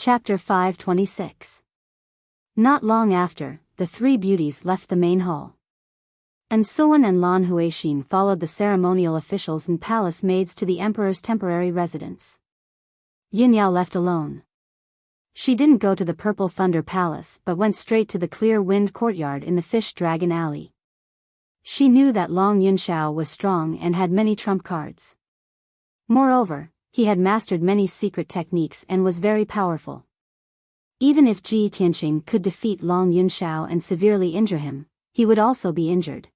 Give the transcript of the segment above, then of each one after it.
Chapter 526. Not long after, the three beauties left the main hall. And Suan and Lan Huixin followed the ceremonial officials and palace maids to the emperor's temporary residence. Yin Yao left alone. She didn't go to the Purple Thunder Palace but went straight to the Clear Wind Courtyard in the Fish Dragon Alley. She knew that Long Yunxiao was strong and had many trump cards. Moreover, he had mastered many secret techniques and was very powerful. Even if Ji Tianqing could defeat Long Yunxiao and severely injure him, he would also be injured.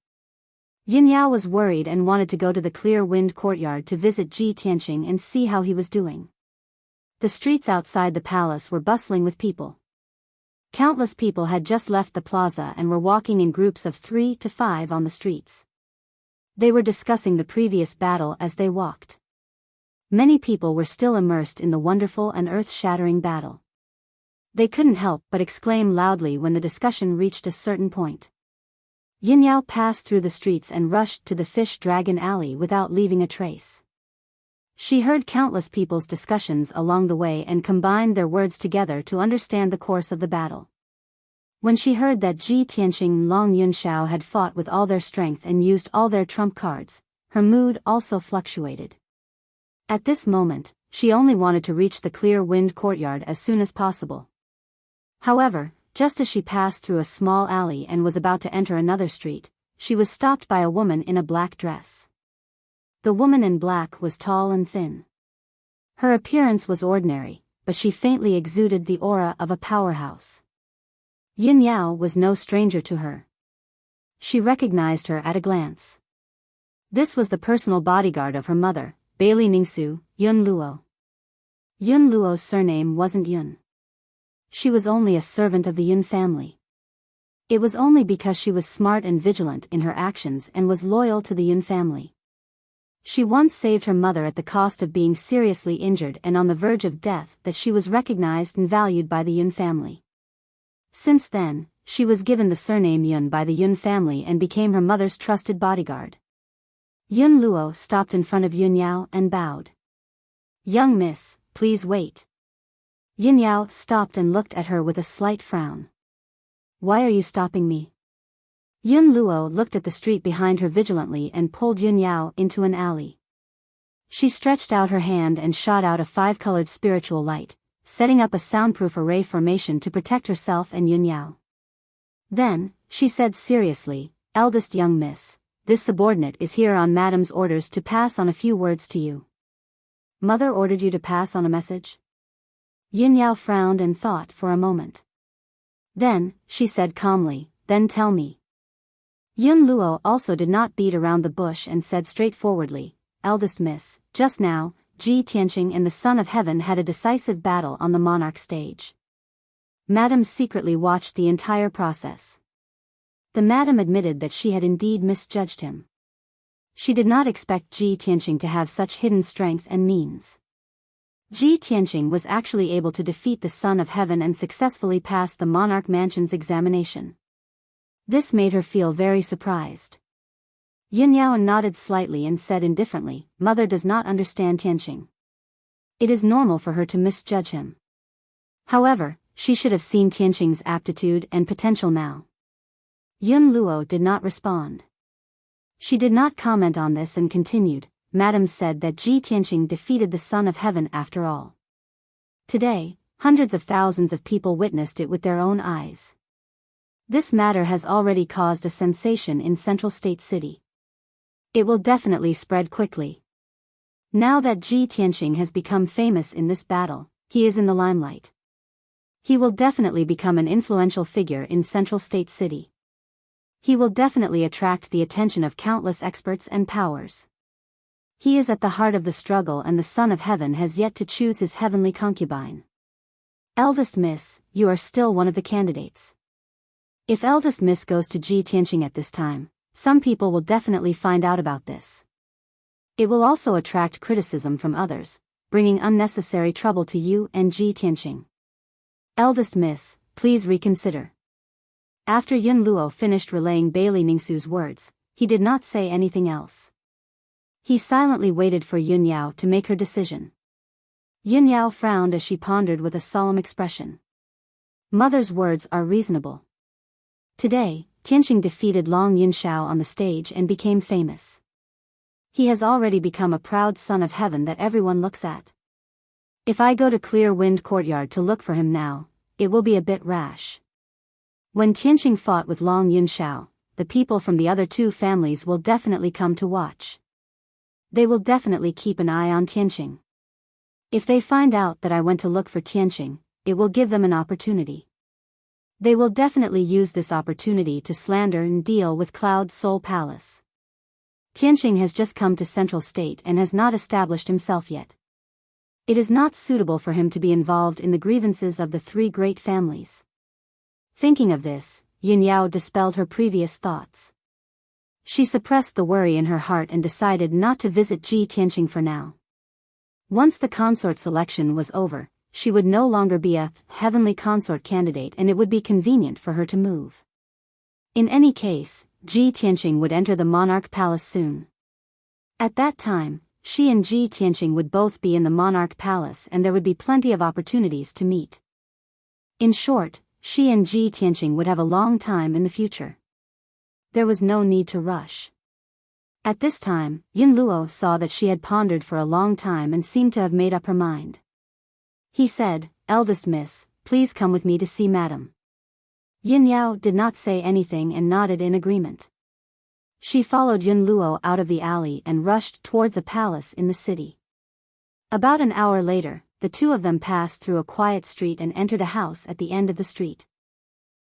Yin Yao was worried and wanted to go to the Clear Wind Courtyard to visit Ji Tianqing and see how he was doing. The streets outside the palace were bustling with people. Countless people had just left the plaza and were walking in groups of 3 to 5 on the streets. They were discussing the previous battle as they walked. Many people were still immersed in the wonderful and earth-shattering battle. They couldn't help but exclaim loudly when the discussion reached a certain point. Yin Yao passed through the streets and rushed to the Fish Dragon Alley without leaving a trace. She heard countless people's discussions along the way and combined their words together to understand the course of the battle. When she heard that Ji Tianqing and Long Yunxiao had fought with all their strength and used all their trump cards, her mood also fluctuated. At this moment, she only wanted to reach the Clear Wind Courtyard as soon as possible. However, just as she passed through a small alley and was about to enter another street, she was stopped by a woman in a black dress. The woman in black was tall and thin. Her appearance was ordinary, but she faintly exuded the aura of a powerhouse. Yin Yao was no stranger to her. She recognized her at a glance. This was the personal bodyguard of her mother, Bailey Ningsu, Yun Luo. Yun Luo's surname wasn't Yun. She was only a servant of the Yun family. It was only because she was smart and vigilant in her actions and was loyal to the Yun family. She once saved her mother at the cost of being seriously injured and on the verge of death that she was recognized and valued by the Yun family. Since then, she was given the surname Yun by the Yun family and became her mother's trusted bodyguard. Yun Luo stopped in front of Yin Yao and bowed. "Young miss, please wait." Yin Yao stopped and looked at her with a slight frown. "Why are you stopping me?" Yun Luo looked at the street behind her vigilantly and pulled Yin Yao into an alley. She stretched out her hand and shot out a 5-colored spiritual light, setting up a soundproof array formation to protect herself and Yin Yao. Then, she said seriously, "Eldest young miss, this subordinate is here on Madam's orders to pass on a few words to you." "Mother ordered you to pass on a message?" Yin Yao frowned and thought for a moment. Then, she said calmly, "Then tell me." Yun Luo also did not beat around the bush and said straightforwardly, "Eldest miss, just now, Ji Tianqing and the Son of Heaven had a decisive battle on the monarch stage. Madam secretly watched the entire process." The madam admitted that she had indeed misjudged him. She did not expect Ji Tianqing to have such hidden strength and means. Ji Tianqing was actually able to defeat the Son of Heaven and successfully pass the Monarch Mansion's examination. This made her feel very surprised. Yin Yao nodded slightly and said indifferently, "Mother does not understand Tianqing. It is normal for her to misjudge him. However, she should have seen Tianqing's aptitude and potential now." Yun Luo did not respond. She did not comment on this and continued, "Madam said that Ji Tianqing defeated the Son of Heaven after all. Today, hundreds of thousands of people witnessed it with their own eyes. This matter has already caused a sensation in Central State City. It will definitely spread quickly. Now that Ji Tianqing has become famous in this battle, he is in the limelight. He will definitely become an influential figure in Central State City. He will definitely attract the attention of countless experts and powers. He is at the heart of the struggle and the Son of Heaven has yet to choose his heavenly concubine. Eldest miss, you are still one of the candidates. If eldest miss goes to Ji Tianqing at this time, some people will definitely find out about this. It will also attract criticism from others, bringing unnecessary trouble to you and Ji Tianqing. Eldest miss, please reconsider." After Yun Luo finished relaying Bailey Ningsu's words, he did not say anything else. He silently waited for Yun Yao to make her decision. Yun Yao frowned as she pondered with a solemn expression. Mother's words are reasonable. Today, Tianqing defeated Long Yunshao on the stage and became famous. He has already become a proud son of heaven that everyone looks at. If I go to Clear Wind Courtyard to look for him now, it will be a bit rash. When Tianqing fought with Long Yunshao, the people from the other two families will definitely come to watch. They will definitely keep an eye on Tianqing. If they find out that I went to look for Tianqing, it will give them an opportunity. They will definitely use this opportunity to slander and deal with Cloud Soul Palace. Tianqing has just come to Central State and has not established himself yet. It is not suitable for him to be involved in the grievances of the three great families. Thinking of this, Yun Yao dispelled her previous thoughts. She suppressed the worry in her heart and decided not to visit Ji Tianqing for now. Once the consort selection was over, she would no longer be a heavenly consort candidate and it would be convenient for her to move. In any case, Ji Tianqing would enter the Monarch Palace soon. At that time, she and Ji Tianqing would both be in the Monarch Palace and there would be plenty of opportunities to meet. In short, she and Ji Tianqing would have a long time in the future. There was no need to rush. At this time, Yun Luo saw that she had pondered for a long time and seemed to have made up her mind. He said, "Eldest miss, please come with me to see madam." Yun Yao did not say anything and nodded in agreement. She followed Yun Luo out of the alley and rushed towards a palace in the city. About an hour later, the two of them passed through a quiet street and entered a house at the end of the street.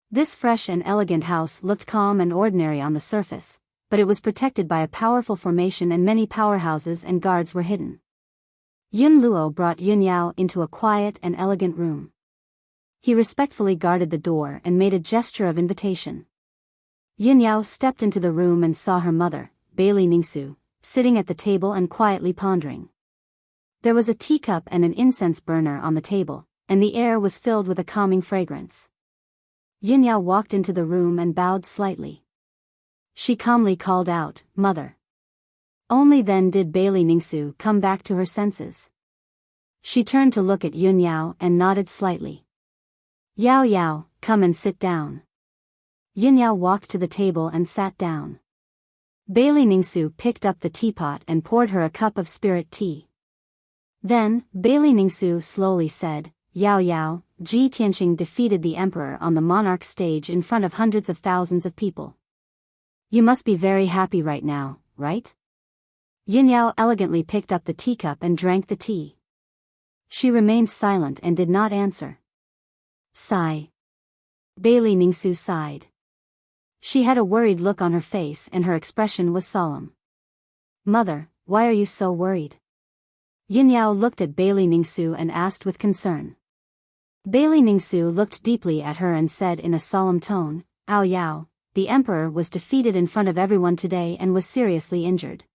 This fresh and elegant house looked calm and ordinary on the surface, but it was protected by a powerful formation and many powerhouses and guards were hidden. Yun Luo brought Yun Yao into a quiet and elegant room. He respectfully guarded the door and made a gesture of invitation. Yun Yao stepped into the room and saw her mother, Bailey Ningsu, sitting at the table and quietly pondering. There was a teacup and an incense burner on the table, and the air was filled with a calming fragrance. Yun Yao walked into the room and bowed slightly. She calmly called out, "Mother." Only then did Bailey Ningsu come back to her senses. She turned to look at Yun Yao and nodded slightly. "Yao Yao, come and sit down." Yun Yao walked to the table and sat down. Bailey Ningsu picked up the teapot and poured her a cup of spirit tea. Then, Bailey Ningsu slowly said, "Yao Yao, Ji Tianqing defeated the emperor on the monarch stage in front of hundreds of thousands of people. You must be very happy right now, right?" Yun Yao elegantly picked up the teacup and drank the tea. She remained silent and did not answer. Sigh. Bailey Ningsu sighed. She had a worried look on her face and her expression was solemn. "Mother, why are you so worried?" Yun Yao looked at Bailey Ningsu and asked with concern. Bailey Ningsu looked deeply at her and said in a solemn tone, "Ao Yao, the emperor was defeated in front of everyone today and was seriously injured.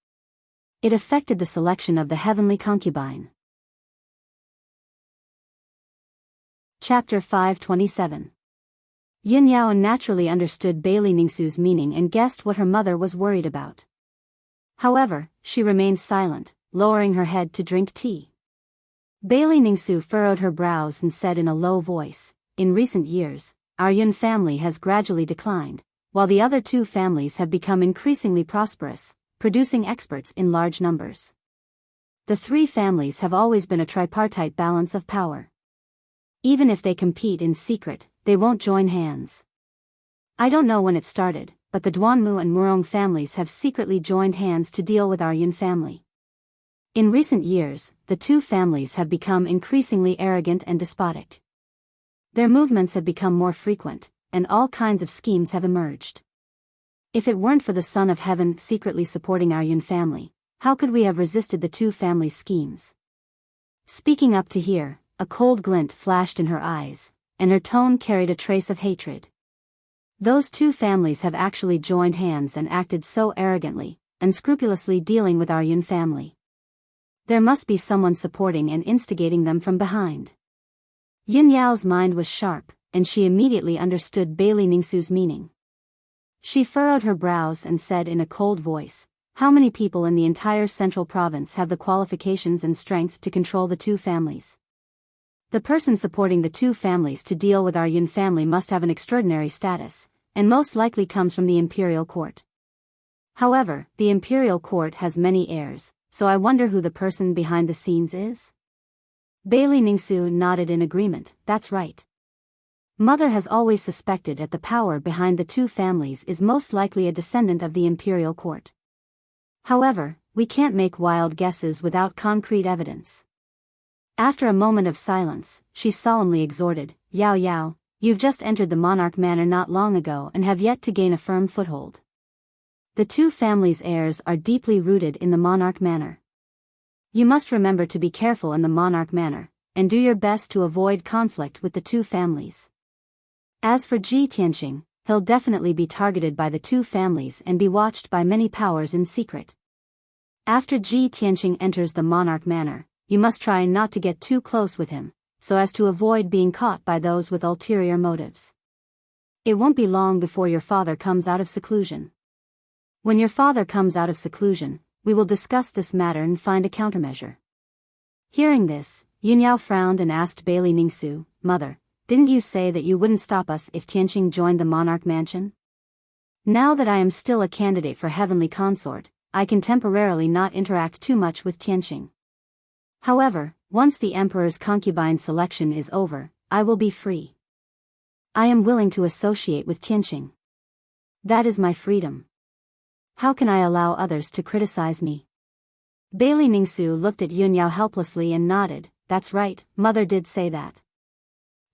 It affected the selection of the heavenly concubine." Chapter 527. Yun Yao naturally understood Bailey Ningsu's meaning and guessed what her mother was worried about. However, she remained silent, lowering her head to drink tea. Bailey Ningsu furrowed her brows and said in a low voice, "In recent years, our Yun family has gradually declined, while the other two families have become increasingly prosperous, producing experts in large numbers. The three families have always been a tripartite balance of power. Even if they compete in secret, they won't join hands. I don't know when it started, but the Duanmu and Murong families have secretly joined hands to deal with our Yun family. In recent years, the two families have become increasingly arrogant and despotic. Their movements have become more frequent, and all kinds of schemes have emerged. If it weren't for the Son of Heaven secretly supporting our Yun family, how could we have resisted the two families' schemes?" Speaking up to hear, a cold glint flashed in her eyes, and her tone carried a trace of hatred. Those two families have actually joined hands and acted so arrogantly, unscrupulously dealing with our Yun family. There must be someone supporting and instigating them from behind. Yun Yao's mind was sharp, and she immediately understood Bailey Ningsu's meaning. She furrowed her brows and said in a cold voice, How many people in the entire central province have the qualifications and strength to control the two families? The person supporting the two families to deal with our Yun family must have an extraordinary status, and most likely comes from the imperial court. However, the imperial court has many heirs, so I wonder who the person behind the scenes is? Bailey Ningsu nodded in agreement. That's right. Mother has always suspected that the power behind the two families is most likely a descendant of the imperial court. However, we can't make wild guesses without concrete evidence. After a moment of silence, she solemnly exhorted, Yao Yao, you've just entered the monarch manor not long ago and have yet to gain a firm foothold. The two families' heirs are deeply rooted in the monarch manor. You must remember to be careful in the monarch manor, and do your best to avoid conflict with the two families. As for Ji Tianqing, he'll definitely be targeted by the two families and be watched by many powers in secret. After Ji Tianqing enters the monarch manor, you must try not to get too close with him, so as to avoid being caught by those with ulterior motives. It won't be long before your father comes out of seclusion. When your father comes out of seclusion, we will discuss this matter and find a countermeasure. Hearing this, Yunyao frowned and asked Bailey Ningsu, Mother, didn't you say that you wouldn't stop us if Tianqing joined the monarch mansion? Now that I am still a candidate for heavenly consort, I can temporarily not interact too much with Tianqing. However, once the emperor's concubine selection is over, I will be free. I am willing to associate with Tianqing. That is my freedom. How can I allow others to criticize me? Bailey Ningsu looked at Yunyao helplessly and nodded. That's right, Mother did say that.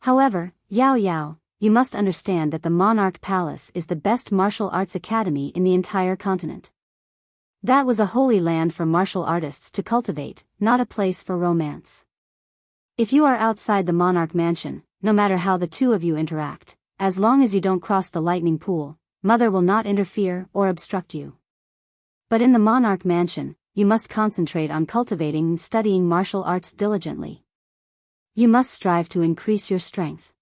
However, Yao Yao, you must understand that the Monarch Palace is the best martial arts academy in the entire continent. That was a holy land for martial artists to cultivate, not a place for romance. If you are outside the Monarch Mansion, no matter how the two of you interact, as long as you don't cross the lightning pool, Mother will not interfere or obstruct you. But in the Monarch Mansion, you must concentrate on cultivating and studying martial arts diligently. You must strive to increase your strength.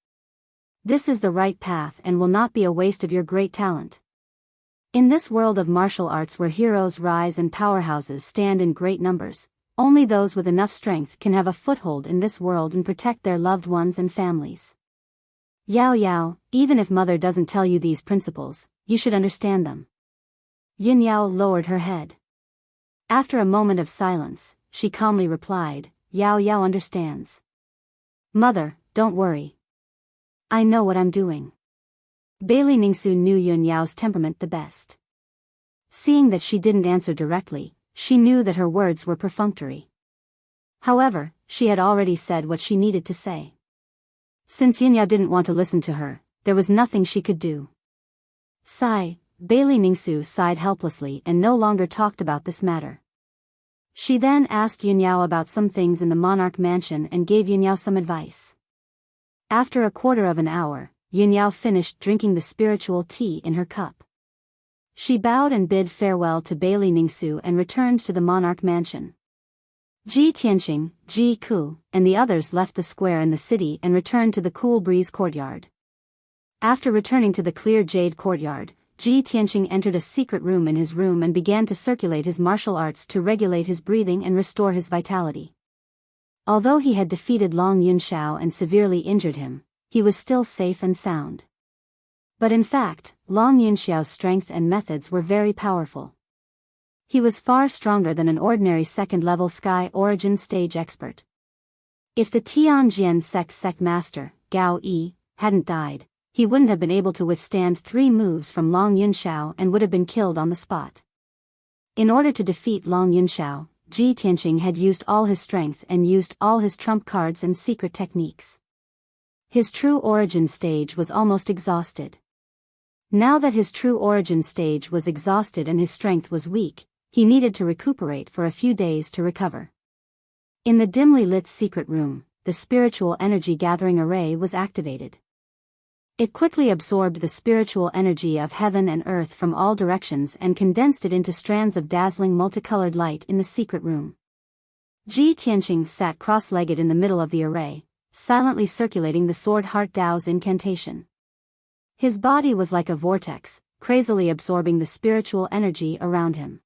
This is the right path and will not be a waste of your great talent. In this world of martial arts where heroes rise and powerhouses stand in great numbers, only those with enough strength can have a foothold in this world and protect their loved ones and families. Yao Yao, even if Mother doesn't tell you these principles, you should understand them. Yin Yao lowered her head. After a moment of silence, she calmly replied, Yao Yao understands. Mother, don't worry. I know what I'm doing. Bailey Ningsu knew Yun Yao's temperament the best. Seeing that she didn't answer directly, she knew that her words were perfunctory. However, she had already said what she needed to say. Since Yun Yao didn't want to listen to her, there was nothing she could do. Sigh, Bailey Ningsu sighed helplessly and no longer talked about this matter. She then asked Yun Yao about some things in the Monarch Mansion and gave Yun Yao some advice. After a quarter of an hour, Yun Yao finished drinking the spiritual tea in her cup. She bowed and bid farewell to Bailey Ningsu and returned to the Monarch Mansion. Ji Tianqing, Ji Ku, and the others left the square in the city and returned to the Cool Breeze courtyard. After returning to the clear jade courtyard, Ji Tianqing entered a secret room in his room and began to circulate his martial arts to regulate his breathing and restore his vitality. Although he had defeated Long Yunxiao and severely injured him, he was still safe and sound. But in fact, Long Yunxiao's strength and methods were very powerful. He was far stronger than an ordinary second-level Sky Origin stage expert. If the Tianjian sect master, Gao Yi, hadn't died, he wouldn't have been able to withstand 3 moves from Long Yunxiao and would have been killed on the spot. In order to defeat Long Yunxiao, Ji Tianqing had used all his strength and used all his trump cards and secret techniques. His true origin stage was almost exhausted. Now that his true origin stage was exhausted and his strength was weak, he needed to recuperate for a few days to recover. In the dimly lit secret room, the spiritual energy gathering array was activated. It quickly absorbed the spiritual energy of heaven and earth from all directions and condensed it into strands of dazzling multicolored light in the secret room. Ji Tianqing sat cross-legged in the middle of the array, silently circulating the Sword Heart Dao's incantation. His body was like a vortex, crazily absorbing the spiritual energy around him.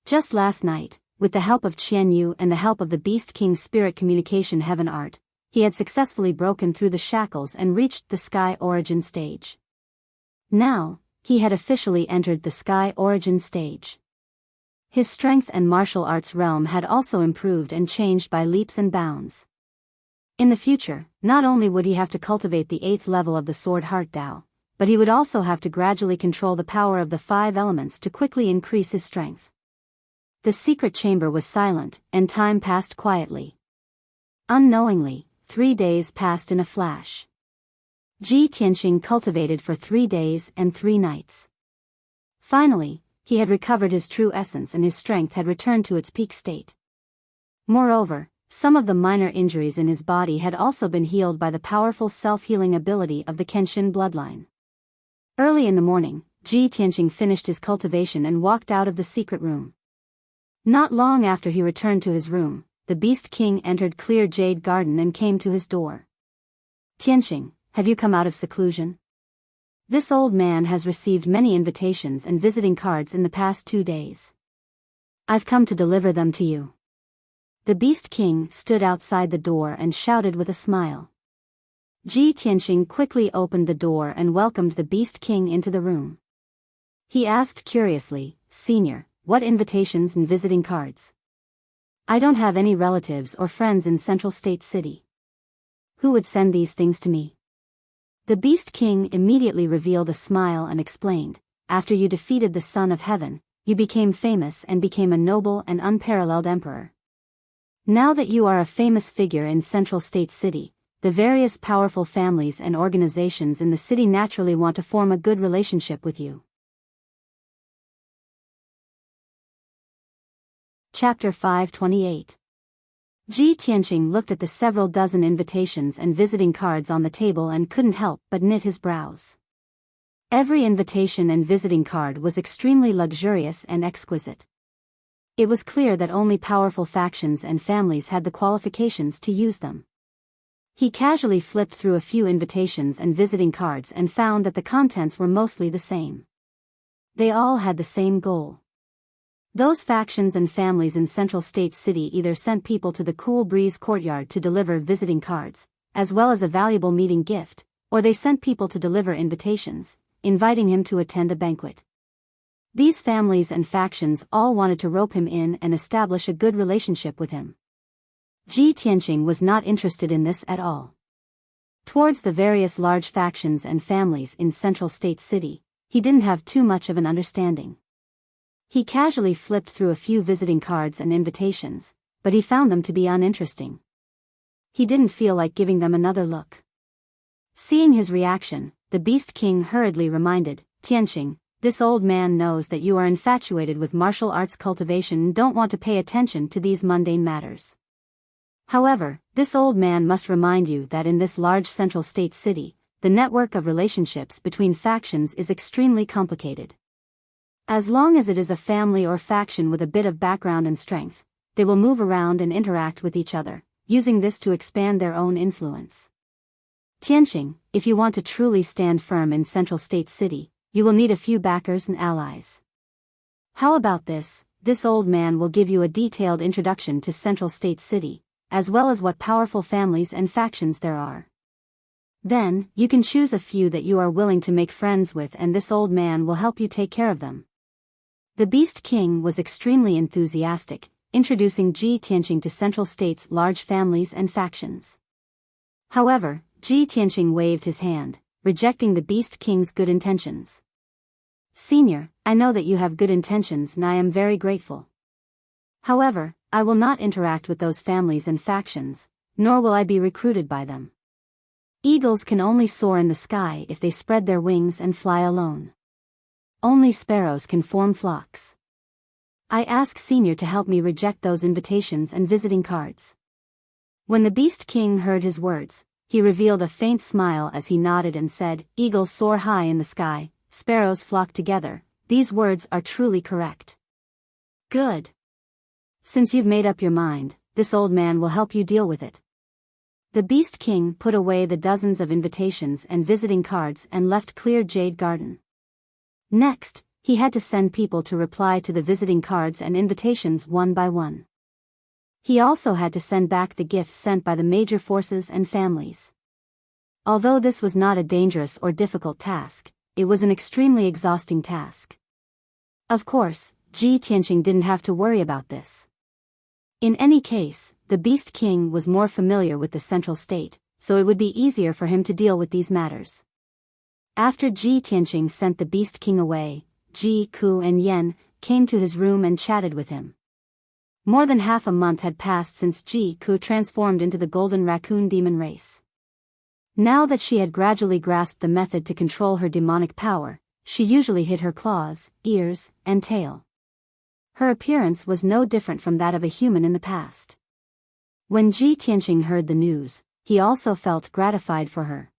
Just last night, with the help of Qian Yu and the help of the Beast King's spirit communication heaven art, he had successfully broken through the shackles and reached the Sky Origin stage. Now, he had officially entered the Sky Origin stage. His strength and martial arts realm had also improved and changed by leaps and bounds. In the future, not only would he have to cultivate the 8th level of the Sword Heart Tao, but he would also have to gradually control the power of the 5 elements to quickly increase his strength. The secret chamber was silent, and time passed quietly. Unknowingly, 3 days passed in a flash. Ji Tianqing cultivated for 3 days and 3 nights. Finally, he had recovered his true essence and his strength had returned to its peak state. Moreover, some of the minor injuries in his body had also been healed by the powerful self-healing ability of the Kenshin bloodline. Early in the morning, Ji Tianqing finished his cultivation and walked out of the secret room. Not long after he returned to his room, the Beast King entered Clear Jade Garden and came to his door. Tianqing, have you come out of seclusion? This old man has received many invitations and visiting cards in the past 2 days. I've come to deliver them to you. The Beast King stood outside the door and shouted with a smile. Ji Tianqing quickly opened the door and welcomed the Beast King into the room. He asked curiously, "Senior, what invitations and visiting cards?" "I don't have any relatives or friends in Central State City. Who would send these things to me?" The Beast King immediately revealed a smile and explained, "After you defeated the Son of Heaven, you became famous and became a noble and unparalleled emperor. Now that you are a famous figure in Central State City, the various powerful families and organizations in the city naturally want to form a good relationship with you." Chapter 528. Ji Tianqing looked at the several dozen invitations and visiting cards on the table and couldn't help but knit his brows. Every invitation and visiting card was extremely luxurious and exquisite. It was clear that only powerful factions and families had the qualifications to use them. He casually flipped through a few invitations and visiting cards and found that the contents were mostly the same. They all had the same goal. Those factions and families in Central State City either sent people to the Cool Breeze Courtyard to deliver visiting cards, as well as a valuable meeting gift, or they sent people to deliver invitations, inviting him to attend a banquet. These families and factions all wanted to rope him in and establish a good relationship with him. Ji Tianqing was not interested in this at all. Towards the various large factions and families in Central State City, he didn't have too much of an understanding. He casually flipped through a few visiting cards and invitations, but he found them to be uninteresting. He didn't feel like giving them another look. Seeing his reaction, the Beast King hurriedly reminded, "Tianqing, this old man knows that you are infatuated with martial arts cultivation and don't want to pay attention to these mundane matters. However, this old man must remind you that in this large Central State City, the network of relationships between factions is extremely complicated. As long as it is a family or faction with a bit of background and strength, they will move around and interact with each other, using this to expand their own influence. Tianqing, if you want to truly stand firm in Central State City, you will need a few backers and allies. How about this? This old man will give you a detailed introduction to Central State City, as well as what powerful families and factions there are. Then, you can choose a few that you are willing to make friends with and this old man will help you take care of them." The Beast King was extremely enthusiastic, introducing Ji Tianqing to Central State's large families and factions. However, Ji Tianqing waved his hand, rejecting the Beast King's good intentions. "Senior, I know that you have good intentions and I am very grateful. However, I will not interact with those families and factions, nor will I be recruited by them. Eagles can only soar in the sky if they spread their wings and fly alone. Only sparrows can form flocks. I ask Senior to help me reject those invitations and visiting cards." When the Beast King heard his words, he revealed a faint smile as he nodded and said, "Eagles soar high in the sky, sparrows flock together, these words are truly correct." "Good. Since you've made up your mind, this old man will help you deal with it." The Beast King put away the dozens of invitations and visiting cards and left Clear Jade Garden. Next, he had to send people to reply to the visiting cards and invitations one by one. He also had to send back the gifts sent by the major forces and families. Although this was not a dangerous or difficult task, it was an extremely exhausting task. Of course, Ji Tianqing didn't have to worry about this. In any case, the Beast King was more familiar with the central state, so it would be easier for him to deal with these matters. After Ji Tianqing sent the Beast King away, Ji Ku and Yen came to his room and chatted with him. More than half a month had passed since Ji Ku transformed into the golden raccoon demon race. Now that she had gradually grasped the method to control her demonic power, she usually hid her claws, ears, and tail. Her appearance was no different from that of a human in the past. When Ji Tianqing heard the news, he also felt gratified for her.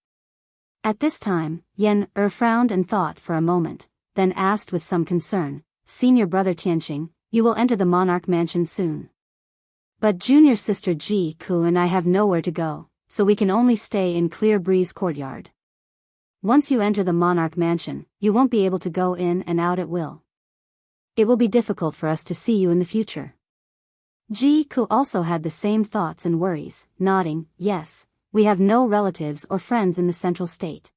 At this time, Yen frowned and thought for a moment, then asked with some concern, "Senior brother Tianqing, you will enter the monarch mansion soon. But junior sister Ji Ku and I have nowhere to go, so we can only stay in Clear Breeze Courtyard. Once you enter the monarch mansion, you won't be able to go in and out at will. It will be difficult for us to see you in the future." Ji Ku also had the same thoughts and worries, nodding, "Yes, we have no relatives or friends in the central state.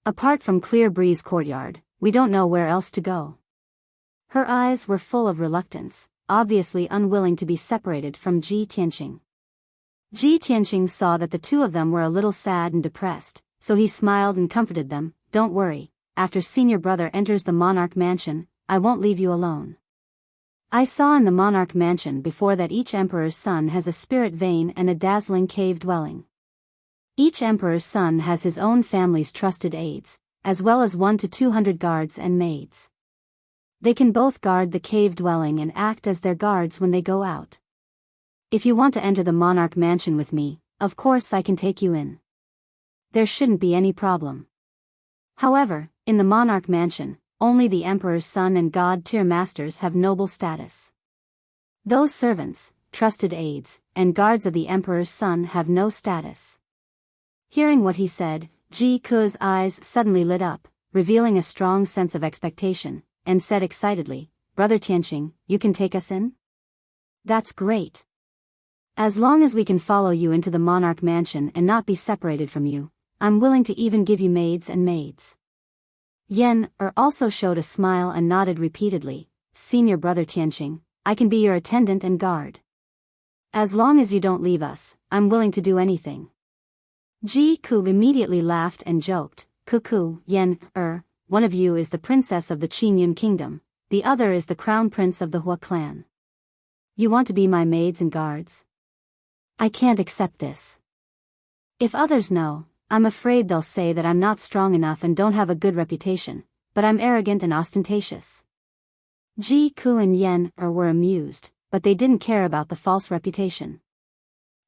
Apart from Clear Breeze Courtyard, we don't know where else to go." Her eyes were full of reluctance, obviously unwilling to be separated from Ji Tianqing. Ji Tianqing saw that the two of them were a little sad and depressed, so he smiled and comforted them, "Don't worry, after senior brother enters the monarch mansion, I won't leave you alone. I saw in the monarch mansion before that each emperor's son has a spirit vein and a dazzling cave dwelling. Each emperor's son has his own family's trusted aides, as well as 1 to 200 guards and maids. They can both guard the cave dwelling and act as their guards when they go out. If you want to enter the monarch mansion with me, of course I can take you in. There shouldn't be any problem. However, in the monarch mansion, only the emperor's son and god-tier masters have noble status. Those servants, trusted aides, and guards of the emperor's son have no status." Hearing what he said, Ji Ku's eyes suddenly lit up, revealing a strong sense of expectation, and said excitedly, "Brother Tianqing, you can take us in? That's great. As long as we can follow you into the monarch mansion and not be separated from you, I'm willing to even give you maids and maids." Yen also showed a smile and nodded repeatedly, "Senior brother Tianqing, I can be your attendant and guard. As long as you don't leave us, I'm willing to do anything." Ji Ku immediately laughed and joked, "Cuckoo, Yen, one of you is the princess of the Qingyun kingdom, the other is the crown prince of the Hua clan. You want to be my maids and guards? I can't accept this. If others know, I'm afraid they'll say that I'm not strong enough and don't have a good reputation, but I'm arrogant and ostentatious." Ji Ku and Yen were amused, but they didn't care about the false reputation.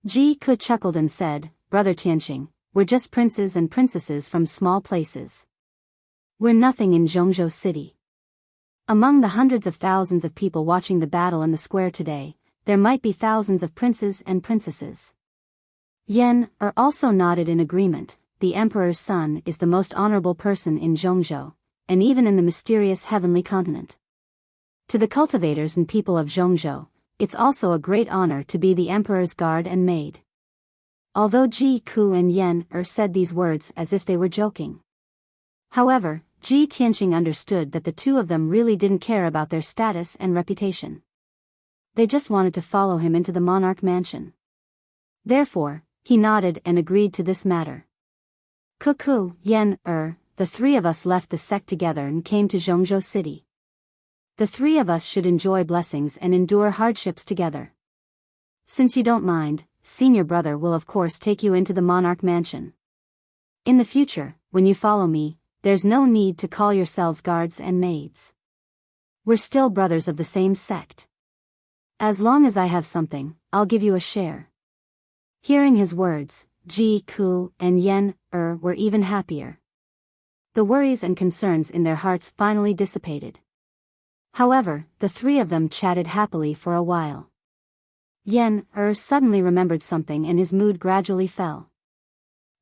Ji Ku chuckled and said, "Brother Tianqing, we're just princes and princesses from small places. We're nothing in Zhongzhou City. Among the hundreds of thousands of people watching the battle in the square today, there might be thousands of princes and princesses." Yen also nodded in agreement. The emperor's son is the most honorable person in Zhongzhou, and even in the mysterious heavenly continent. To the cultivators and people of Zhongzhou, it's also a great honor to be the emperor's guard and maid. Although Ji Ku and Yen said these words as if they were joking. However, Ji Tianqing understood that the two of them really didn't care about their status and reputation. They just wanted to follow him into the monarch mansion. Therefore, he nodded and agreed to this matter. "Cuckoo, Yen, the three of us left the sect together and came to Zhongzhou City. The three of us should enjoy blessings and endure hardships together. Since you don't mind, senior brother will of course take you into the monarch mansion. In the future, when you follow me, there's no need to call yourselves guards and maids. We're still brothers of the same sect. As long as I have something, I'll give you a share." Hearing his words, Ji Ku and Yen were even happier. The worries and concerns in their hearts finally dissipated. However, the three of them chatted happily for a while. Yen suddenly remembered something and his mood gradually fell.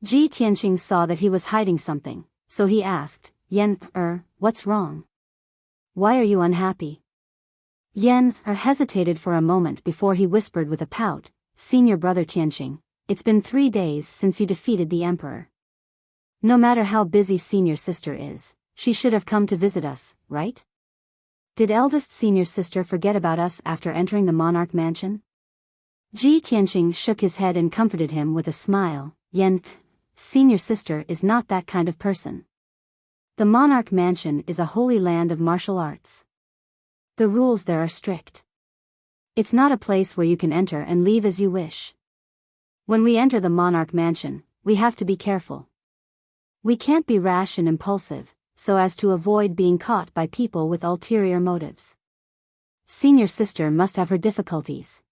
Ji Tianqing saw that he was hiding something, so he asked, "Yen, what's wrong?" why are you unhappy? Yan hesitated for a moment before he whispered with a pout, Senior brother Tianqing, it's been 3 days since you defeated the emperor. No matter how busy senior sister is, she should have come to visit us, right? Did eldest senior sister forget about us after entering the monarch mansion? Ji Tianqing shook his head and comforted him with a smile. Yan, senior sister is not that kind of person. The monarch mansion is a holy land of martial arts. The rules there are strict. It's not a place where you can enter and leave as you wish. When we enter the monarch mansion, we have to be careful. We can't be rash and impulsive, so as to avoid being caught by people with ulterior motives. Senior sister must have her difficulties.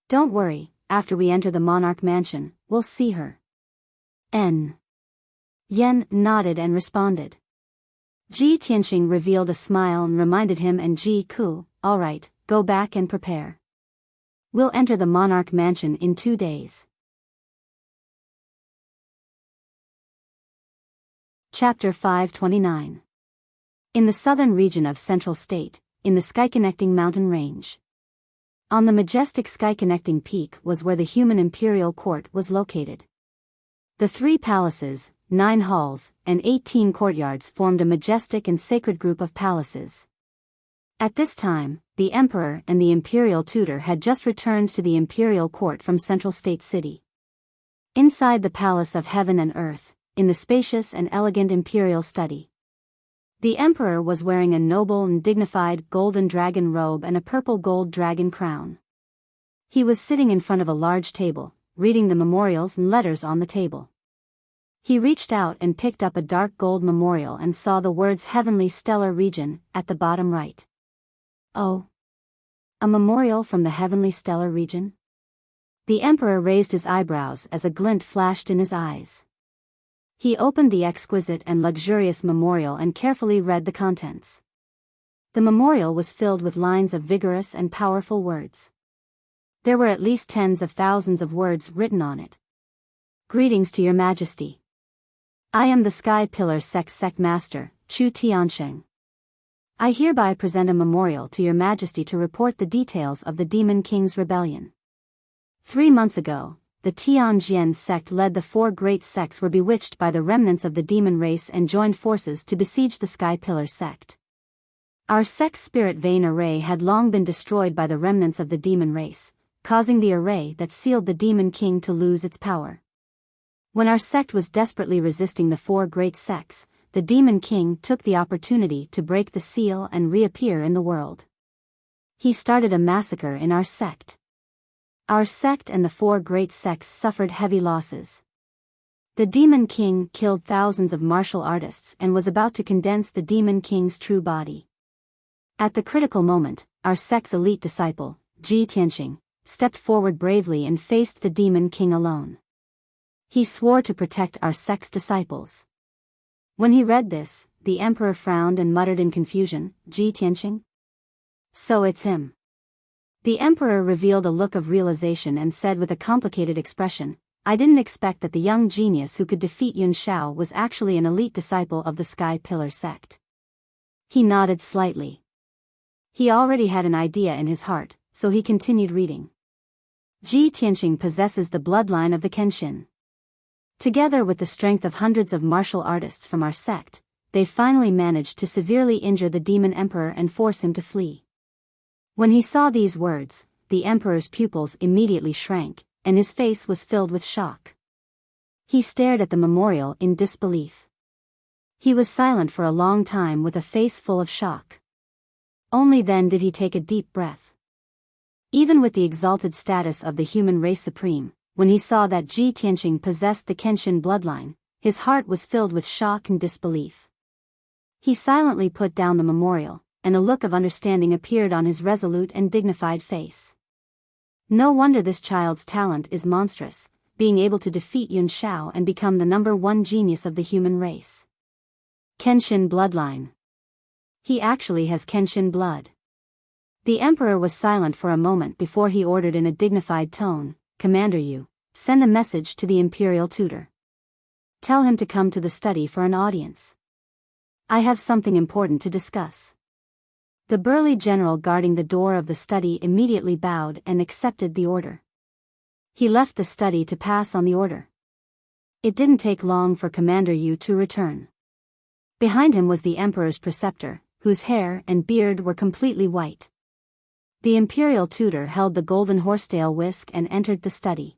Don't worry, after we enter the monarch mansion, we'll see her. Yan nodded and responded. Ji Tianqing revealed a smile and reminded him and Ji Ku, all right, go back and prepare. We'll enter the monarch mansion in 2 days. Chapter 529. In the southern region of Central State, in the sky-connecting mountain range. On the majestic sky-connecting peak was where the human imperial court was located. The 3 palaces, 9 halls, and 18 courtyards formed a majestic and sacred group of palaces. At this time, the emperor and the imperial tutor had just returned to the imperial court from Central State City. Inside the palace of heaven and earth, in the spacious and elegant imperial study, the emperor was wearing a noble and dignified golden dragon robe and a purple gold dragon crown. He was sitting in front of a large table, reading the memorials and letters on the table. He reached out and picked up a dark gold memorial and saw the words Heavenly Stellar Region at the bottom right. Oh, a memorial from the Heavenly Stellar Region? The emperor raised his eyebrows as a glint flashed in his eyes. He opened the exquisite and luxurious memorial and carefully read the contents. The memorial was filled with lines of vigorous and powerful words. There were at least tens of thousands of words written on it. Greetings to your majesty. I am the Sky Pillar Sect Master, Chu Tiansheng. I hereby present a memorial to your majesty to report the details of the Demon King's rebellion. 3 months ago, the Tianjian sect led the 4 great sects were bewitched by the remnants of the demon race and joined forces to besiege the Sky Pillar sect. Our sect's spirit vein array had long been destroyed by the remnants of the demon race, causing the array that sealed the Demon King to lose its power. When our sect was desperately resisting the 4 great sects, the Demon King took the opportunity to break the seal and reappear in the world. He started a massacre in our sect. Our sect and the 4 great sects suffered heavy losses. The Demon King killed thousands of martial artists and was about to condense the Demon King's true body. At the critical moment, our sect's elite disciple, Ji Tianqing, stepped forward bravely and faced the Demon King alone. He swore to protect our sect's disciples. When he read this, the emperor frowned and muttered in confusion, Ji Tianqing? So it's him. The emperor revealed a look of realization and said with a complicated expression, I didn't expect that the young genius who could defeat Yun Shao was actually an elite disciple of the Sky Pillar sect. He nodded slightly. He already had an idea in his heart, so he continued reading. Ji Tianqing possesses the bloodline of the Kenshin. Together with the strength of hundreds of martial artists from our sect, they finally managed to severely injure the demon emperor and force him to flee. When he saw these words, the emperor's pupils immediately shrank, and his face was filled with shock. He stared at the memorial in disbelief. He was silent for a long time with a face full of shock. Only then did he take a deep breath. Even with the exalted status of the human race supreme, when he saw that Ji Tianqing possessed the Kenshin bloodline, his heart was filled with shock and disbelief. He silently put down the memorial, and a look of understanding appeared on his resolute and dignified face. No wonder this child's talent is monstrous, being able to defeat Yun Shao and become the #1 genius of the human race. Kenshin bloodline. He actually has Kenshin blood. The emperor was silent for a moment before he ordered in a dignified tone, Commander Yu, send a message to the imperial tutor. Tell him to come to the study for an audience. I have something important to discuss. The burly general guarding the door of the study immediately bowed and accepted the order. He left the study to pass on the order. It didn't take long for Commander Yu to return. Behind him was the Emperor's preceptor, whose hair and beard were completely white. The imperial tutor held the golden horsetail whisk and entered the study.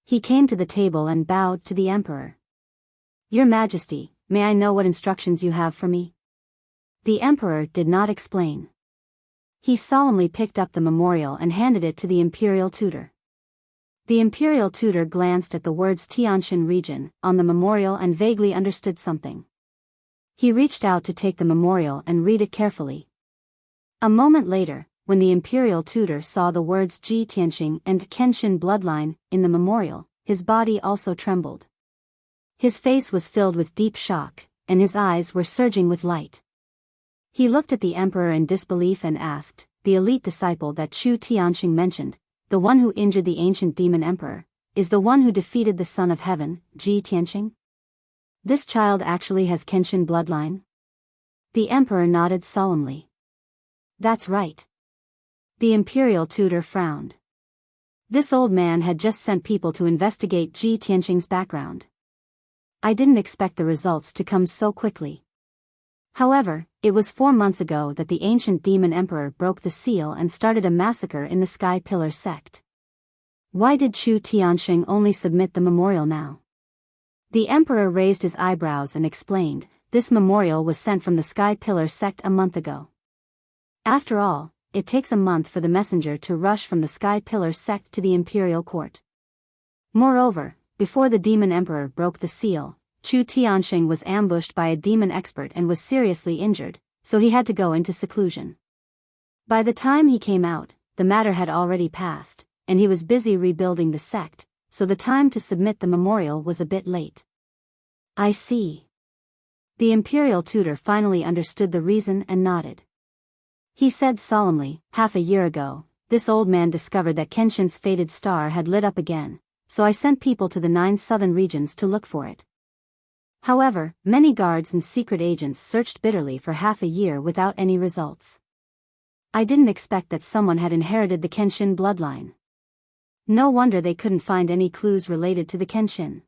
He came to the table and bowed to the Emperor. "Your Majesty, may I know what instructions you have for me?" The Emperor did not explain. He solemnly picked up the memorial and handed it to the imperial tutor. The imperial tutor glanced at the words Tianshan region on the memorial and vaguely understood something. He reached out to take the memorial and read it carefully. A moment later, when the imperial tutor saw the words Ji Tianxing and Kenshin bloodline in the memorial, his body also trembled. His face was filled with deep shock, and his eyes were surging with light. He looked at the emperor in disbelief and asked, "The elite disciple that Chu Tianxing mentioned, the one who injured the ancient demon emperor, is the one who defeated the Son of Heaven, Ji Tianxing? This child actually has Kenshin bloodline?" The emperor nodded solemnly. "That's right." The imperial tutor frowned. This old man had just sent people to investigate Ji Tianxing's background. I didn't expect the results to come so quickly. However, it was 4 months ago that the ancient demon emperor broke the seal and started a massacre in the Sky Pillar sect. Why did Chu Tianxing only submit the memorial now? The emperor raised his eyebrows and explained, "This memorial was sent from the Sky Pillar sect a month ago. After all, it takes a month for the messenger to rush from the Sky Pillar sect to the imperial court. Moreover, before the demon emperor broke the seal, Chu Tianxing was ambushed by a demon expert and was seriously injured, so he had to go into seclusion. By the time he came out, the matter had already passed, and he was busy rebuilding the sect, so the time to submit the memorial was a bit late." "I see." The imperial tutor finally understood the reason and nodded. He said solemnly, "Half a year ago, this old man discovered that Kenshin's fated star had lit up again, so I sent people to the 9 southern regions to look for it. However, many guards and secret agents searched bitterly for half a year without any results. I didn't expect that someone had inherited the Kenshin bloodline. No wonder they couldn't find any clues related to the Kenshin."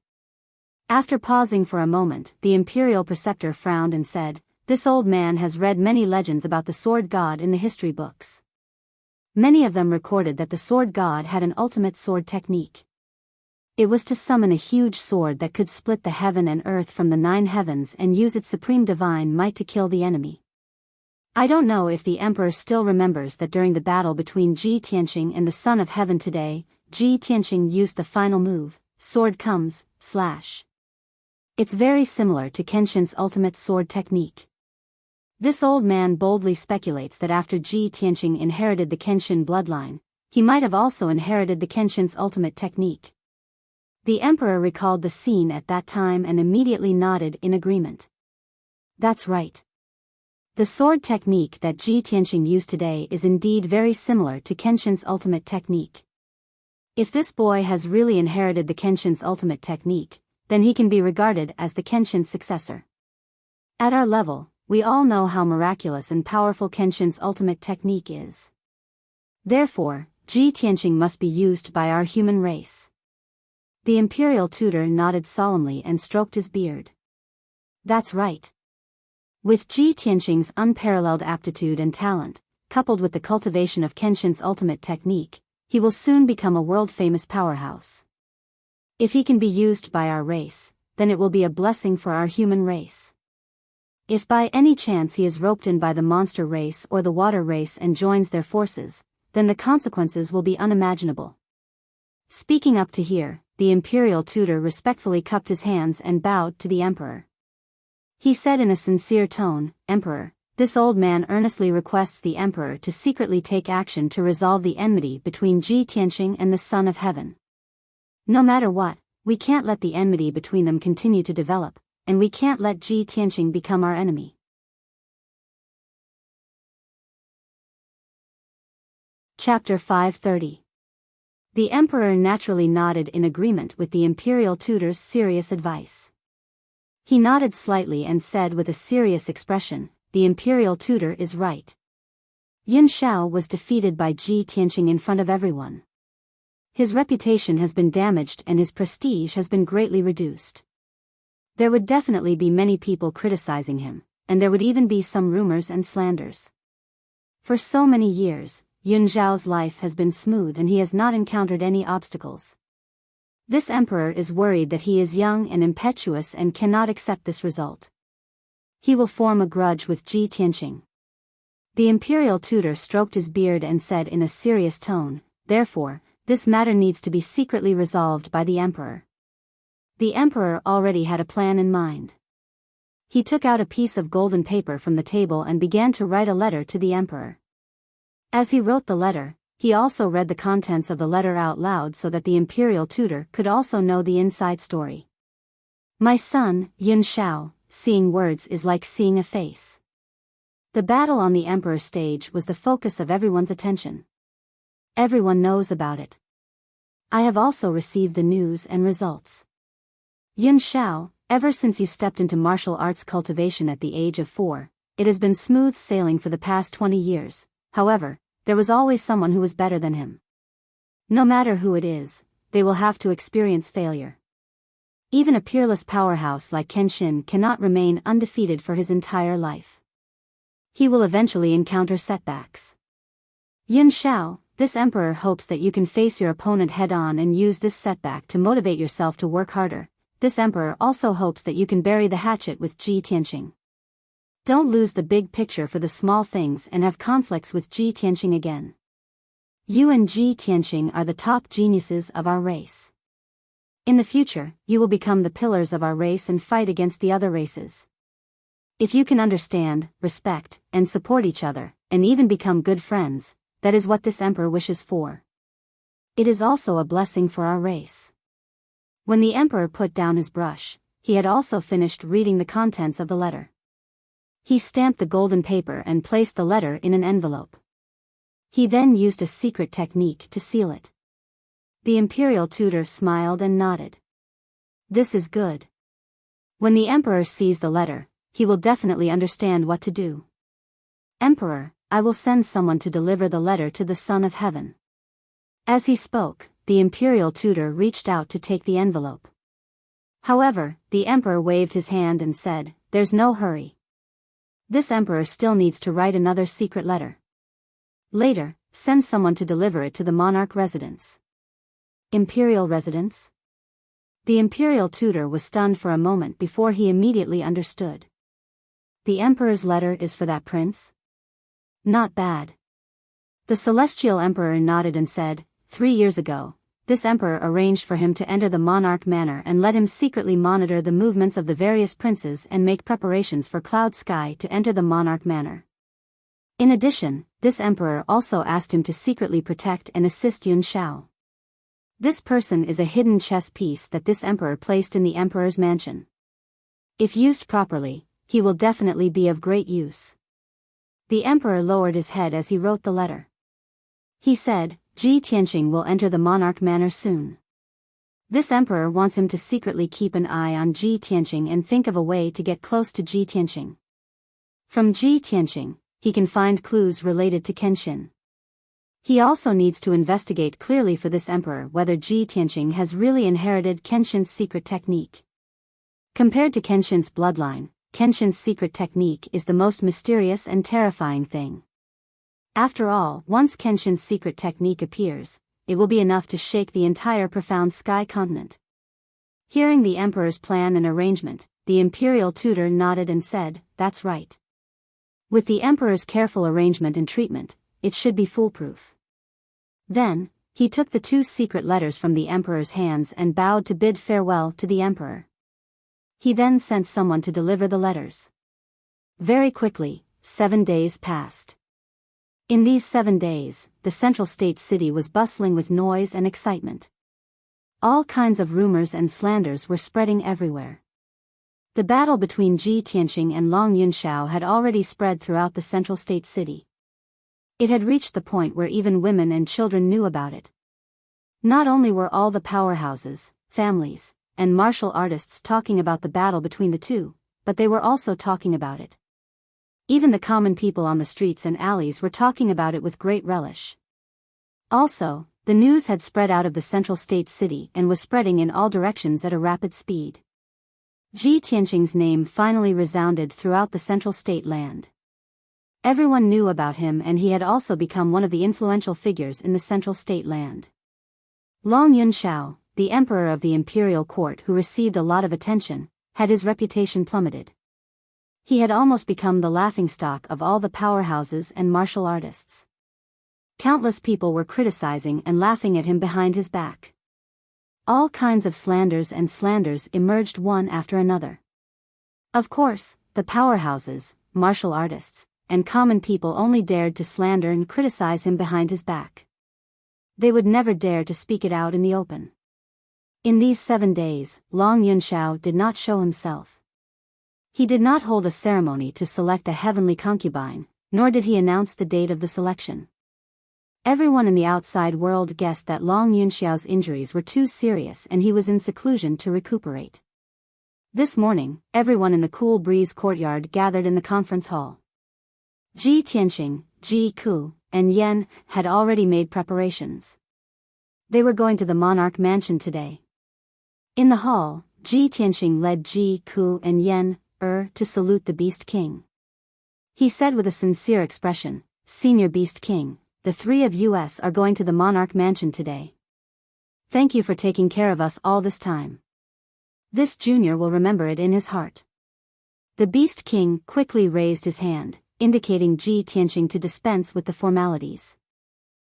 After pausing for a moment, the imperial preceptor frowned and said, "This old man has read many legends about the sword god in the history books. Many of them recorded that the sword god had an ultimate sword technique. It was to summon a huge sword that could split the heaven and earth from the 9 heavens and use its supreme divine might to kill the enemy. I don't know if the emperor still remembers that during the battle between Ji Tianxing and the Son of Heaven today, Ji Tianxing used the final move, sword comes, slash. It's very similar to Kenshin's ultimate sword technique. This old man boldly speculates that after Ji Tianxing inherited the Kenshin bloodline, he might have also inherited the Kenshin's ultimate technique." The emperor recalled the scene at that time and immediately nodded in agreement. "That's right. The sword technique that Ji Tianxing used today is indeed very similar to Kenshin's ultimate technique. If this boy has really inherited the Kenshin's ultimate technique, then he can be regarded as the Kenshin successor. At our level, we all know how miraculous and powerful Kenshin's ultimate technique is. Therefore, Ji Tianxing must be used by our human race." The imperial tutor nodded solemnly and stroked his beard. "That's right. With Ji Tianxing's unparalleled aptitude and talent, coupled with the cultivation of Kenshin's ultimate technique, he will soon become a world-famous powerhouse. If he can be used by our race, then it will be a blessing for our human race. If by any chance he is roped in by the monster race or the water race and joins their forces, then the consequences will be unimaginable." Speaking up to here, the imperial tutor respectfully cupped his hands and bowed to the emperor. He said in a sincere tone, "Emperor, this old man earnestly requests the emperor to secretly take action to resolve the enmity between Ji Tianxing and the Son of Heaven. No matter what, we can't let the enmity between them continue to develop, and we can't let Ji Tianxing become our enemy." Chapter 530. The emperor naturally nodded in agreement with the imperial tutor's serious advice. He nodded slightly and said with a serious expression, "The imperial tutor is right. Yun Shao was defeated by Ji Tianqing in front of everyone. His reputation has been damaged and his prestige has been greatly reduced. There would definitely be many people criticizing him, and there would even be some rumors and slanders. For so many years, Yun Zhao's life has been smooth and he has not encountered any obstacles. This emperor is worried that he is young and impetuous and cannot accept this result. He will form a grudge with Ji Tianqing. The imperial tutor stroked his beard and said in a serious tone, "Therefore, this matter needs to be secretly resolved by the emperor." The emperor already had a plan in mind. He took out a piece of golden paper from the table and began to write a letter to the emperor. As he wrote the letter, he also read the contents of the letter out loud so that the imperial tutor could also know the inside story. "My son, Yun Shao, seeing words is like seeing a face." The battle on the emperor's stage was the focus of everyone's attention. Everyone knows about it. I have also received the news and results. Yun Shao, ever since you stepped into martial arts cultivation at the age of 4, it has been smooth sailing for the past 20 years, however, there was always someone who was better than him. No matter who it is, they will have to experience failure. Even a peerless powerhouse like Kenshin cannot remain undefeated for his entire life. He will eventually encounter setbacks. Yun Shao, this emperor hopes that you can face your opponent head-on and use this setback to motivate yourself to work harder. This emperor also hopes that you can bury the hatchet with Ji Tianqing. Don't lose the big picture for the small things and have conflicts with Ji Tianqing again. You and Ji Tianqing are the top geniuses of our race. In the future, you will become the pillars of our race and fight against the other races. If you can understand, respect, and support each other, and even become good friends, that is what this emperor wishes for. It is also a blessing for our race. When the emperor put down his brush, he had also finished reading the contents of the letter. He stamped the golden paper and placed the letter in an envelope. He then used a secret technique to seal it. The imperial tutor smiled and nodded. This is good. When the emperor sees the letter, he will definitely understand what to do. Emperor, I will send someone to deliver the letter to the Son of Heaven. As he spoke, the imperial tutor reached out to take the envelope. However, the emperor waved his hand and said, "There's no hurry. This emperor still needs to write another secret letter. Later, send someone to deliver it to the monarch residence." Imperial residence? The imperial tutor was stunned for a moment before he immediately understood. The emperor's letter is for that prince? Not bad. The celestial emperor nodded and said, 3 years ago, this emperor arranged for him to enter the monarch manor and let him secretly monitor the movements of the various princes and make preparations for Cloud Sky to enter the monarch manor. In addition, this emperor also asked him to secretly protect and assist Yun Shao. This person is a hidden chess piece that this emperor placed in the emperor's mansion. If used properly, he will definitely be of great use. The emperor lowered his head as he wrote the letter. He said, Ji Tianqing will enter the monarch manor soon. This emperor wants him to secretly keep an eye on Ji Tianqing and think of a way to get close to Ji Tianqing. From Ji Tianqing, he can find clues related to Kenshin. He also needs to investigate clearly for this emperor whether Ji Tianqing has really inherited Kenshin's secret technique. Compared to Kenshin's bloodline, Kenshin's secret technique is the most mysterious and terrifying thing. After all, once Kenshin's secret technique appears, it will be enough to shake the entire profound sky continent. Hearing the emperor's plan and arrangement, the imperial tutor nodded and said, "That's right. With the emperor's careful arrangement and treatment, it should be foolproof." Then, he took the 2 secret letters from the emperor's hands and bowed to bid farewell to the emperor. He then sent someone to deliver the letters. Very quickly, 7 days passed. In these 7 days, the central state city was bustling with noise and excitement. All kinds of rumors and slanders were spreading everywhere. The battle between Ji Tianqing and Long Yunshao had already spread throughout the central state city. It had reached the point where even women and children knew about it. Not only were all the powerhouses, families, and martial artists talking about the battle between the two, but they were also talking about it. Even the common people on the streets and alleys were talking about it with great relish. Also, the news had spread out of the central state city and was spreading in all directions at a rapid speed. Ji Tianqing's name finally resounded throughout the central state land. Everyone knew about him, and he had also become one of the influential figures in the central state land. Long Yunxiao, the emperor of the imperial court who received a lot of attention, had his reputation plummeted. He had almost become the laughingstock of all the powerhouses and martial artists. Countless people were criticizing and laughing at him behind his back. All kinds of slanders emerged one after another. Of course, the powerhouses, martial artists, and common people only dared to slander and criticize him behind his back. They would never dare to speak it out in the open. In these 7 days, Long Yunxiao did not show himself. He did not hold a ceremony to select a heavenly concubine, nor did he announce the date of the selection. Everyone in the outside world guessed that Long Yunxiao's injuries were too serious and he was in seclusion to recuperate. This morning, everyone in the cool breeze courtyard gathered in the conference hall. Ji Tianqing, Ji Ku, and Yan had already made preparations. They were going to the monarch mansion today. In the hall, Ji Tianqing led Ji Ku and Yan to salute the Beast King. He said with a sincere expression, "Senior Beast King, the 3 of us are going to the monarch mansion today. Thank you for taking care of us all this time. This junior will remember it in his heart." The Beast King quickly raised his hand, indicating Ji Tianqing to dispense with the formalities.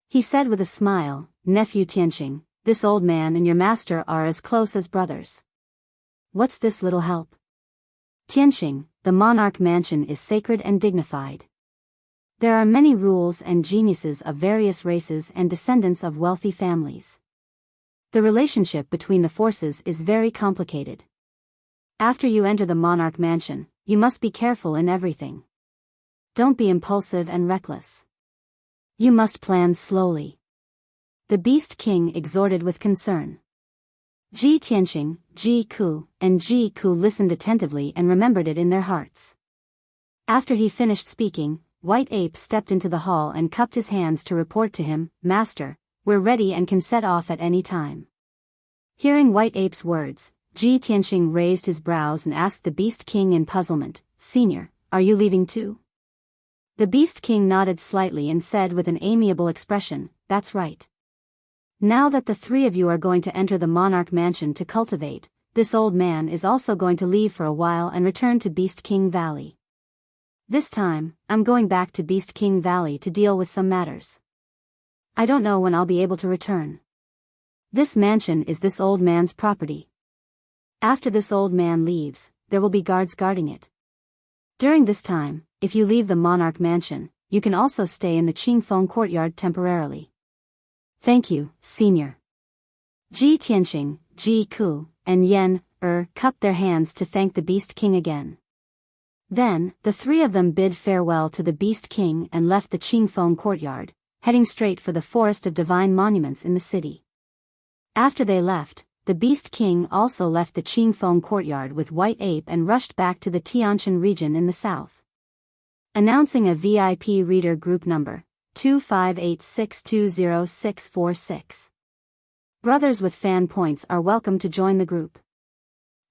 He said with a smile, "Nephew Tianqing, this old man and your master are as close as brothers. What's this little help?" "Tianqing, the monarch mansion is sacred and dignified. There are many rules and geniuses of various races and descendants of wealthy families. The relationship between the forces is very complicated. After you enter the monarch mansion, you must be careful in everything. Don't be impulsive and reckless. You must plan slowly." The Beast King exhorted with concern. Ji Tianqing, Ji Ku, and Ji Ku listened attentively and remembered it in their hearts. After he finished speaking, White Ape stepped into the hall and cupped his hands to report to him, "Master, we're ready and can set off at any time." Hearing White Ape's words, Ji Tianqing raised his brows and asked the Beast King in puzzlement, "Senior, are you leaving too?" The Beast King nodded slightly and said with an amiable expression, "That's right. Now that the 3 of you are going to enter the monarch mansion to cultivate, this old man is also going to leave for a while and return to Beast King Valley. This time, I'm going back to Beast King Valley to deal with some matters. I don't know when I'll be able to return. This mansion is this old man's property. After this old man leaves, there will be guards guarding it. During this time, if you leave the monarch mansion, you can also stay in the Qingfeng courtyard temporarily." "Thank you, senior." Ji Tianqing, Ji Ku, and Yan cupped their hands to thank the Beast King again. Then, the 3 of them bid farewell to the Beast King and left the Qingfeng courtyard, heading straight for the Forest of Divine Monuments in the city. After they left, the Beast King also left the Qingfeng courtyard with White Ape and rushed back to the Tianshan region in the south. Announcing a VIP reader group number, 258620646. Brothers with fan points are welcome to join the group.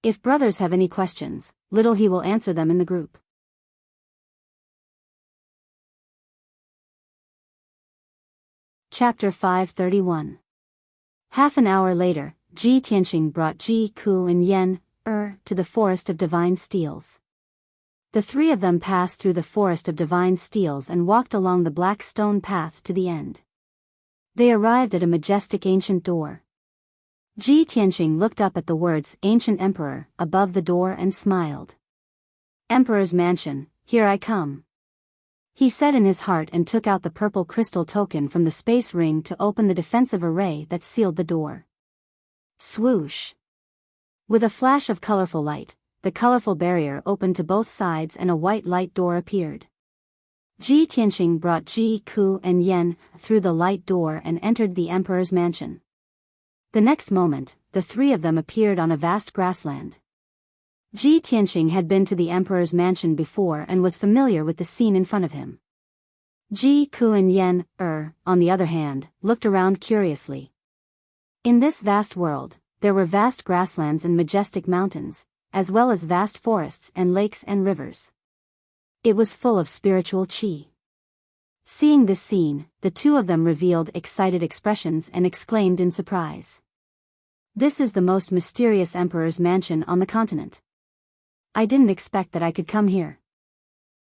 If brothers have any questions, Little He will answer them in the group. Chapter 531. Half an hour later, Ji Tianqing brought Ji Ku and Yan to the Forest of Divine Steels. The 3 of them passed through the Forest of Divine Steels and walked along the black stone path to the end. They arrived at a majestic ancient door. Ji Tianqing looked up at the words "Ancient Emperor" above the door and smiled. "Emperor's mansion, here I come," he said in his heart, and took out the purple crystal token from the space ring to open the defensive array that sealed the door. Swoosh! With a flash of colorful light, the colorful barrier opened to both sides and a white light door appeared. Ji Tianqing brought Ji Ku and Yan through the light door and entered the emperor's mansion. The next moment, the 3 of them appeared on a vast grassland. Ji Tianqing had been to the emperor's mansion before and was familiar with the scene in front of him. Ji Ku and Yen, on the other hand, looked around curiously. In this vast world, there were vast grasslands and majestic mountains, as well as vast forests and lakes and rivers. It was full of spiritual qi. Seeing this scene, the two of them revealed excited expressions and exclaimed in surprise. This is the most mysterious emperor's mansion on the continent. I didn't expect that I could come here.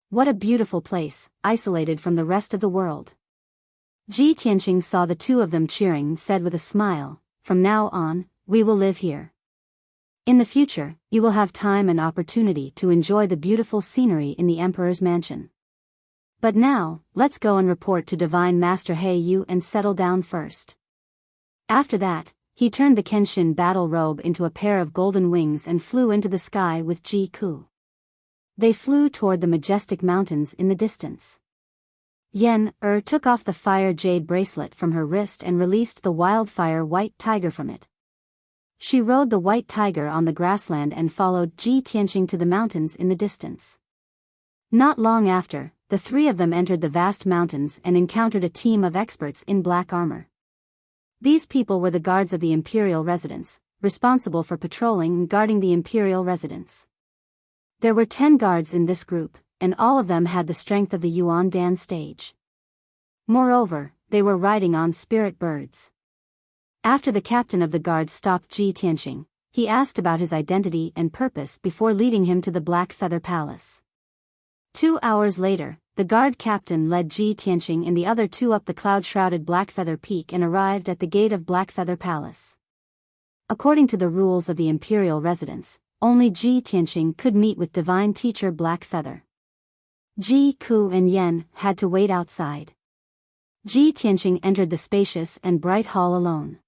What a beautiful place, isolated from the rest of the world. Ji Tianqing saw the two of them cheering and said with a smile, "From now on, we will live here. In the future, you will have time and opportunity to enjoy the beautiful scenery in the emperor's mansion. But now, let's go and report to Divine Master He Yu and settle down first." After that, he turned the Kenshin battle robe into a pair of golden wings and flew into the sky with Ji Ku. They flew toward the majestic mountains in the distance. Yen took off the fire jade bracelet from her wrist and released the wildfire white tiger from it. She rode the white tiger on the grassland and followed Ji Tianqing to the mountains in the distance. Not long after, the three of them entered the vast mountains and encountered a team of experts in black armor. These people were the guards of the imperial residence, responsible for patrolling and guarding the imperial residence. There were 10 guards in this group, and all of them had the strength of the Yuan Dan stage. Moreover, they were riding on spirit birds. After the captain of the guards stopped Ji Tianqing, he asked about his identity and purpose before leading him to the Black Feather Palace. 2 hours later, the guard captain led Ji Tianqing and the other two up the cloud-shrouded Blackfeather Peak and arrived at the gate of Blackfeather Palace. According to the rules of the imperial residence, only Ji Tianqing could meet with divine teacher Blackfeather. Ji Ku and Yen had to wait outside. Ji Tianqing entered the spacious and bright hall alone.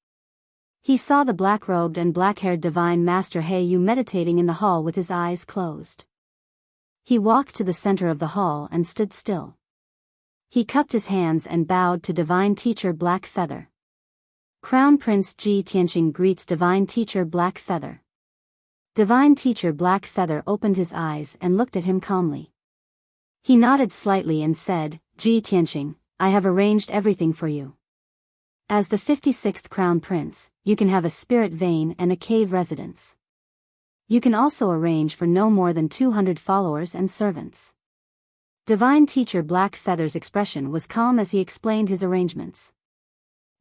He saw the black-robed and black-haired divine master He Yu meditating in the hall with his eyes closed. He walked to the center of the hall and stood still. He cupped his hands and bowed to divine teacher Blackfeather. Crown Prince Ji Tianqing greets divine teacher Blackfeather. Divine teacher Blackfeather opened his eyes and looked at him calmly. He nodded slightly and said, "Ji Tianqing, I have arranged everything for you. As the 56th Crown Prince, you can have a spirit vein and a cave residence. You can also arrange for no more than 200 followers and servants." Divine teacher Blackfeather's expression was calm as he explained his arrangements.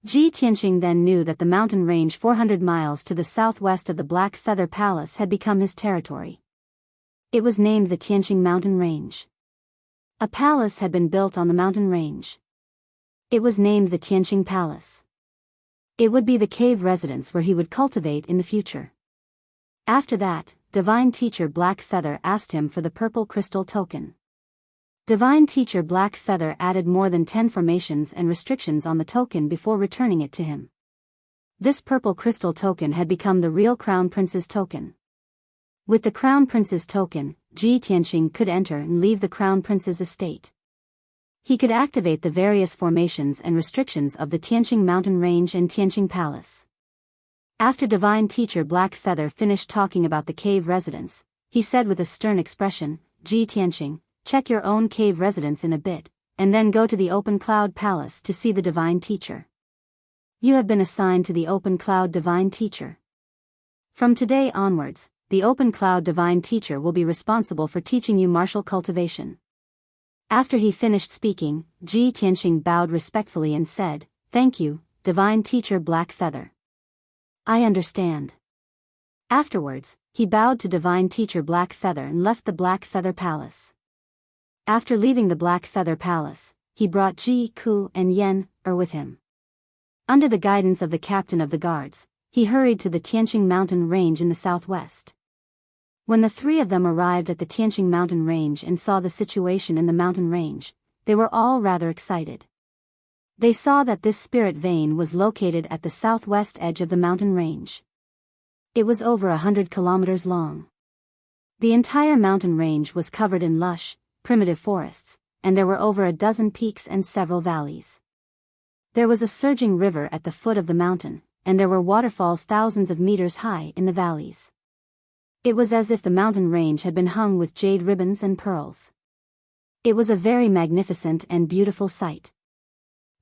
Ji Tianqing then knew that the mountain range 400 miles to the southwest of the Black Feather Palace had become his territory. It was named the Tianqing Mountain Range. A palace had been built on the mountain range. It was named the Tianqing Palace. It would be the cave residence where he would cultivate in the future. After that, Divine Teacher Blackfeather asked him for the purple crystal token. Divine Teacher Blackfeather added more than 10 formations and restrictions on the token before returning it to him. This purple crystal token had become the real Crown Prince's token. With the Crown Prince's token, Ji Tianqing could enter and leave the Crown Prince's estate. He could activate the various formations and restrictions of the Tianqing Mountain Range and Tianqing Palace. After Divine Teacher Blackfeather finished talking about the cave residence, he said with a stern expression, "Ji Tianqing, check your own cave residence in a bit, and then go to the Open Cloud Palace to see the Divine Teacher. You have been assigned to the Open Cloud Divine Teacher. From today onwards, the Open Cloud Divine Teacher will be responsible for teaching you martial cultivation." After he finished speaking, Ji Tianqing bowed respectfully and said, "Thank you, Divine Teacher Blackfeather. I understand." Afterwards, he bowed to Divine Teacher Blackfeather and left the Blackfeather Palace. After leaving the Blackfeather Palace, he brought Ji Ku and Yen with him. Under the guidance of the captain of the guards, he hurried to the Tianqing Mountain Range in the southwest. When the three of them arrived at the Tianqing Mountain Range and saw the situation in the mountain range, they were all rather excited. They saw that this spirit vein was located at the southwest edge of the mountain range. It was over 100 kilometers long. The entire mountain range was covered in lush, primitive forests, and there were over a dozen peaks and several valleys. There was a surging river at the foot of the mountain, and there were waterfalls thousands of meters high in the valleys. It was as if the mountain range had been hung with jade ribbons and pearls. It was a very magnificent and beautiful sight.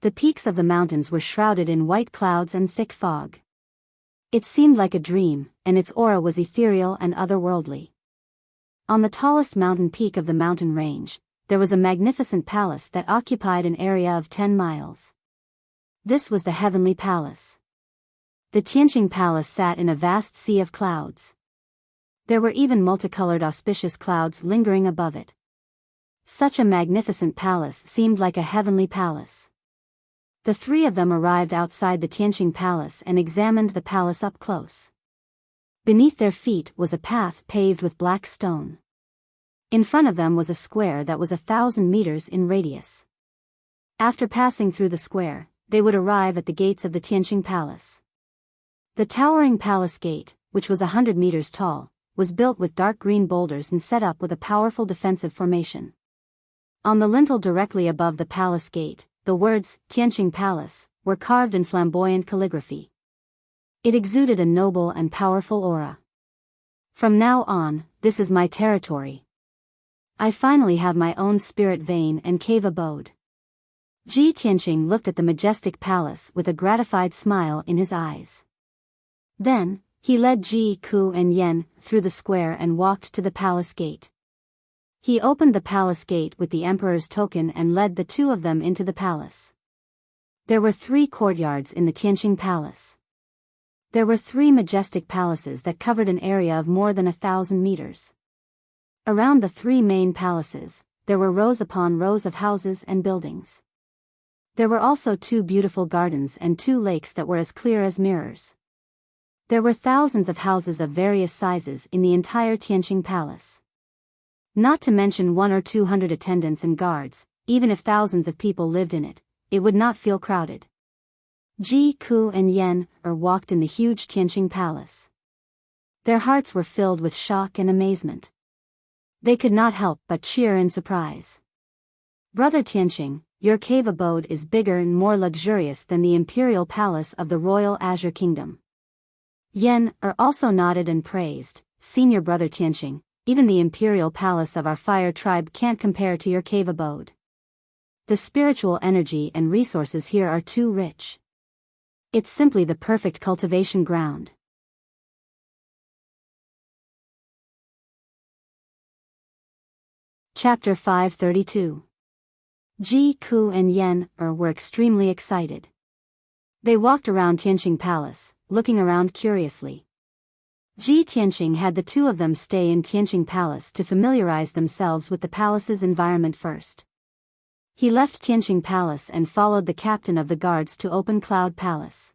The peaks of the mountains were shrouded in white clouds and thick fog. It seemed like a dream, and its aura was ethereal and otherworldly. On the tallest mountain peak of the mountain range, there was a magnificent palace that occupied an area of 10 miles. This was the Heavenly Palace. The Tianqing Palace sat in a vast sea of clouds. There were even multicolored auspicious clouds lingering above it. Such a magnificent palace seemed like a heavenly palace. The three of them arrived outside the Tianqing Palace and examined the palace up close. Beneath their feet was a path paved with black stone. In front of them was a square that was 1,000 meters in radius. After passing through the square, they would arrive at the gates of the Tianqing Palace. The towering palace gate, which was 100 meters tall, was built with dark green boulders and set up with a powerful defensive formation. On the lintel directly above the palace gate, the words, Tianqing Palace, were carved in flamboyant calligraphy. It exuded a noble and powerful aura. From now on, this is my territory. I finally have my own spirit vein and cave abode. Ji Tianqing looked at the majestic palace with a gratified smile in his eyes. Then, he led Ji, Ku and Yen through the square and walked to the palace gate. He opened the palace gate with the emperor's token and led the two of them into the palace. There were 3 courtyards in the Tianqing Palace. There were 3 majestic palaces that covered an area of more than 1,000 meters. Around the 3 main palaces, there were rows upon rows of houses and buildings. There were also 2 beautiful gardens and 2 lakes that were as clear as mirrors. There were thousands of houses of various sizes in the entire Tianqing Palace. Not to mention 100 or 200 attendants and guards. Even if thousands of people lived in it, it would not feel crowded. Ji, Ku and Yen walked in the huge Tianqing Palace. Their hearts were filled with shock and amazement. They could not help but cheer in surprise. Brother Tianqing, your cave abode is bigger and more luxurious than the imperial palace of the royal Azure Kingdom. Yen also nodded and praised, Senior Brother Tianqing, even the imperial palace of our fire tribe can't compare to your cave abode. The spiritual energy and resources here are too rich. It's simply the perfect cultivation ground. Chapter 532. Ji, Ku and Yen were extremely excited. They walked around Tianqing Palace, looking around curiously. Ji Tianqing had the two of them stay in Tianqing Palace to familiarize themselves with the palace's environment first. He left Tianqing Palace and followed the captain of the guards to Open Cloud Palace.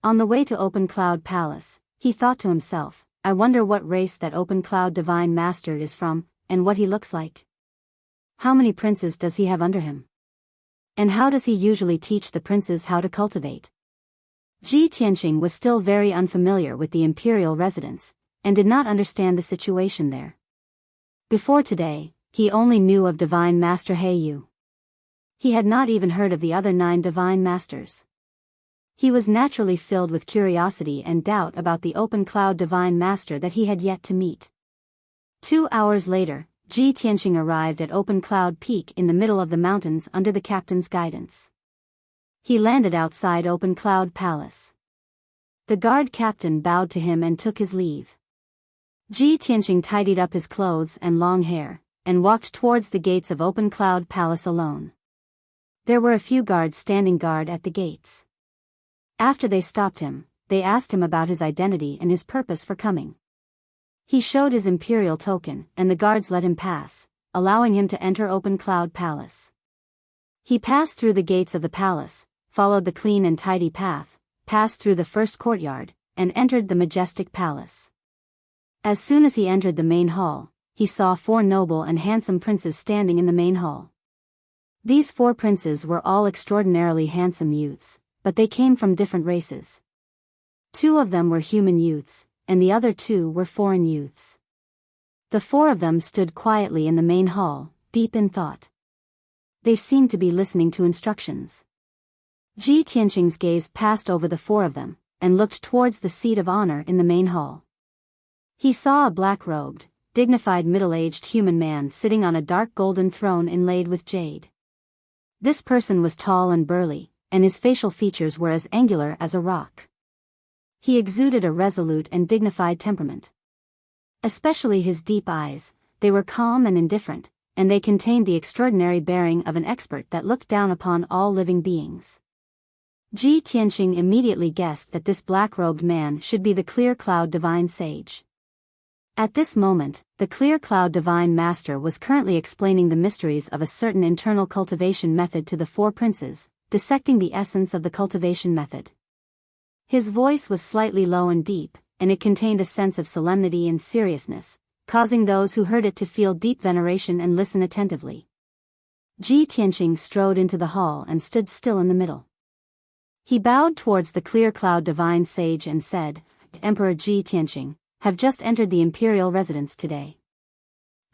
On the way to Open Cloud Palace, he thought to himself, I wonder what race that Open Cloud Divine Master is from, and what he looks like. How many princes does he have under him? And how does he usually teach the princes how to cultivate? Ji Tianqing was still very unfamiliar with the imperial residence, and did not understand the situation there. Before today, he only knew of Divine Master Heiyu. He had not even heard of the other 9 Divine Masters. He was naturally filled with curiosity and doubt about the Open Cloud Divine Master that he had yet to meet. 2 hours later, Ji Tianqing arrived at Open Cloud Peak in the middle of the mountains under the captain's guidance. He landed outside Open Cloud Palace. The guard captain bowed to him and took his leave. Ji Tianqing tidied up his clothes and long hair, and walked towards the gates of Open Cloud Palace alone. There were a few guards standing guard at the gates. After they stopped him, they asked him about his identity and his purpose for coming. He showed his imperial token, and the guards let him pass, allowing him to enter Open Cloud Palace. He passed through the gates of the palace, followed the clean and tidy path, passed through the first courtyard, and entered the majestic palace. As soon as he entered the main hall, he saw 4 noble and handsome princes standing in the main hall. These 4 princes were all extraordinarily handsome youths, but they came from different races. 2 of them were human youths, and the other 2 were foreign youths. The 4 of them stood quietly in the main hall, deep in thought. They seemed to be listening to instructions. Ji Tianqing's gaze passed over the 4 of them, and looked towards the seat of honor in the main hall. He saw a black-robed, dignified middle-aged human man sitting on a dark golden throne inlaid with jade. This person was tall and burly, and his facial features were as angular as a rock. He exuded a resolute and dignified temperament. Especially his deep eyes, they were calm and indifferent, and they contained the extraordinary bearing of an expert that looked down upon all living beings. Ji Tianxing immediately guessed that this black-robed man should be the Clear Cloud Divine Sage. At this moment, the Clear Cloud Divine Master was currently explaining the mysteries of a certain internal cultivation method to the four princes, dissecting the essence of the cultivation method. His voice was slightly low and deep, and it contained a sense of solemnity and seriousness, causing those who heard it to feel deep veneration and listen attentively. Ji Tianxing strode into the hall and stood still in the middle. He bowed towards the Clear Cloud Divine Sage and said, "Emperor Ji Tianxing, have just entered the imperial residence today.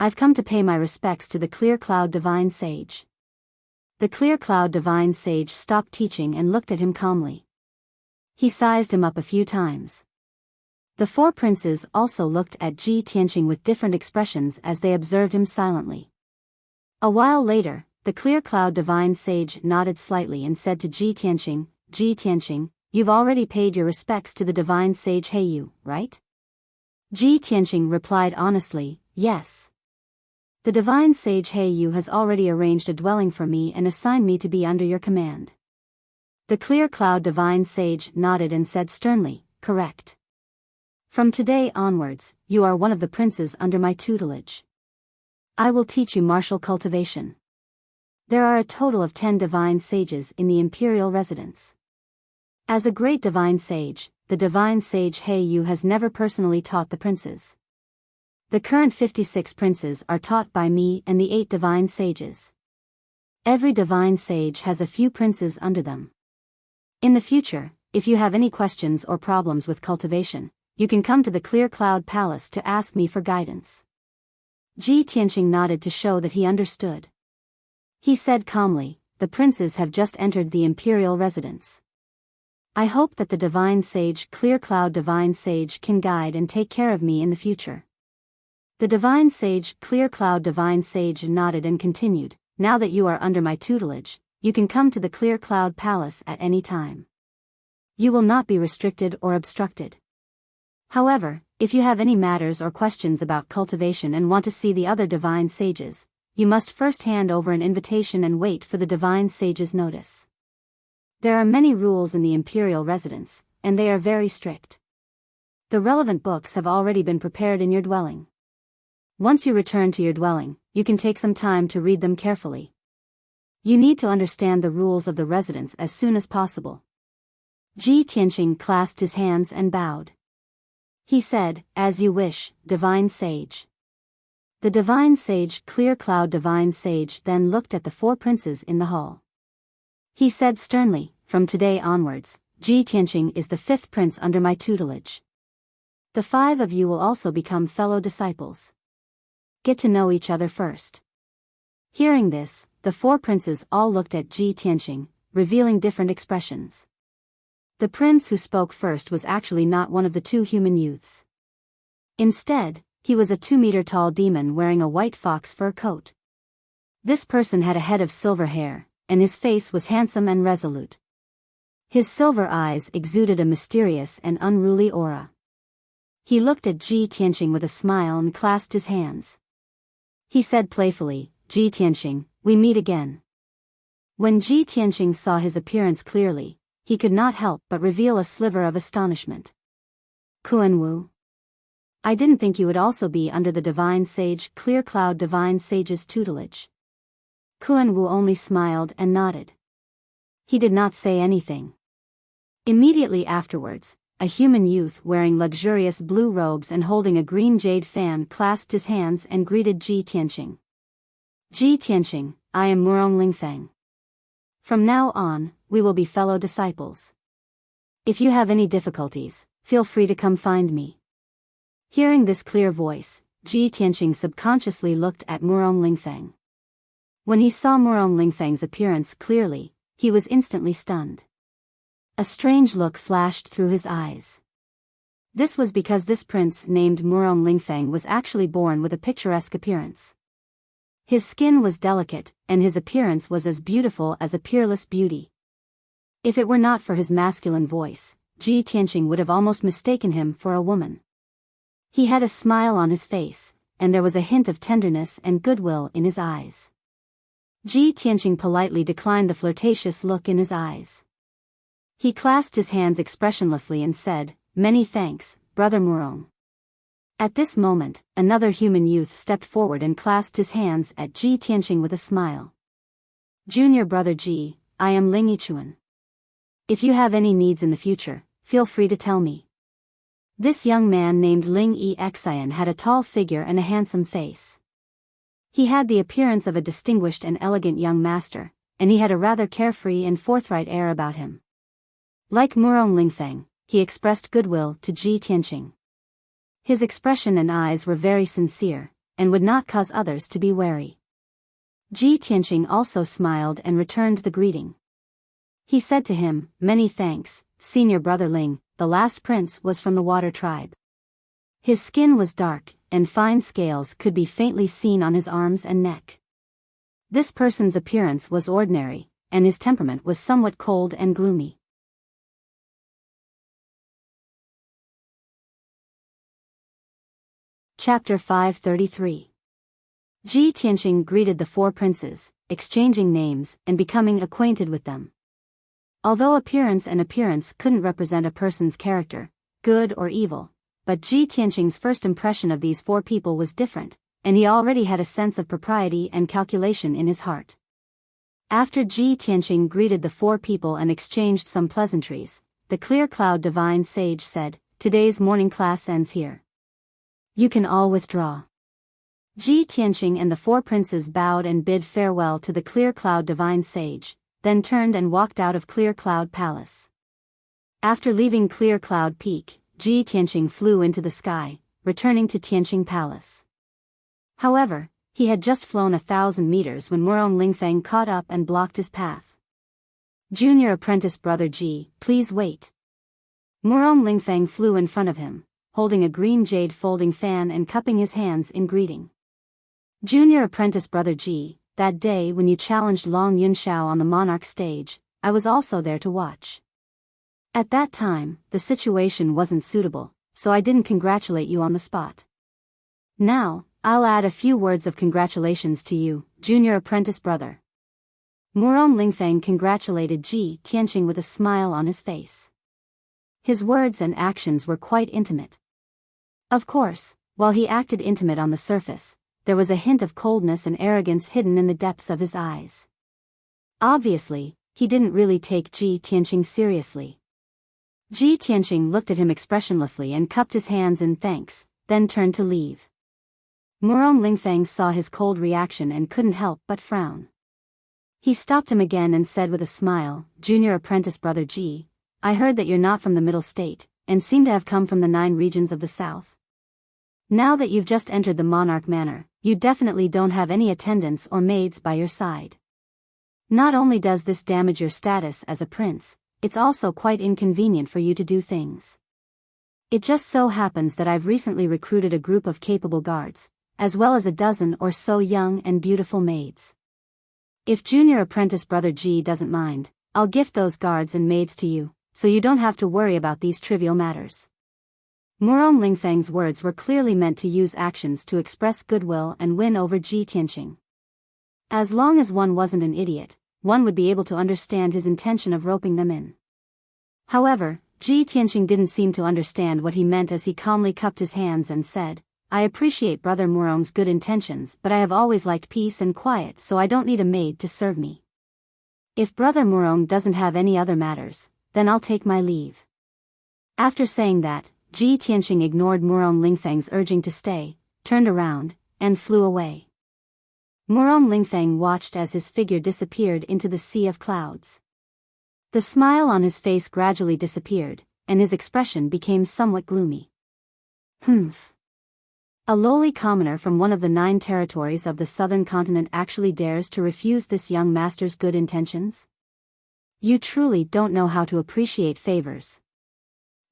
I've come to pay my respects to the Clear Cloud Divine Sage." The Clear Cloud Divine Sage stopped teaching and looked at him calmly. He sized him up a few times. The four princes also looked at Ji Tianxing with different expressions as they observed him silently. A while later, the Clear Cloud Divine Sage nodded slightly and said to Ji Tianxing, "Ji Tianxing, you've already paid your respects to the Divine Sage Heiyu, right?" Ji Tianxing replied honestly, "Yes. The Divine Sage Heiyu has already arranged a dwelling for me and assigned me to be under your command." The Clear Cloud Divine Sage nodded and said sternly, "Correct. From today onwards, you are one of the princes under my tutelage. I will teach you martial cultivation. There are a total of 10 divine sages in the imperial residence. As a great divine sage, the divine sage Heiyu has never personally taught the princes. The current 56 princes are taught by me and the 8 divine sages. Every divine sage has a few princes under them. In the future, if you have any questions or problems with cultivation, you can come to the Clear Cloud Palace to ask me for guidance." Ji Tianxing nodded to show that he understood. He said calmly, "The princes have just entered the imperial residence. I hope that the divine sage Clear Cloud Divine Sage can guide and take care of me in the future." The divine sage Clear Cloud Divine Sage nodded and continued, "Now that you are under my tutelage, you can come to the Clear Cloud Palace at any time. You will not be restricted or obstructed. However, if you have any matters or questions about cultivation and want to see the other divine sages, you must first hand over an invitation and wait for the divine sage's notice. There are many rules in the imperial residence, and they are very strict. The relevant books have already been prepared in your dwelling. Once you return to your dwelling, you can take some time to read them carefully. You need to understand the rules of the residence as soon as possible." Ji Tianxing clasped his hands and bowed. He said, "As you wish, divine sage." The divine sage Clear Cloud Divine Sage then looked at the four princes in the hall. He said sternly, "From today onwards, Ji Tianxing is the 5th prince under my tutelage. The 5 of you will also become fellow disciples. Get to know each other first." Hearing this, the 4 princes all looked at Ji Tianxing, revealing different expressions. The prince who spoke first was actually not one of the 2 human youths. Instead, he was a 2-meter-tall demon wearing a white fox fur coat. This person had a head of silver hair, and his face was handsome and resolute. His silver eyes exuded a mysterious and unruly aura. He looked at Ji Tianxing with a smile and clasped his hands. He said playfully, "Ji Tianxing, we meet again." When Ji Tianxing saw his appearance clearly, he could not help but reveal a sliver of astonishment. "Kuan-Wu. I didn't think you would also be under the divine sage Clear Cloud Divine Sage's tutelage." Kuan-Wu only smiled and nodded. He did not say anything. Immediately afterwards, a human youth wearing luxurious blue robes and holding a green jade fan clasped his hands and greeted Ji Tianxing. "Ji Tianxing, I am Murong Lingfeng. From now on, we will be fellow disciples. If you have any difficulties, feel free to come find me." Hearing this clear voice, Ji Tianxing subconsciously looked at Murong Lingfeng. When he saw Murong Lingfeng's appearance clearly, he was instantly stunned. A strange look flashed through his eyes. This was because this prince named Murong Lingfeng was actually born with a picturesque appearance. His skin was delicate, and his appearance was as beautiful as a peerless beauty. If it were not for his masculine voice, Ji Tianqing would have almost mistaken him for a woman. He had a smile on his face, and there was a hint of tenderness and goodwill in his eyes. Ji Tianqing politely declined the flirtatious look in his eyes. He clasped his hands expressionlessly and said, "Many thanks, Brother Murong." At this moment, another human youth stepped forward and clasped his hands at Ji Tianqing with a smile. "Junior Brother Ji, I am Ling Yichuan. If you have any needs in the future, feel free to tell me." This young man named Ling Yixian had a tall figure and a handsome face. He had the appearance of a distinguished and elegant young master, and he had a rather carefree and forthright air about him. Like Murong Lingfeng, he expressed goodwill to Ji Tianqing. His expression and eyes were very sincere, and would not cause others to be wary. Ji Tianqing also smiled and returned the greeting. He said to him, "Many thanks, Senior Brother Ling." The last prince was from the Water tribe. His skin was dark, and fine scales could be faintly seen on his arms and neck. This person's appearance was ordinary, and his temperament was somewhat cold and gloomy. Chapter 533. Ji Tianqing greeted the four princes, exchanging names and becoming acquainted with them. Although appearance couldn't represent a person's character, good or evil, but Ji Tianqing's first impression of these four people was different, and he already had a sense of propriety and calculation in his heart. After Ji Tianqing greeted the four people and exchanged some pleasantries, the Clear Cloud Divine Sage said, "Today's morning class ends here. You can all withdraw." Ji Tianqing and the four princes bowed and bid farewell to the Clear Cloud Divine Sage, then turned and walked out of Clear Cloud Palace. After leaving Clear Cloud Peak, Ji Tianqing flew into the sky, returning to Tianqing Palace. However, he had just flown 1,000 meters when Murong Lingfeng caught up and blocked his path. "Junior apprentice Brother Ji, please wait." Murong Lingfeng flew in front of him, holding a green jade folding fan and cupping his hands in greeting. "Junior apprentice Brother Ji, that day when you challenged Long Yunxiao on the monarch stage, I was also there to watch. At that time, the situation wasn't suitable, so I didn't congratulate you on the spot. Now, I'll add a few words of congratulations to you, junior apprentice brother." Murong Lingfeng congratulated Ji Tianqing with a smile on his face. His words and actions were quite intimate. Of course, while he acted intimate on the surface, there was a hint of coldness and arrogance hidden in the depths of his eyes. Obviously, he didn't really take Ji Tianqing seriously. Ji Tianqing looked at him expressionlessly and cupped his hands in thanks, then turned to leave. Murong Lingfeng saw his cold reaction and couldn't help but frown. He stopped him again and said with a smile, "Junior apprentice Brother Ji, I heard that you're not from the Middle State, and seem to have come from the 9 regions of the South. Now that you've just entered the monarch manor, you definitely don't have any attendants or maids by your side. Not only does this damage your status as a prince, it's also quite inconvenient for you to do things. It just so happens that I've recently recruited a group of capable guards, as well as a dozen or so young and beautiful maids. If junior apprentice Brother Ji doesn't mind, I'll gift those guards and maids to you, so you don't have to worry about these trivial matters." Murong Lingfeng's words were clearly meant to use actions to express goodwill and win over Ji Tianqing. As long as one wasn't an idiot, one would be able to understand his intention of roping them in. However, Ji Tianqing didn't seem to understand what he meant as he calmly cupped his hands and said, "I appreciate Brother Murong's good intentions, but I have always liked peace and quiet, so I don't need a maid to serve me. If Brother Murong doesn't have any other matters, then I'll take my leave." After saying that, Ji Tianqing ignored Murong Lingfeng's urging to stay, turned around, and flew away. Murong Lingfeng watched as his figure disappeared into the sea of clouds. The smile on his face gradually disappeared, and his expression became somewhat gloomy. "Humph. A lowly commoner from one of the 9 territories of the southern continent actually dares to refuse this young master's good intentions? You truly don't know how to appreciate favors."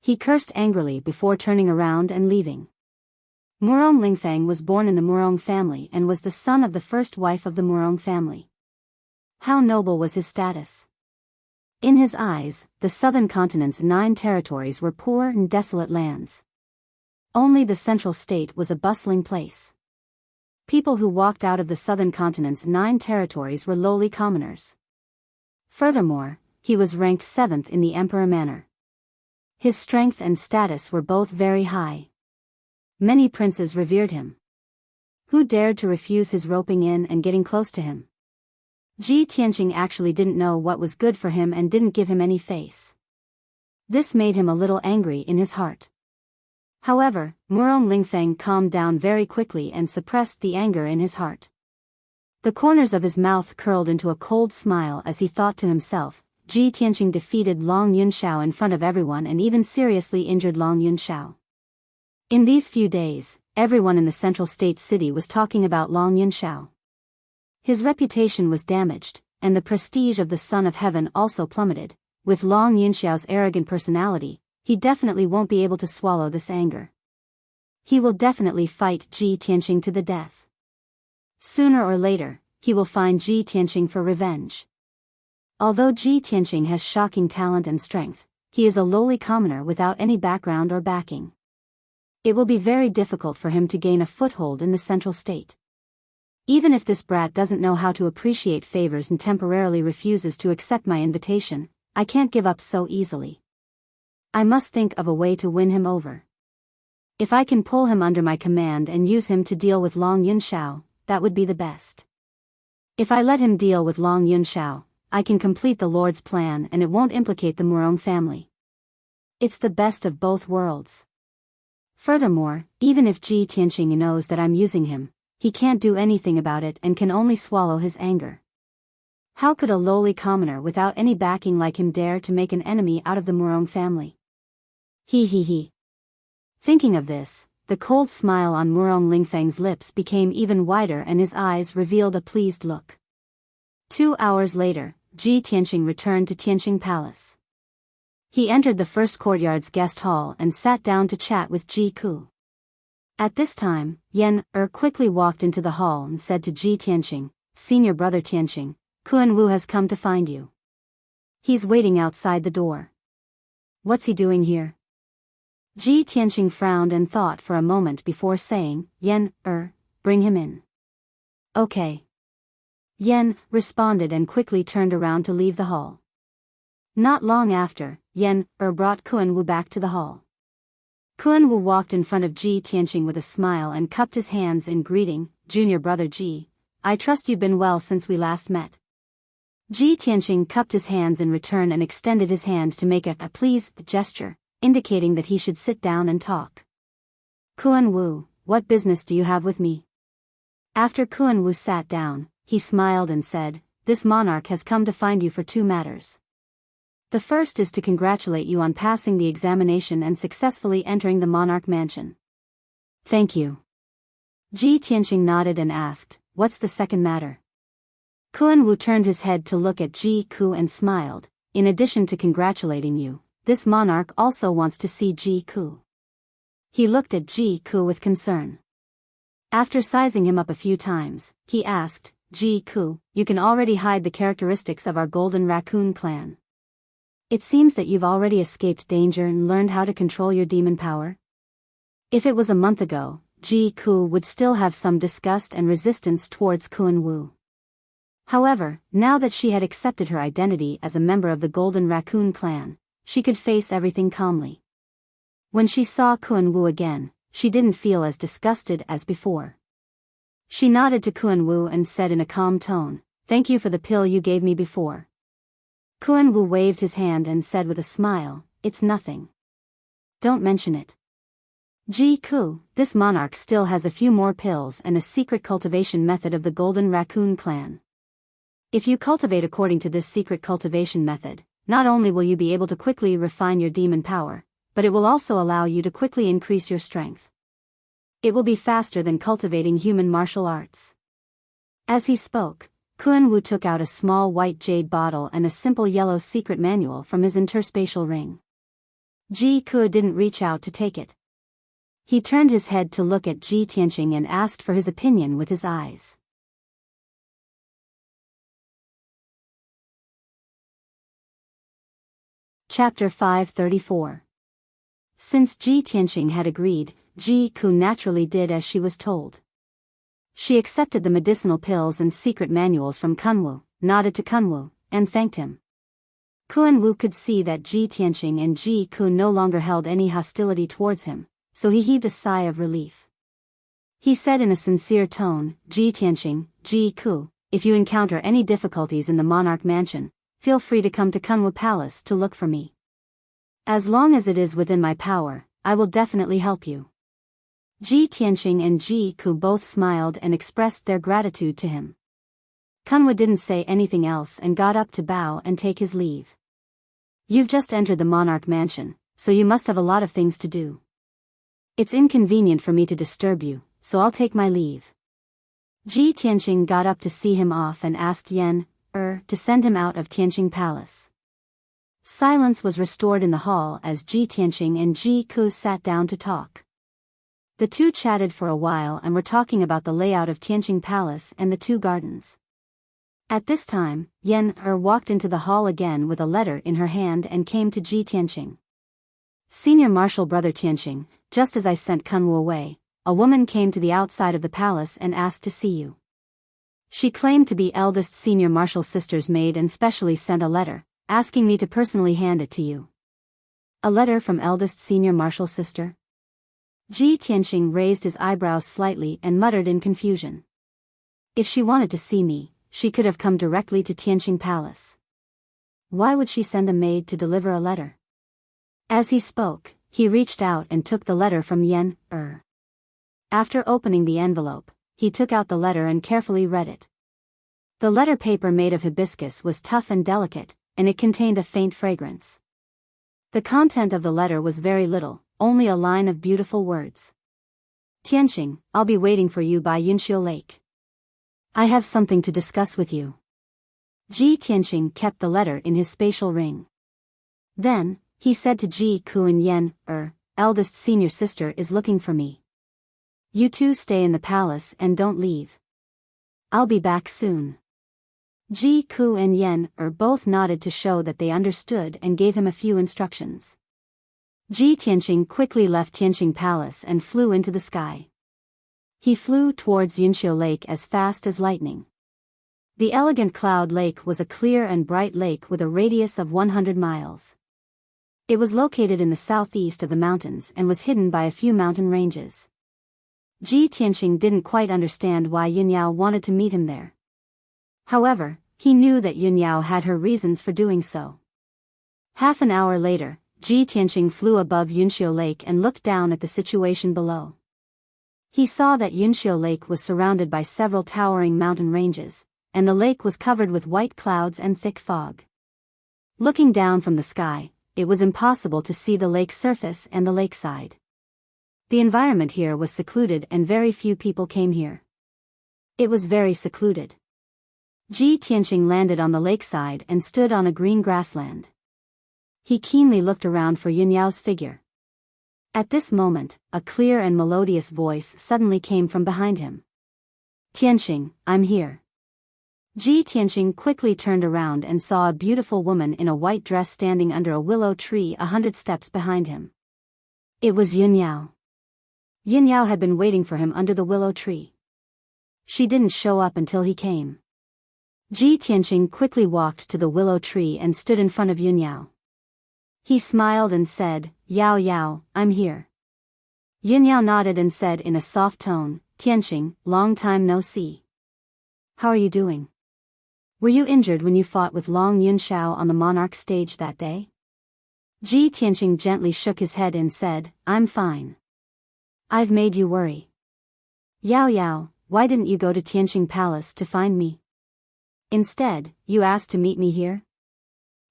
He cursed angrily before turning around and leaving. Murong Lingfeng was born in the Murong family and was the son of the first wife of the Murong family. How noble was his status! In his eyes, the southern continent's 9 territories were poor and desolate lands. Only the central state was a bustling place. People who walked out of the southern continent's 9 territories were lowly commoners. Furthermore, he was ranked 7th in the emperor manor. His strength and status were both very high. Many princes revered him. Who dared to refuse his roping in and getting close to him? Ji Tianqing actually didn't know what was good for him and didn't give him any face. This made him a little angry in his heart. However, Murong Lingfeng calmed down very quickly and suppressed the anger in his heart. The corners of his mouth curled into a cold smile as he thought to himself, Ji Tianqing defeated Long Yunxiao in front of everyone and even seriously injured Long Yunxiao. In these few days, everyone in the central state city was talking about Long Yunxiao. His reputation was damaged, and the prestige of the Son of Heaven also plummeted. With Long Yunxiao's arrogant personality, he definitely won't be able to swallow this anger. He will definitely fight Ji Tianqing to the death. Sooner or later, he will find Ji Tianqing for revenge. Although Ji Tianqing has shocking talent and strength, he is a lowly commoner without any background or backing. It will be very difficult for him to gain a foothold in the central state. Even if this brat doesn't know how to appreciate favors and temporarily refuses to accept my invitation, I can't give up so easily. I must think of a way to win him over. If I can pull him under my command and use him to deal with Long Yunxiao, that would be the best. If I let him deal with Long Yunxiao, I can complete the Lord's plan and it won't implicate the Murong family. It's the best of both worlds. Furthermore, even if Ji Tianqing knows that I'm using him, he can't do anything about it and can only swallow his anger. How could a lowly commoner without any backing like him dare to make an enemy out of the Murong family? He. Thinking of this, the cold smile on Murong Lingfeng's lips became even wider and his eyes revealed a pleased look. 2 hours later, Ji Tianqing returned to Tianqing Palace. He entered the first courtyard's guest hall and sat down to chat with Ji Ku. At this time, Yan quickly walked into the hall and said to Ji Tianqing, "Senior brother Tianqing, Kun Wu has come to find you. He's waiting outside the door." "What's he doing here?" Ji Tianqing frowned and thought for a moment before saying, "Yan, bring him in." "Okay." Yan responded and quickly turned around to leave the hall. Not long after, Yan brought Kun Wu back to the hall. Kun Wu walked in front of Ji Tianqing with a smile and cupped his hands in greeting. "Junior brother Ji, I trust you've been well since we last met." Ji Tianqing cupped his hands in return and extended his hand to make a please gesture, indicating that he should sit down and talk. "Kun Wu, what business do you have with me?" After Kun Wu sat down, he smiled and said, "This monarch has come to find you for 2 matters. The first is to congratulate you on passing the examination and successfully entering the monarch mansion." "Thank you." Ji Tianqing nodded and asked, "What's the second matter?" Kun Wu turned his head to look at Ji Ku and smiled, "In addition to congratulating you, this monarch also wants to see Ji Ku." He looked at Ji Ku with concern. After sizing him up a few times, he asked, "Ji Ku, you can already hide the characteristics of our Golden Raccoon clan. It seems that you've already escaped danger and learned how to control your demon power." If it was a month ago, Ji Ku would still have some disgust and resistance towards Kun Wu. However, now that she had accepted her identity as a member of the Golden Raccoon clan, she could face everything calmly. When she saw Kun Wu again, she didn't feel as disgusted as before. She nodded to Kun Wu and said in a calm tone, "Thank you for the pill you gave me before." Kun Wu waved his hand and said with a smile, "It's nothing. Don't mention it." "Ji Ku, this monarch still has a few more pills and a secret cultivation method of the Golden Raccoon clan. If you cultivate according to this secret cultivation method, not only will you be able to quickly refine your demon power, but it will also allow you to quickly increase your strength. It will be faster than cultivating human martial arts." As he spoke, Kun Wu took out a small white jade bottle and a simple yellow secret manual from his interspatial ring. Ji Ke didn't reach out to take it. He turned his head to look at Ji Tianqing and asked for his opinion with his eyes. Chapter 534. Since Ji Tianqing had agreed, Ji Ke naturally did as she was told. She accepted the medicinal pills and secret manuals from Kunwu, nodded to Kunwu, and thanked him. Kunwu could see that Ji Tianqing and Ji Ke no longer held any hostility towards him, so he heaved a sigh of relief. He said in a sincere tone, Ji Tianqing, Ji Ke, if you encounter any difficulties in the monarch mansion, feel free to come to Kunwu Palace to look for me. As long as it is within my power, I will definitely help you. Ji Tianqing and Ji Ke both smiled and expressed their gratitude to him. Kunwu didn't say anything else and got up to bow and take his leave. You've just entered the monarch mansion, so you must have a lot of things to do. It's inconvenient for me to disturb you, so I'll take my leave. Ji Tianqing got up to see him off and asked Yan to send him out of Tianqing Palace. Silence was restored in the hall as Ji Tianqing and Ji Ke sat down to talk. The two chatted for a while and were talking about the layout of Tianqing Palace and the two gardens. At this time, Yan walked into the hall again with a letter in her hand and came to Ji Tianqing. Senior Marshal Brother Tianqing, just as I sent Kunwu away, a woman came to the outside of the palace and asked to see you. She claimed to be eldest Senior Marshal's sister's maid and specially sent a letter, asking me to personally hand it to you. A letter from eldest Senior Marshal's sister? Ji Tianqing raised his eyebrows slightly and muttered in confusion. If she wanted to see me, she could have come directly to Tianqing Palace. Why would she send a maid to deliver a letter? As he spoke, he reached out and took the letter from Yan. After opening the envelope, he took out the letter and carefully read it. The letter paper made of hibiscus was tough and delicate, and it contained a faint fragrance. The content of the letter was very little, only a line of beautiful words. Tianqing, I'll be waiting for you by Yunxiu Lake. I have something to discuss with you. Ji Tianqing kept the letter in his spatial ring. Then, he said to Ji Ke and Yan, eldest senior sister is looking for me. You two stay in the palace and don't leave. I'll be back soon. Ji Ke and Yan both nodded to show that they understood and gave him a few instructions. Ji Tianqing quickly left Tianqing Palace and flew into the sky. He flew towards Yunxiu Lake as fast as lightning. The elegant Cloud Lake was a clear and bright lake with a radius of 100 miles. It was located in the southeast of the mountains and was hidden by a few mountain ranges. Ji Tianqing didn't quite understand why Yunyao wanted to meet him there. However, he knew that Yunyao had her reasons for doing so. Half an hour later, Ji Tianqing flew above Yunxiu Lake and looked down at the situation below. He saw that Yunxiu Lake was surrounded by several towering mountain ranges, and the lake was covered with white clouds and thick fog. Looking down from the sky, it was impossible to see the lake surface and the lakeside. The environment here was secluded and very few people came here. It was very secluded. Ji Tianqing landed on the lakeside and stood on a green grassland. He keenly looked around for Yunyao's figure. At this moment, a clear and melodious voice suddenly came from behind him. Tianqing, I'm here. Ji Tianqing quickly turned around and saw a beautiful woman in a white dress standing under a willow tree 100 steps behind him. It was Yunyao. Yunyao had been waiting for him under the willow tree. She didn't show up until he came. Ji Tianqing quickly walked to the willow tree and stood in front of Yunyao. He smiled and said, Yao Yao, I'm here. Yunyao nodded and said in a soft tone, Tianqing, long time no see. How are you doing? Were you injured when you fought with Long Yunxiao on the monarch stage that day? Ji Tianqing gently shook his head and said, I'm fine. I've made you worry. Yao Yao, why didn't you go to Tianqing Palace to find me? Instead, you asked to meet me here?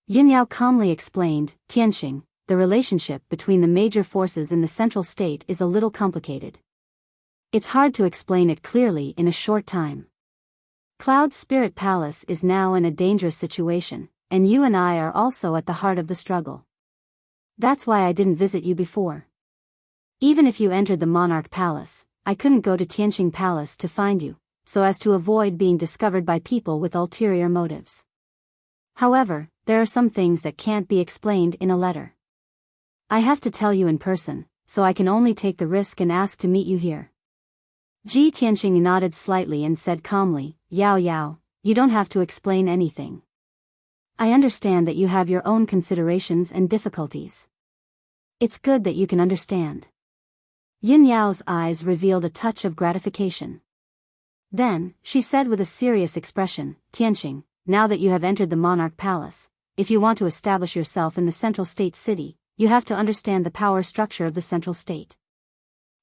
Yunyao calmly explained, Tianqing, the relationship between the major forces in the central state is a little complicated. It's hard to explain it clearly in a short time. Cloud Spirit Palace is now in a dangerous situation, and you and I are also at the heart of the struggle. That's why I didn't visit you before. Even if you entered the monarch palace, I couldn't go to Tianqing Palace to find you, so as to avoid being discovered by people with ulterior motives. However, there are some things that can't be explained in a letter. I have to tell you in person, so I can only take the risk and ask to meet you here. Ji Tianqing nodded slightly and said calmly, Yao Yao, you don't have to explain anything. I understand that you have your own considerations and difficulties. It's good that you can understand. Yin Yao's eyes revealed a touch of gratification. Then, she said with a serious expression, Tianqing, now that you have entered the monarch palace, if you want to establish yourself in the central state city, you have to understand the power structure of the central state.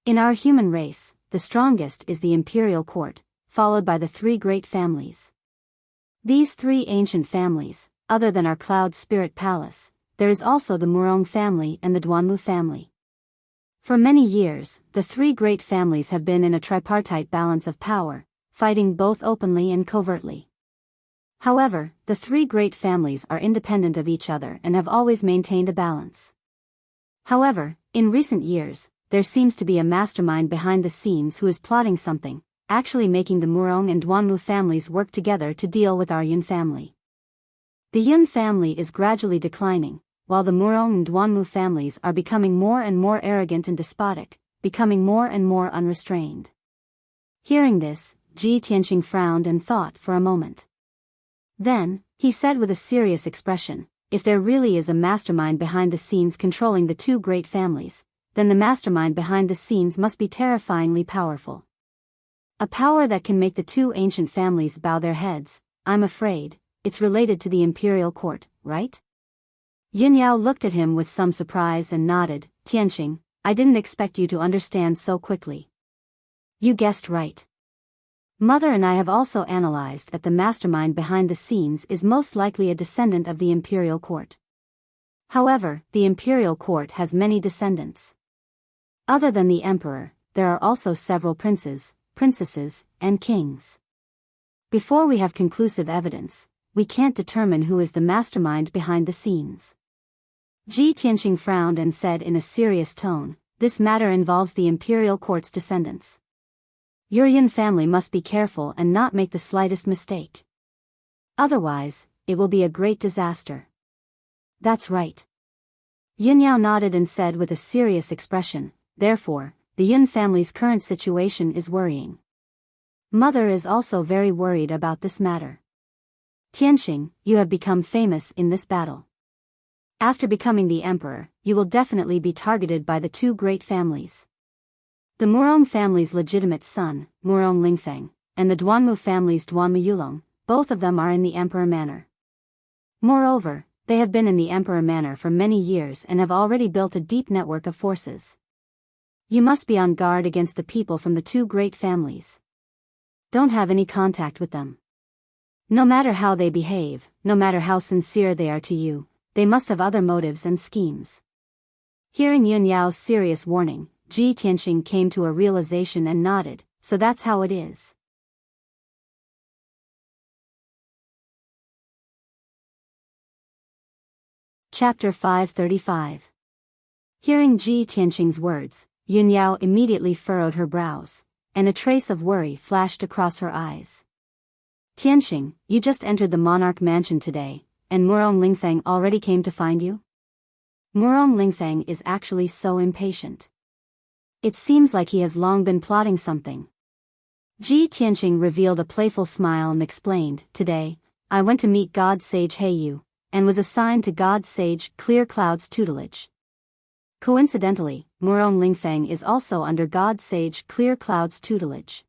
In our human race, the strongest is the imperial court, followed by the three great families. These three ancient families, other than our cloud spirit palace, there is also the Murong family and the Duanmu family. For many years, the three great families have been in a tripartite balance of power, fighting both openly and covertly. However, the three great families are independent of each other and have always maintained a balance. However, in recent years, there seems to be a mastermind behind the scenes who is plotting something, actually making the Murong and Duanmu families work together to deal with our Yun family. The Yun family is gradually declining, while the Murong and Duanmu families are becoming more and more arrogant and despotic, becoming more and more unrestrained. Hearing this, Ji Tianqing frowned and thought for a moment. Then, he said with a serious expression, if there really is a mastermind behind the scenes controlling the two great families, then the mastermind behind the scenes must be terrifyingly powerful. A power that can make the two ancient families bow their heads. I'm afraid, it's related to the imperial court, right? Yin Yao looked at him with some surprise and nodded, Tianqing, I didn't expect you to understand so quickly. You guessed right. Mother and I have also analyzed that the mastermind behind the scenes is most likely a descendant of the imperial court. However, the imperial court has many descendants. Other than the emperor, there are also several princes, princesses, and kings. Before we have conclusive evidence, we can't determine who is the mastermind behind the scenes. Ji Tianqing frowned and said in a serious tone, this matter involves the imperial court's descendants. Your Yun family must be careful and not make the slightest mistake. Otherwise, it will be a great disaster. That's right. Yin Yao nodded and said with a serious expression, therefore, the Yun family's current situation is worrying. Mother is also very worried about this matter. Tianqing, you have become famous in this battle. After becoming the emperor, you will definitely be targeted by the two great families. The Murong family's legitimate son, Murong Lingfeng, and the Duanmu family's Duanmu Yulong, both of them are in the emperor manor. Moreover, they have been in the emperor manor for many years and have already built a deep network of forces. You must be on guard against the people from the two great families. Don't have any contact with them. No matter how they behave, no matter how sincere they are to you, they must have other motives and schemes. Hearing Yun Yao's serious warning, Ji Tianqing came to a realization and nodded, so that's how it is. Chapter 535. Hearing Ji Tianqing's words, Yun Yao immediately furrowed her brows, and a trace of worry flashed across her eyes. Tianqing, you just entered the monarch mansion today, and Murong Lingfeng already came to find you? Murong Lingfeng is actually so impatient. It seems like he has long been plotting something. Ji Tianqing revealed a playful smile and explained, today, I went to meet God Sage Heiyu, and was assigned to God Sage Clear Cloud's tutelage. Coincidentally, Murong Lingfeng is also under God Sage Clear Cloud's tutelage.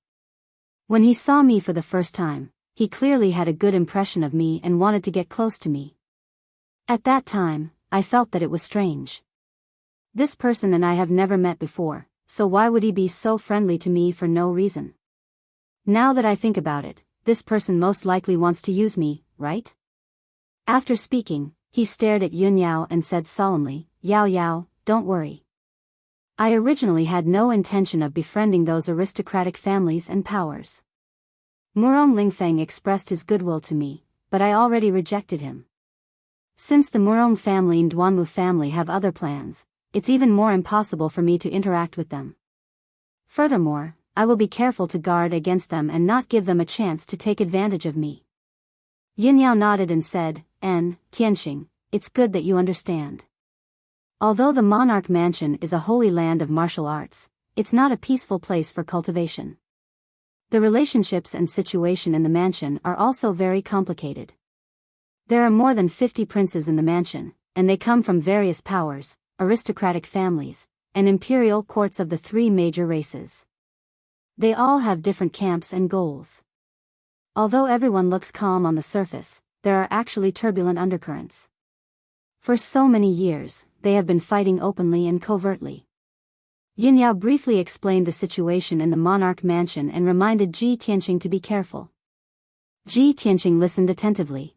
When he saw me for the first time, he clearly had a good impression of me and wanted to get close to me. At that time, I felt that it was strange. This person and I have never met before, so why would he be so friendly to me for no reason? Now that I think about it, this person most likely wants to use me, right? After speaking, he stared at Yun Yao and said solemnly, Yao Yao, don't worry. I originally had no intention of befriending those aristocratic families and powers. Murong Lingfeng expressed his goodwill to me, but I already rejected him. Since the Murong family and Duanmu family have other plans, it's even more impossible for me to interact with them. Furthermore, I will be careful to guard against them and not give them a chance to take advantage of me. Yin Yao nodded and said, Tianxing, it's good that you understand. Although the monarch mansion is a holy land of martial arts, it's not a peaceful place for cultivation. The relationships and situation in the mansion are also very complicated. There are more than 50 princes in the mansion, and they come from various powers, aristocratic families, and imperial courts of the 3 major races. They all have different camps and goals. Although everyone looks calm on the surface, there are actually turbulent undercurrents. For so many years, they have been fighting openly and covertly. Yin Yao briefly explained the situation in the monarch mansion and reminded Ji Tianxing to be careful. Ji Tianxing listened attentively.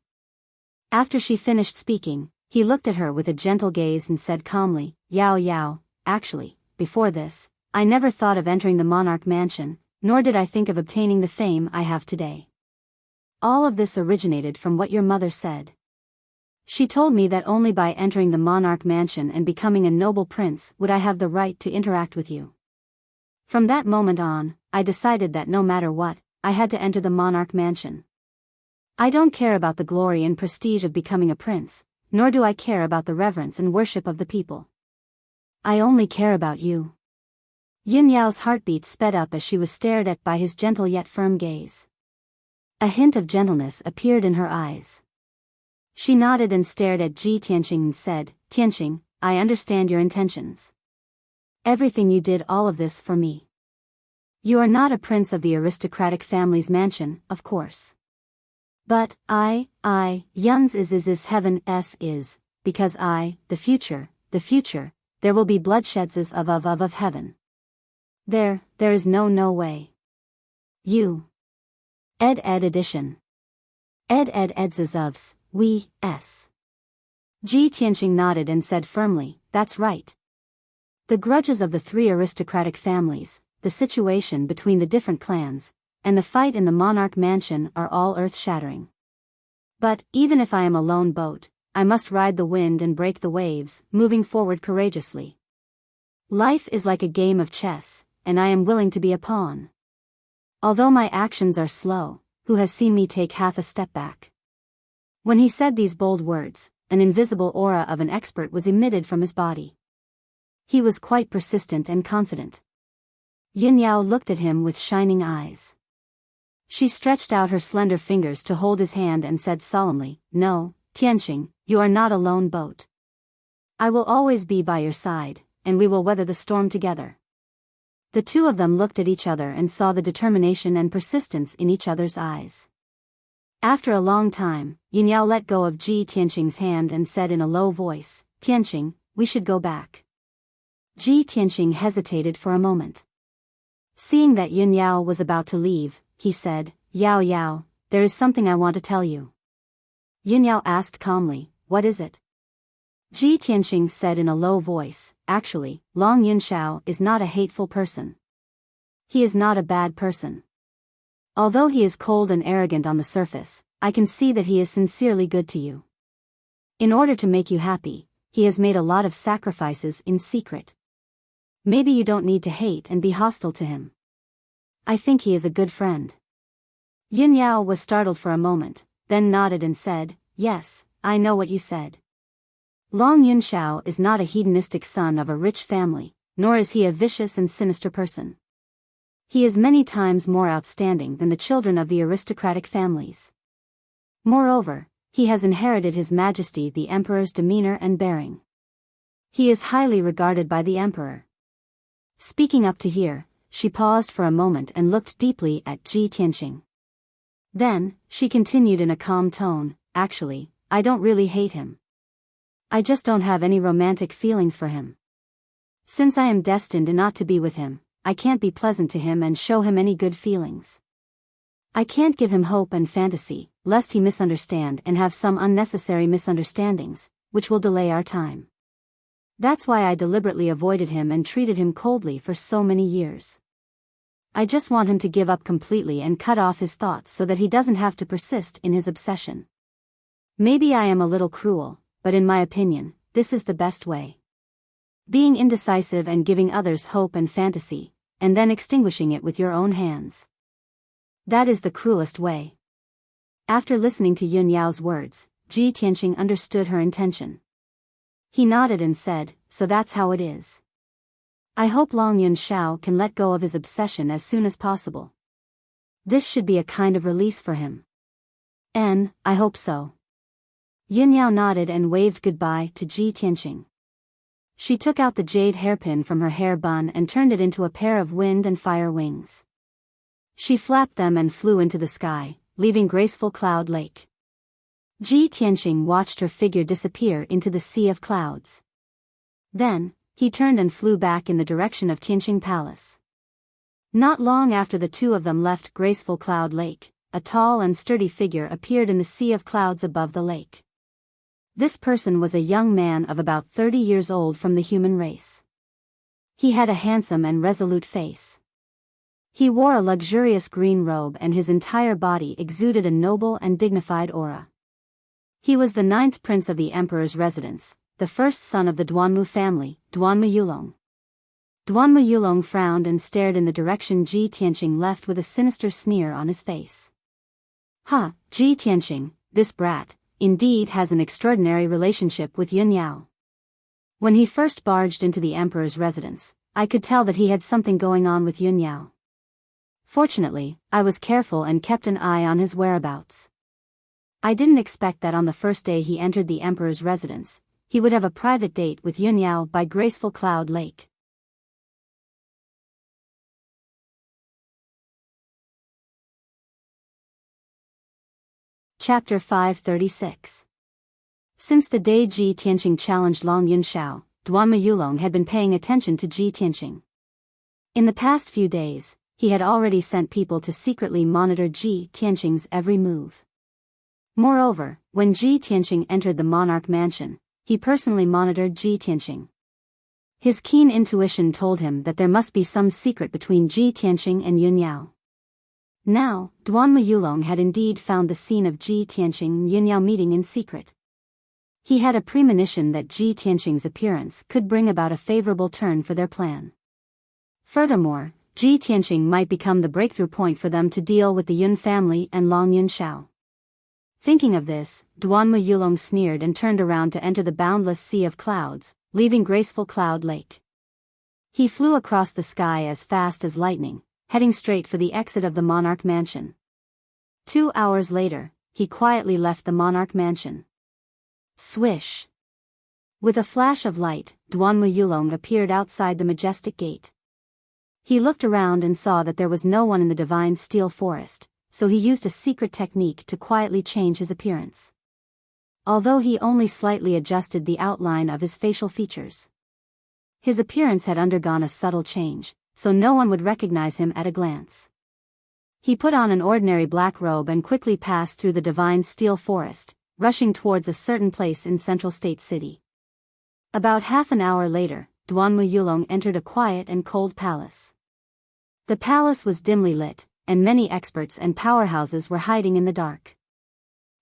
After she finished speaking, he looked at her with a gentle gaze and said calmly, Yao, actually, before this, I never thought of entering the monarch mansion, nor did I think of obtaining the fame I have today. All of this originated from what your mother said. She told me that only by entering the monarch mansion and becoming a noble prince would I have the right to interact with you. From that moment on, I decided that no matter what, I had to enter the monarch mansion. I don't care about the glory and prestige of becoming a prince, nor do I care about the reverence and worship of the people. I only care about you. Yin Yao's heartbeat sped up as she was stared at by his gentle yet firm gaze. A hint of gentleness appeared in her eyes. She nodded and stared at Ji Tianxing and said, Tianxing, I understand your intentions. Everything you did, all of this for me. You are not a prince of the aristocratic family's mansion, of course. But, Yun's is heaven is, because the future, there will be bloodsheds of heaven. There is no way. You. Ed edition. Eds we, s. Ji Tianxing nodded and said firmly, that's right. The grudges of the 3 aristocratic families, the situation between the different clans, and the fight in the monarch mansion are all earth-shattering. But, even if I am a lone boat, I must ride the wind and break the waves, moving forward courageously. Life is like a game of chess, and I am willing to be a pawn. Although my actions are slow, who has seen me take half a step back? When he said these bold words, an invisible aura of an expert was emitted from his body. He was quite persistent and confident. Yin Yao looked at him with shining eyes. She stretched out her slender fingers to hold his hand and said solemnly, No, Tianxing, you are not a lone boat. I will always be by your side, and we will weather the storm together. The 2 of them looked at each other and saw the determination and persistence in each other's eyes. After a long time, Yin Yao let go of Ji Tianxing's hand and said in a low voice, Tianxing, we should go back. Ji Tianxing hesitated for a moment. Seeing that Yin Yao was about to leave, he said, Yao, there is something I want to tell you. Yin Yao asked calmly, what is it? Ji Tianxing said in a low voice, actually, Long Yunshao is not a hateful person. He is not a bad person. Although he is cold and arrogant on the surface, I can see that he is sincerely good to you. In order to make you happy, he has made a lot of sacrifices in secret. Maybe you don't need to hate and be hostile to him. I think he is a good friend. Yin Yao was startled for a moment, then nodded and said, Yes, I know what you said. Long Yunshao is not a hedonistic son of a rich family, nor is he a vicious and sinister person. He is many times more outstanding than the children of the aristocratic families. Moreover, he has inherited His Majesty the Emperor's demeanor and bearing. He is highly regarded by the Emperor. Speaking up to here, she paused for a moment and looked deeply at Ji Tianxing. Then, she continued in a calm tone, Actually, I don't really hate him. I just don't have any romantic feelings for him. Since I am destined not to be with him, I can't be pleasant to him and show him any good feelings. I can't give him hope and fantasy, lest he misunderstand and have some unnecessary misunderstandings, which will delay our time. That's why I deliberately avoided him and treated him coldly for so many years. I just want him to give up completely and cut off his thoughts so that he doesn't have to persist in his obsession. Maybe I am a little cruel, but in my opinion, this is the best way. Being indecisive and giving others hope and fantasy, and then extinguishing it with your own hands. That is the cruelest way. After listening to Yun Yao's words, Ji Tianqing understood her intention. He nodded and said, so that's how it is. I hope Long Yun Shao can let go of his obsession as soon as possible. This should be a kind of release for him. I hope so. Yun Yao nodded and waved goodbye to Ji Tianqing. She took out the jade hairpin from her hair bun and turned it into a pair of wind and fire wings. She flapped them and flew into the sky, leaving graceful Cloud Lake. Ji Tianqing watched her figure disappear into the sea of clouds. Then, he turned and flew back in the direction of Tianqing Palace. Not long after the two of them left graceful Cloud Lake, a tall and sturdy figure appeared in the sea of clouds above the lake. This person was a young man of about 30 years old from the human race. He had a handsome and resolute face. He wore a luxurious green robe and his entire body exuded a noble and dignified aura. He was the 9th prince of the emperor's residence, the first son of the Duanmu family, Duanmu Yulong. Duanmu Yulong frowned and stared in the direction Ji Tianqing left with a sinister sneer on his face. Ha, Ji Tianqing, this brat, indeed has an extraordinary relationship with Yun Yao. When he first barged into the emperor's residence, I could tell that he had something going on with Yun Yao. Fortunately, I was careful and kept an eye on his whereabouts. I didn't expect that on the first day he entered the emperor's residence, he would have a private date with Yun Yao by graceful Cloud Lake. Chapter 536. Since the day Ji Tianqing challenged Long Yun Shao, Duanmu Yulong had been paying attention to Ji Tianqing. In the past few days, he had already sent people to secretly monitor Ji Tianqing's every move. Moreover, when Ji Tianqing entered the monarch mansion, he personally monitored Ji Tianqing. His keen intuition told him that there must be some secret between Ji Tianqing and Yun Yao. Now, Duanmu Yulong had indeed found the scene of Ji Tianqing and Yun Yao meeting in secret. He had a premonition that Ji Tianqing's appearance could bring about a favorable turn for their plan. Furthermore, Ji Tianqing might become the breakthrough point for them to deal with the Yun family and Long Yun Shao. Thinking of this, Duanmu Yulong sneered and turned around to enter the boundless sea of clouds, leaving graceful Cloud Lake. He flew across the sky as fast as lightning, heading straight for the exit of the monarch mansion. 2 hours later, he quietly left the monarch mansion. Swish! With a flash of light, Duanmu Yulong appeared outside the majestic gate. He looked around and saw that there was no one in the divine steel forest, so he used a secret technique to quietly change his appearance. Although he only slightly adjusted the outline of his facial features, his appearance had undergone a subtle change, so no one would recognize him at a glance. He put on an ordinary black robe and quickly passed through the divine steel forest, rushing towards a certain place in Central State City. About half an hour later, Duanmu Yulong entered a quiet and cold palace. The palace was dimly lit, and many experts and powerhouses were hiding in the dark.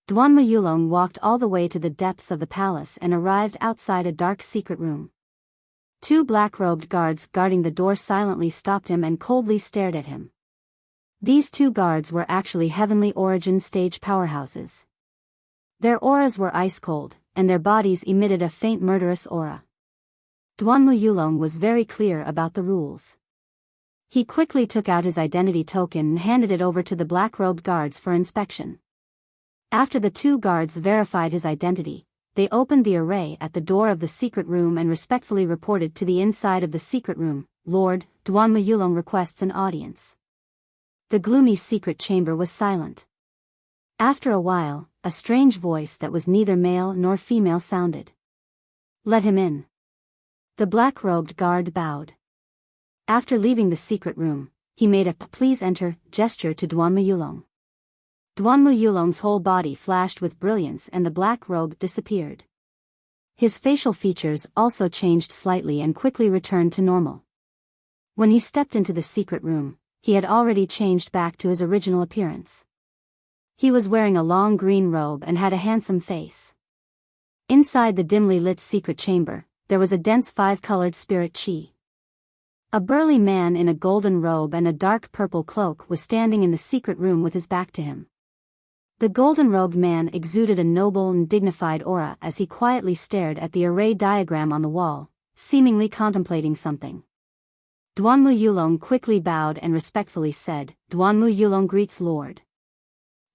Duanmu Yulong walked all the way to the depths of the palace and arrived outside a dark secret room. 2 black-robed guards guarding the door silently stopped him and coldly stared at him. These 2 guards were actually heavenly origin stage powerhouses. Their auras were ice-cold, and their bodies emitted a faint murderous aura. Duanmu Yulong was very clear about the rules. He quickly took out his identity token and handed it over to the black-robed guards for inspection. After the 2 guards verified his identity, they opened the array at the door of the secret room and respectfully reported to the inside of the secret room, "Lord, Duanmu Yulong requests an audience." The gloomy secret chamber was silent. After a while, a strange voice that was neither male nor female sounded. "Let him in." The black-robed guard bowed. After leaving the secret room, he made a "please enter" gesture to Duanmu Yulong. Duanmu Yulong's whole body flashed with brilliance and the black robe disappeared. His facial features also changed slightly and quickly returned to normal. When he stepped into the secret room, he had already changed back to his original appearance. He was wearing a long green robe and had a handsome face. Inside the dimly lit secret chamber, there was a dense 5-colored spirit chi. A burly man in a golden robe and a dark purple cloak was standing in the secret room with his back to him. The golden-robed man exuded a noble and dignified aura as he quietly stared at the array diagram on the wall, seemingly contemplating something. Duanmu Yulong quickly bowed and respectfully said, "Duanmu Yulong greets Lord."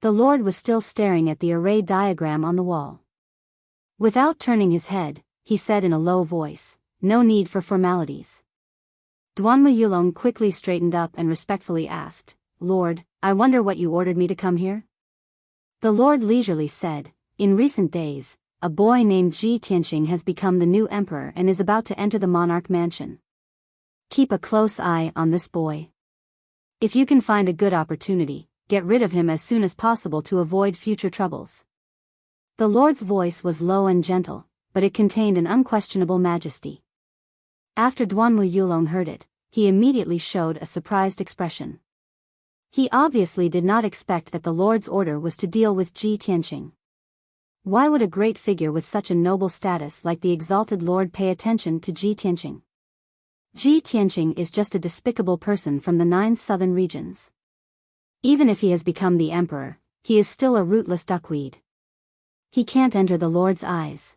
The Lord was still staring at the array diagram on the wall. Without turning his head, he said in a low voice, "No need for formalities." Duanmu Yulong quickly straightened up and respectfully asked, "Lord, I wonder what you ordered me to come here?" The Lord leisurely said, "In recent days, a boy named Ji Tianqing has become the new emperor and is about to enter the monarch mansion. Keep a close eye on this boy. If you can find a good opportunity, get rid of him as soon as possible to avoid future troubles." The Lord's voice was low and gentle, but it contained an unquestionable majesty. After Duanmu Yulong heard it, he immediately showed a surprised expression. He obviously did not expect that the Lord's order was to deal with Ji Tianqing. Why would a great figure with such a noble status like the exalted Lord pay attention to Ji Tianqing? Ji Tianqing is just a despicable person from the 9 southern regions. Even if he has become the emperor, he is still a rootless duckweed. He can't enter the Lord's eyes.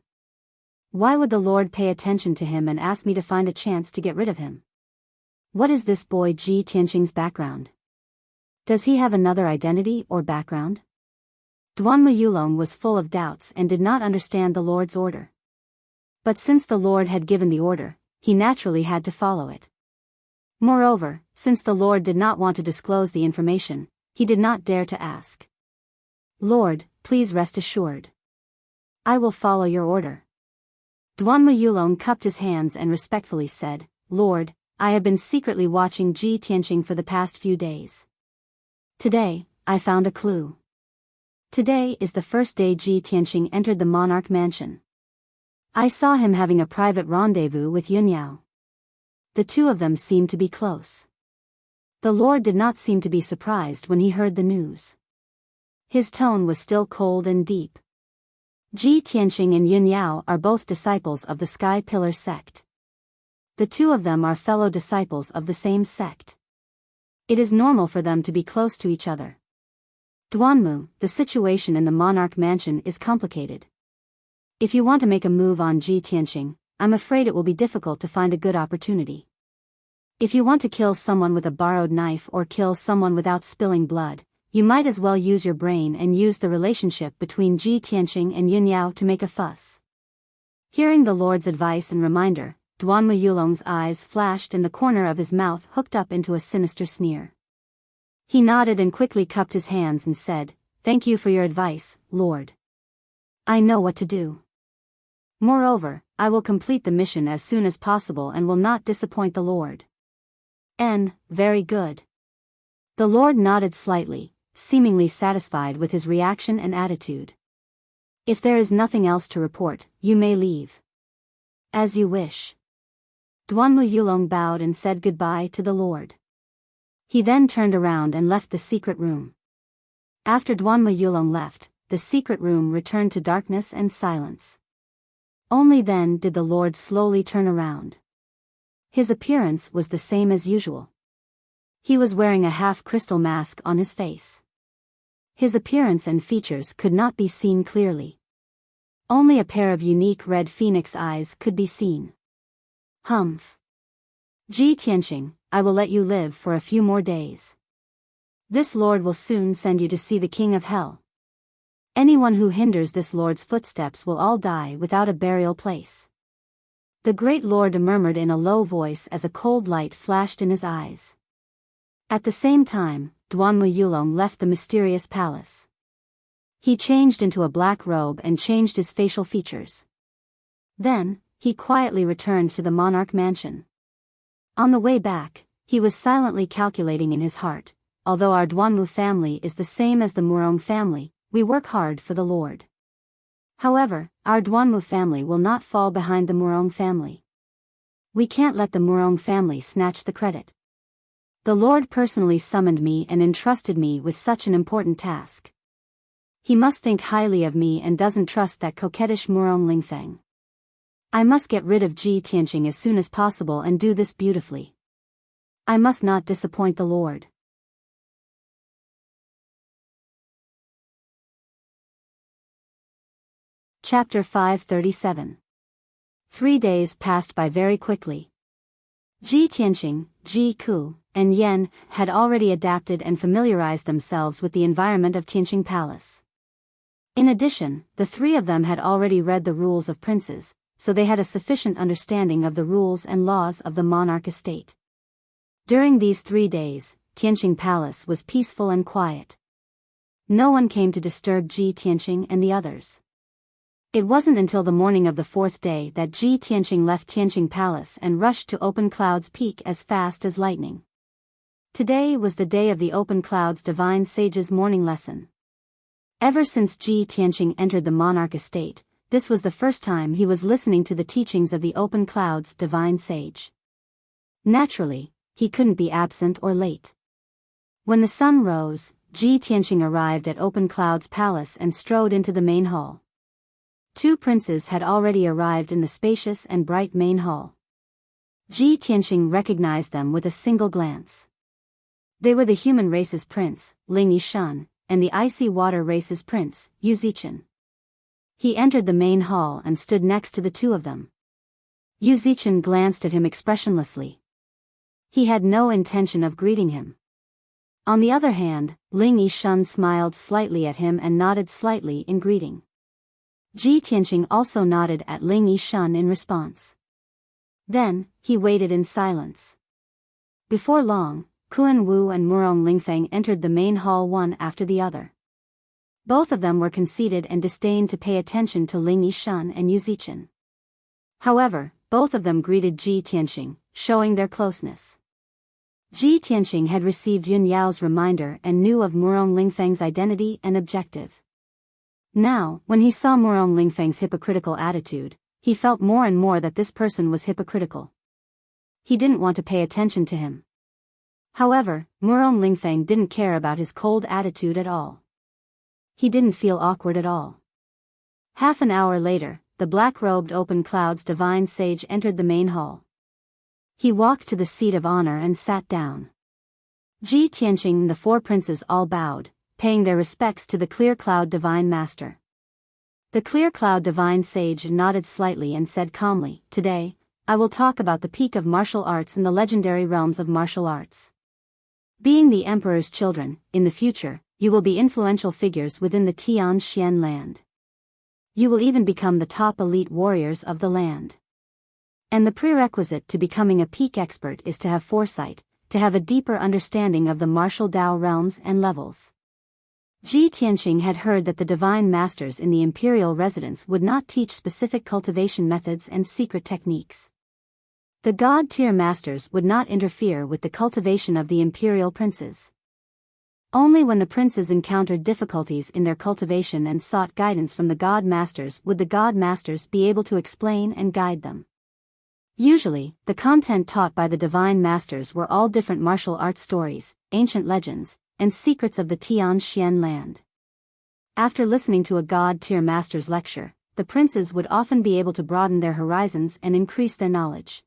Why would the Lord pay attention to him and ask me to find a chance to get rid of him? What is this boy Ji Tianqing's background? Does he have another identity or background? Duanmu Yulong was full of doubts and did not understand the Lord's order. But since the Lord had given the order, he naturally had to follow it. Moreover, since the Lord did not want to disclose the information, he did not dare to ask. "Lord, please rest assured. I will follow your order." Duanmu Yulong cupped his hands and respectfully said, "Lord, I have been secretly watching Ji Tianqing for the past few days. Today, I found a clue. Today is the first day Ji Tianqing entered the monarch mansion. I saw him having a private rendezvous with Yunyao. The two of them seemed to be close." The Lord did not seem to be surprised when he heard the news. His tone was still cold and deep. Ji Tianqing and Yunyao are both disciples of the Sky Pillar sect. The two of them are fellow disciples of the same sect. It is normal for them to be close to each other. "Duanmu, the situation in the monarch mansion is complicated. If you want to make a move on Ji Tianqing, I'm afraid it will be difficult to find a good opportunity. If you want to kill someone with a borrowed knife or kill someone without spilling blood, you might as well use your brain and use the relationship between Ji Tianqing and Yunyao to make a fuss." Hearing the Lord's advice and reminder, Duanmu Yulong's eyes flashed and the corner of his mouth hooked up into a sinister sneer. He nodded and quickly cupped his hands and said, "Thank you for your advice, Lord. I know what to do. Moreover, I will complete the mission as soon as possible and will not disappoint the Lord." Very good. The Lord nodded slightly, seemingly satisfied with his reaction and attitude. "If there is nothing else to report, you may leave." "As you wish." Duanmu Yulong bowed and said goodbye to the Lord. He then turned around and left the secret room. After Duanmu Yulong left, the secret room returned to darkness and silence. Only then did the Lord slowly turn around. His appearance was the same as usual. He was wearing a half-crystal mask on his face. His appearance and features could not be seen clearly. Only a pair of unique red phoenix eyes could be seen. "Humph. Ji Tianqing, I will let you live for a few more days. This Lord will soon send you to see the King of Hell. Anyone who hinders this Lord's footsteps will all die without a burial place." The great Lord murmured in a low voice as a cold light flashed in his eyes. At the same time, Duanmu Yulong left the mysterious palace. He changed into a black robe and changed his facial features. Then, he quietly returned to the monarch mansion. On the way back, he was silently calculating in his heart, "Although our Duanmu family is the same as the Murong family, we work hard for the Lord. However, our Duanmu family will not fall behind the Murong family. We can't let the Murong family snatch the credit. The Lord personally summoned me and entrusted me with such an important task. He must think highly of me and doesn't trust that coquettish Murong Lingfeng. I must get rid of Ji Tianqing as soon as possible and do this beautifully. I must not disappoint the Lord. Chapter 537. 3 days passed by very quickly. Ji Tianqing, Ji Ku, and Yan had already adapted and familiarized themselves with the environment of Tianqing Palace. In addition, the three of them had already read the rules of princes, so they had a sufficient understanding of the rules and laws of the monarch estate. During these 3 days, Tianqing Palace was peaceful and quiet. No one came to disturb Ji Tianqing and the others. It wasn't until the morning of the 4th day that Ji Tianqing left Tianqing Palace and rushed to Open Cloud's peak as fast as lightning. Today was the day of the Open Cloud's divine sage's morning lesson. Ever since Ji Tianqing entered the monarch estate, this was the first time he was listening to the teachings of the Open Cloud's divine sage. Naturally, he couldn't be absent or late. When the sun rose, Ji Tianqing arrived at Open Cloud's palace and strode into the main hall. 2 princes had already arrived in the spacious and bright main hall. Ji Tianqing recognized them with a single glance. They were the human race's prince, Ling Yishan, and the icy water race's prince, Yu Zichen. He entered the main hall and stood next to the 2 of them. Yu Zichen glanced at him expressionlessly. He had no intention of greeting him. On the other hand, Ling Yishan smiled slightly at him and nodded slightly in greeting. Ji Tianqing also nodded at Ling Yishan in response. Then, he waited in silence. Before long, Kuan Wu and Murong Lingfeng entered the main hall one after the other. Both of them were conceited and disdained to pay attention to Ling Yishan and Yu Zichen. However, both of them greeted Ji Tianqing, showing their closeness. Ji Tianqing had received Yun Yao's reminder and knew of Murong Lingfeng's identity and objective. Now, when he saw Murong Lingfeng's hypocritical attitude, he felt more and more that this person was hypocritical. He didn't want to pay attention to him. However, Murong Lingfeng didn't care about his cold attitude at all. He didn't feel awkward at all. Half an hour later, the black-robed Open Cloud's divine sage entered the main hall. He walked to the seat of honor and sat down. Ji Tianqing and the 4 princes all bowed, paying their respects to the Clear Cloud Divine Master. The Clear Cloud Divine Sage nodded slightly and said calmly, "Today, I will talk about the peak of martial arts in the legendary realms of martial arts. Being the Emperor's children, in the future, you will be influential figures within the Tianxian land. You will even become the top elite warriors of the land. And the prerequisite to becoming a peak expert is to have foresight, to have a deeper understanding of the martial Dao realms and levels." Ji Tianqing had heard that the divine masters in the imperial residence would not teach specific cultivation methods and secret techniques. The god-tier masters would not interfere with the cultivation of the imperial princes. Only when the princes encountered difficulties in their cultivation and sought guidance from the god masters would the god masters be able to explain and guide them. Usually, the content taught by the divine masters were all different martial arts stories, ancient legends, and secrets of the Tianxian land. After listening to a god-tier master's lecture, the princes would often be able to broaden their horizons and increase their knowledge.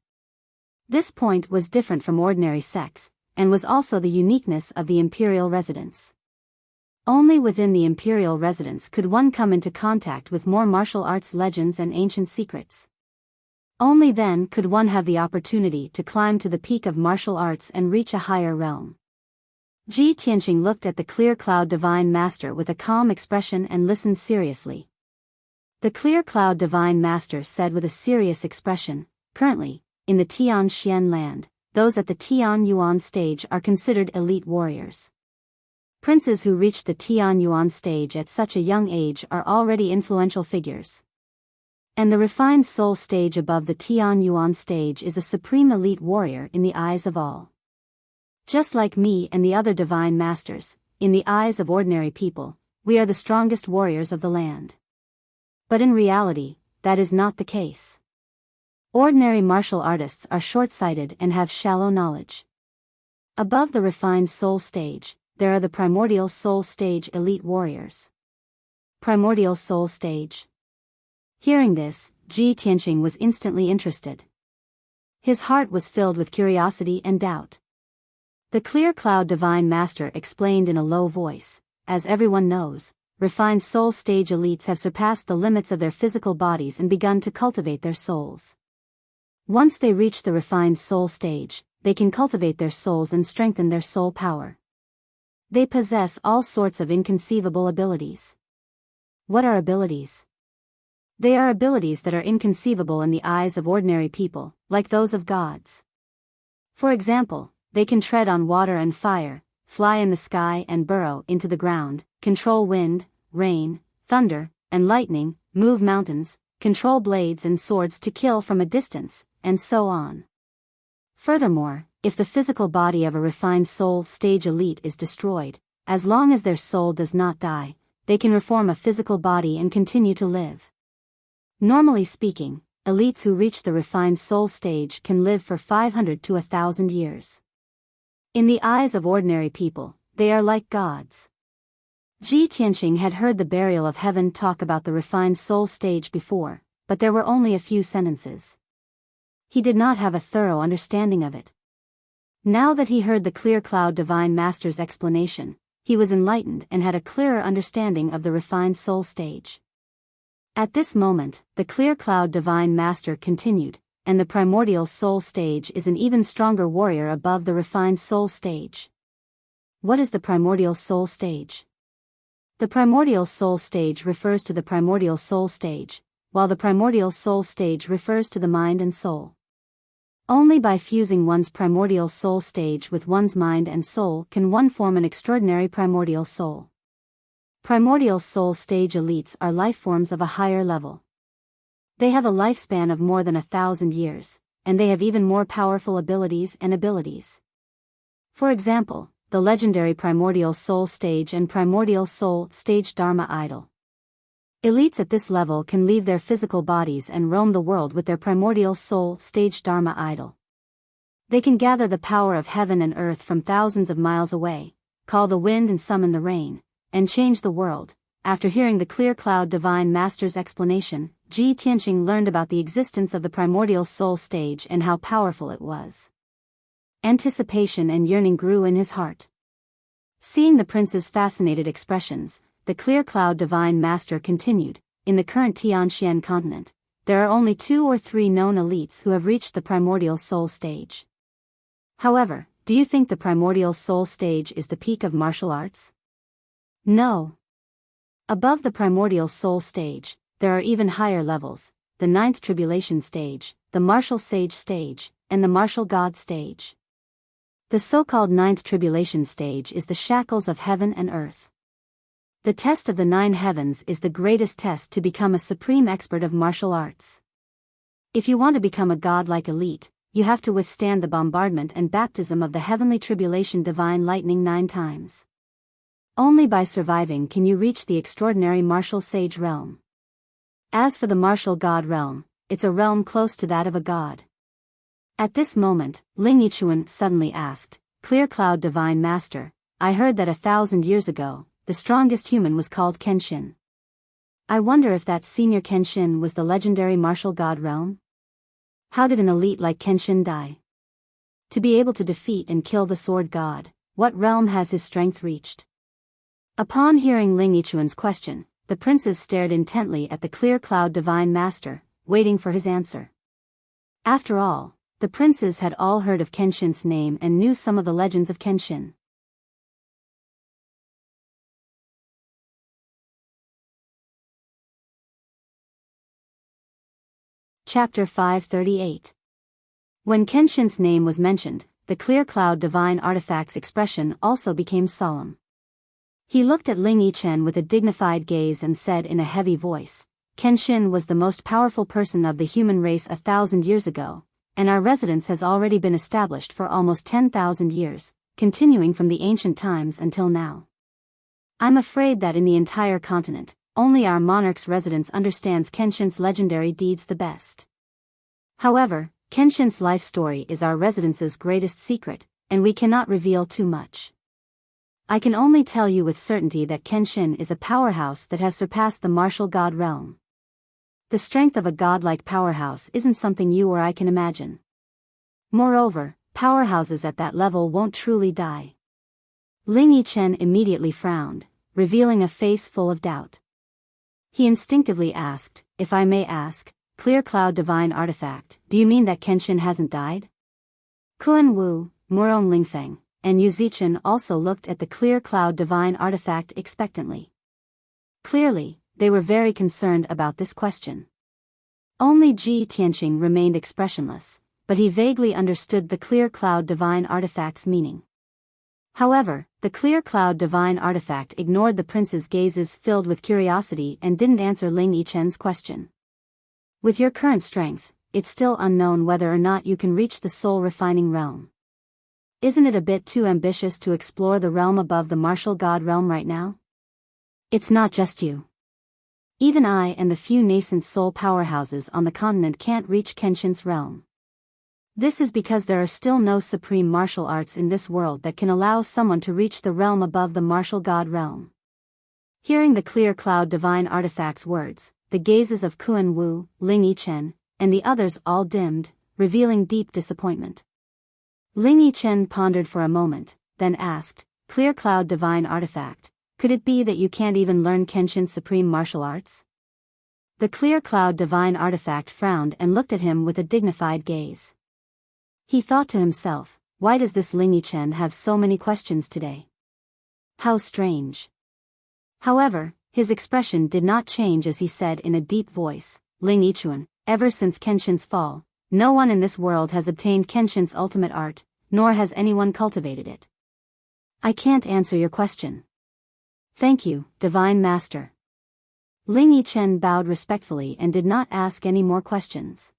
This point was different from ordinary sects, and was also the uniqueness of the imperial residence. Only within the imperial residence could one come into contact with more martial arts legends and ancient secrets. Only then could one have the opportunity to climb to the peak of martial arts and reach a higher realm. Ji Tianqing looked at the Clear Cloud Divine Master with a calm expression and listened seriously. The Clear Cloud Divine Master said with a serious expression, "Currently, in the Tianxian land, those at the Tian Yuan stage are considered elite warriors. Princes who reach the Tian Yuan stage at such a young age are already influential figures. And the refined soul stage above the Tian Yuan stage is a supreme elite warrior in the eyes of all. Just like me and the other divine masters, in the eyes of ordinary people, we are the strongest warriors of the land. But in reality, that is not the case. Ordinary martial artists are short-sighted and have shallow knowledge. Above the refined soul stage, there are the primordial soul stage elite warriors. Primordial Soul Stage. Hearing this, Ji Tianqing was instantly interested. His heart was filled with curiosity and doubt. The Clear Cloud Divine Master explained in a low voice, as everyone knows, refined soul stage elites have surpassed the limits of their physical bodies and begun to cultivate their souls. Once they reach the refined soul stage, they can cultivate their souls and strengthen their soul power. They possess all sorts of inconceivable abilities. What are abilities? They are abilities that are inconceivable in the eyes of ordinary people, like those of gods. For example, they can tread on water and fire, fly in the sky and burrow into the ground, control wind, rain, thunder, and lightning, move mountains, control blades and swords to kill from a distance, and so on. Furthermore, if the physical body of a refined soul stage elite is destroyed, as long as their soul does not die, they can reform a physical body and continue to live. Normally speaking, elites who reach the refined soul stage can live for 500 to 1,000 years. In the eyes of ordinary people, they are like gods. Ji Tianqing had heard the burial of heaven talk about the refined soul stage before, but there were only a few sentences. He did not have a thorough understanding of it. Now that he heard the Clear Cloud Divine Master's explanation, he was enlightened and had a clearer understanding of the refined soul stage. At this moment, the Clear Cloud Divine Master continued, and the primordial soul stage is an even stronger warrior above the refined soul stage. What is the primordial soul stage? The primordial soul stage refers to the primordial soul stage, while the primordial soul stage refers to the mind and soul. Only by fusing one's primordial soul stage with one's mind and soul can one form an extraordinary primordial soul. Primordial soul stage elites are life forms of a higher level. They have a lifespan of more than 1,000 years, and they have even more powerful abilities and abilities. For example, the legendary primordial soul stage and primordial soul stage Dharma idol. Elites at this level can leave their physical bodies and roam the world with their primordial soul stage Dharma idol. They can gather the power of heaven and earth from thousands of miles away, call the wind and summon the rain, and change the world. After hearing the Clear Cloud Divine Master's explanation, Ji Tianqing learned about the existence of the primordial soul stage and how powerful it was. Anticipation and yearning grew in his heart. Seeing the prince's fascinated expressions, the Clear Cloud Divine Master continued, in the current Tianxian continent, there are only 2 or 3 known elites who have reached the primordial soul stage. However, do you think the primordial soul stage is the peak of martial arts? No. Above the primordial soul stage, there are even higher levels, the 9th tribulation stage, the martial sage stage, and the martial god stage. The so-called 9th tribulation stage is the shackles of heaven and earth. The test of the 9 heavens is the greatest test to become a supreme expert of martial arts. If you want to become a godlike elite, you have to withstand the bombardment and baptism of the heavenly tribulation divine lightning 9 times. Only by surviving can you reach the extraordinary martial sage realm. As for the martial god realm, it's a realm close to that of a god. At this moment, Ling Yichuan suddenly asked, Clear Cloud Divine Master, I heard that 1,000 years ago, the strongest human was called Kenshin. I wonder if that senior Kenshin was the legendary martial god realm? How did an elite like Kenshin die? To be able to defeat and kill the sword god, what realm has his strength reached? Upon hearing Ling Yichuan's question, the princes stared intently at the Clear Cloud Divine Master, waiting for his answer. After all, the princes had all heard of Kenshin's name and knew some of the legends of Kenshin. Chapter 538. When Kenshin's name was mentioned, the Clear Cloud Divine Artifact's expression also became solemn. He looked at Ling Yichen with a dignified gaze and said in a heavy voice, Kenshin was the most powerful person of the human race 1,000 years ago, and our residence has already been established for almost 10,000 years, continuing from the ancient times until now. I'm afraid that in the entire continent, only our monarch's residence understands Kenshin's legendary deeds the best. However, Kenshin's life story is our residence's greatest secret, and we cannot reveal too much. I can only tell you with certainty that Kenshin is a powerhouse that has surpassed the martial god realm. The strength of a godlike powerhouse isn't something you or I can imagine. Moreover, powerhouses at that level won't truly die. Ling Yichen immediately frowned, revealing a face full of doubt. He instinctively asked, if I may ask, Clear Cloud Divine Artifact, do you mean that Kenshin hasn't died? Kuan Wu, Murong Lingfeng, and Yu Zichen also looked at the Clear Cloud Divine Artifact expectantly. Clearly, they were very concerned about this question. Only Ji Tianqing remained expressionless, but he vaguely understood the Clear Cloud Divine Artifact's meaning. However, the Clear Cloud Divine Artifact ignored the prince's gazes filled with curiosity and didn't answer Ling Yichen's question. With your current strength, it's still unknown whether or not you can reach the soul-refining realm. Isn't it a bit too ambitious to explore the realm above the martial god realm right now? It's not just you. Even I and the few nascent soul powerhouses on the continent can't reach Kenshin's realm. This is because there are still no supreme martial arts in this world that can allow someone to reach the realm above the martial god realm. Hearing the Clear Cloud Divine Artifact's words, the gazes of Kuan Wu, Ling Yichen, and the others all dimmed, revealing deep disappointment. Ling Yichen pondered for a moment, then asked, Clear Cloud Divine Artifact, could it be that you can't even learn Kenshin's supreme martial arts? The Clear Cloud Divine Artifact frowned and looked at him with a dignified gaze. He thought to himself, why does this Ling Yichen have so many questions today? How strange. However, his expression did not change as he said in a deep voice, Ling Yichuan, ever since Kenshin's fall, no one in this world has obtained Kenshin's ultimate art, nor has anyone cultivated it. I can't answer your question. Thank you, Divine Master. Ling Yichen bowed respectfully and did not ask any more questions.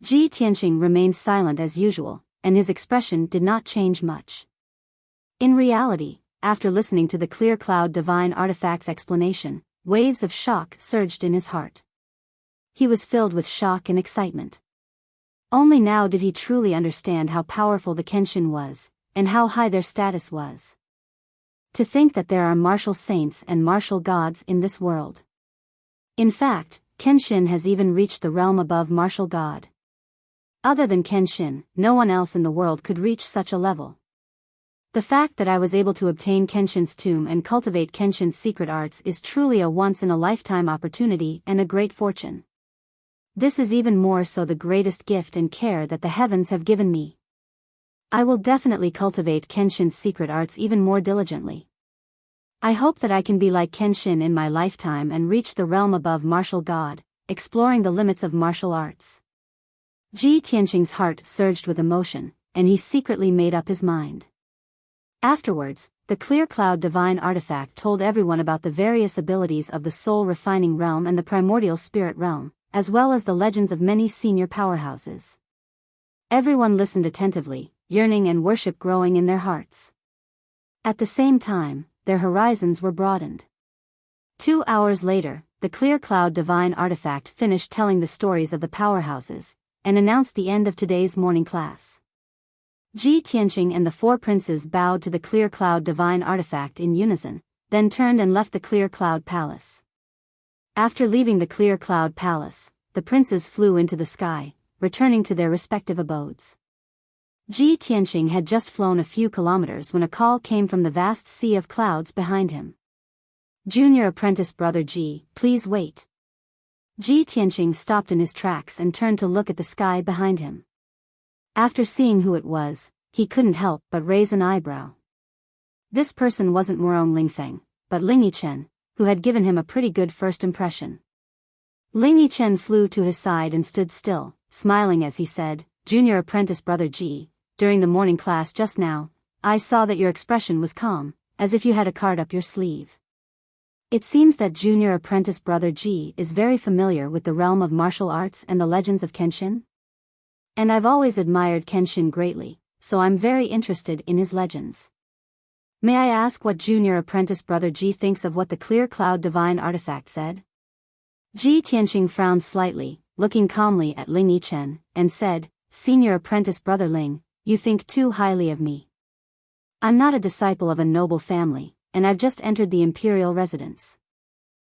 Ji Tianqing remained silent as usual, and his expression did not change much. In reality, after listening to the Clear Cloud Divine Artifact's explanation, waves of shock surged in his heart. He was filled with shock and excitement. Only now did he truly understand how powerful the Kenshin was, and how high their status was. To think that there are martial saints and martial gods in this world. In fact, Kenshin has even reached the realm above martial god. Other than Kenshin, no one else in the world could reach such a level. The fact that I was able to obtain Kenshin's tomb and cultivate Kenshin's secret arts is truly a once-in-a-lifetime opportunity and a great fortune. This is even more so the greatest gift and care that the heavens have given me. I will definitely cultivate Kenshin's secret arts even more diligently. I hope that I can be like Kenshin in my lifetime and reach the realm above martial god, exploring the limits of martial arts. Ji Tianqing's heart surged with emotion, and he secretly made up his mind. Afterwards, the Clear Cloud Divine Artifact told everyone about the various abilities of the soul-refining realm and the primordial spirit realm, as well as the legends of many senior powerhouses. Everyone listened attentively, yearning and worship growing in their hearts. At the same time, their horizons were broadened. 2 hours later, the Clear Cloud Divine Artifact finished telling the stories of the powerhouses, and announced the end of today's morning class. Ji Tianqing and the 4 princes bowed to the Clear Cloud Divine Artifact in unison, then turned and left the Clear Cloud Palace. After leaving the Clear Cloud Palace, the princes flew into the sky, returning to their respective abodes. Ji Tianqing had just flown a few kilometers when a call came from the vast sea of clouds behind him. Junior apprentice brother Ji, please wait. Ji Tianqing stopped in his tracks and turned to look at the sky behind him. After seeing who it was, he couldn't help but raise an eyebrow. This person wasn't Murong Lingfeng, but Ling Yichen, who had given him a pretty good first impression. Ling Yichen flew to his side and stood still, smiling as he said, Junior apprentice brother Ji, during the morning class just now, I saw that your expression was calm, as if you had a card up your sleeve. It seems that junior apprentice brother Ji is very familiar with the realm of martial arts and the legends of Kenshin. And I've always admired Kenshin greatly, so I'm very interested in his legends. May I ask what junior apprentice brother Ji thinks of what the Clear Cloud Divine Artifact said? Ji Tianqing frowned slightly, looking calmly at Ling Yichen, and said, Senior apprentice brother Ling, you think too highly of me. I'm not a disciple of a noble family, and I've just entered the imperial residence.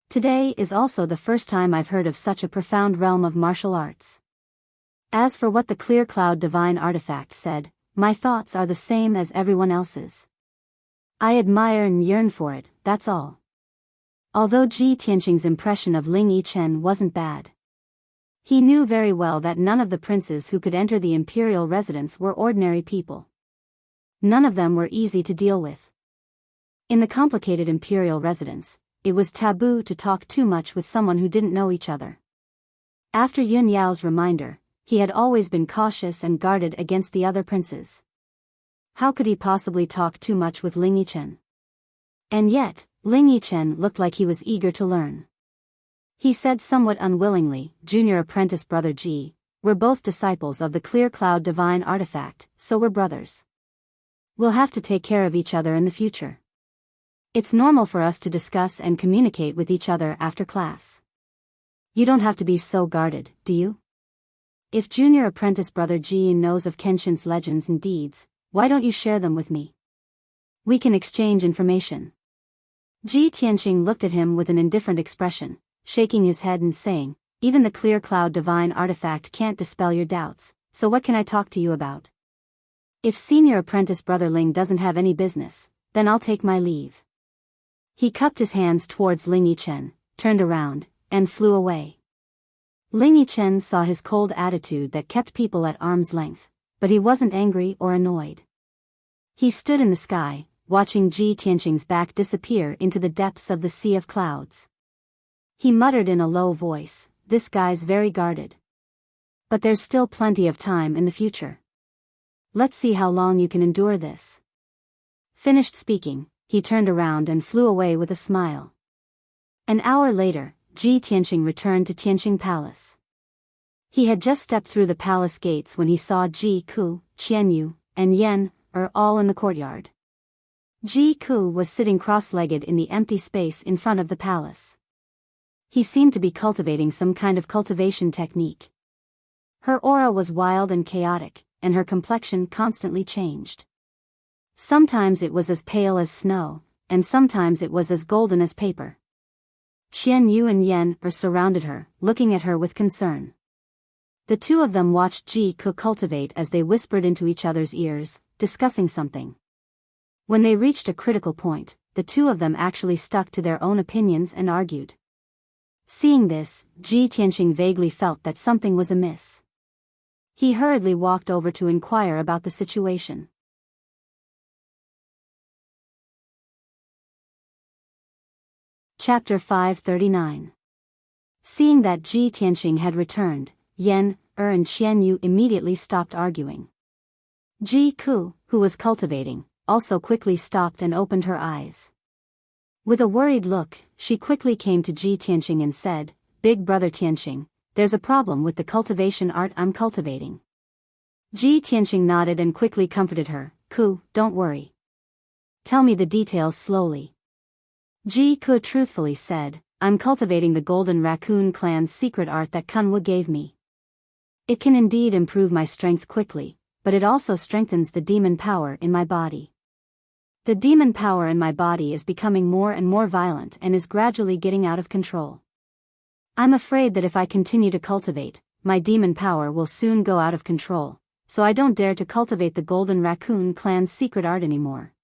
Today is also the first time I've heard of such a profound realm of martial arts. As for what the clear cloud divine artifact said, my thoughts are the same as everyone else's. I admire and yearn for it, that's all. Although Ji Tianqing's impression of Ling Yichen wasn't bad. He knew very well that none of the princes who could enter the imperial residence were ordinary people. None of them were easy to deal with. In the complicated imperial residence, it was taboo to talk too much with someone who didn't know each other. After Yun Yao's reminder, he had always been cautious and guarded against the other princes. How could he possibly talk too much with Ling Yichen? And yet, Ling Yichen looked like he was eager to learn. He said somewhat unwillingly, "Junior apprentice brother Ji, we're both disciples of the clear cloud divine artifact, so we're brothers. We'll have to take care of each other in the future. It's normal for us to discuss and communicate with each other after class. You don't have to be so guarded, do you? If junior apprentice brother Ji knows of Kenshin's legends and deeds, why don't you share them with me? We can exchange information." Ji Tianqing looked at him with an indifferent expression, shaking his head and saying, "Even the clear cloud divine artifact can't dispel your doubts, so what can I talk to you about? If senior apprentice brother Ling doesn't have any business, then I'll take my leave." He cupped his hands towards Ling Yichen, turned around, and flew away. Ling Yichen saw his cold attitude that kept people at arm's length, but he wasn't angry or annoyed. He stood in the sky, watching Ji Tianqing's back disappear into the depths of the sea of clouds. He muttered in a low voice, "This guy's very guarded. But there's still plenty of time in the future. Let's see how long you can endure this." Finished speaking, he turned around and flew away with a smile. An hour later, Ji Tianqing returned to Tianqing Palace. He had just stepped through the palace gates when he saw Ji Ku, Qian Yu, and Yan Er all in the courtyard. Ji Ku was sitting cross-legged in the empty space in front of the palace. He seemed to be cultivating some kind of cultivation technique. Her aura was wild and chaotic, and her complexion constantly changed. Sometimes it was as pale as snow, and sometimes it was as golden as paper. Qian Yu and Yan Er surrounded her, looking at her with concern. The two of them watched Ji Ku cultivate as they whispered into each other's ears, discussing something. When they reached a critical point, the two of them actually stuck to their own opinions and argued. Seeing this, Ji Tianqing vaguely felt that something was amiss. He hurriedly walked over to inquire about the situation. Chapter 539. Seeing that Ji Tianqing had returned, Yan Er and Qian Yu immediately stopped arguing. Ji Ku, who was cultivating, also quickly stopped and opened her eyes. With a worried look, she quickly came to Ji Tianqing and said, "Big brother Tianqing, there's a problem with the cultivation art I'm cultivating." Ji Tianqing nodded and quickly comforted her, "Ku, don't worry. Tell me the details slowly." Ji Ku truthfully said, "I'm cultivating the Golden Raccoon clan's secret art that Kunwu gave me. It can indeed improve my strength quickly, but it also strengthens the demon power in my body. The demon power in my body is becoming more and more violent and is gradually getting out of control. I'm afraid that if I continue to cultivate, my demon power will soon go out of control, so I don't dare to cultivate the Golden Raccoon clan's secret art anymore.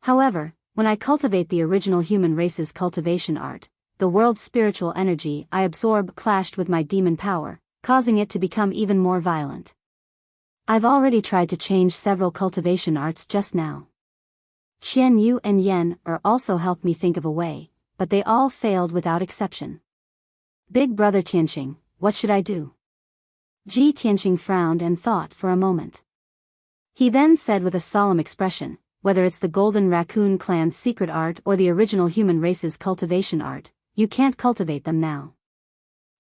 However, when I cultivate the original human race's cultivation art, the world's spiritual energy I absorb clashed with my demon power, causing it to become even more violent. I've already tried to change several cultivation arts just now. Qian Yu and Yan Er also helped me think of a way, but they all failed without exception. Big brother Tianqing, what should I do?" Ji Tianqing frowned and thought for a moment. He then said with a solemn expression, "Whether it's the Golden Raccoon clan's secret art or the original human race's cultivation art, you can't cultivate them now.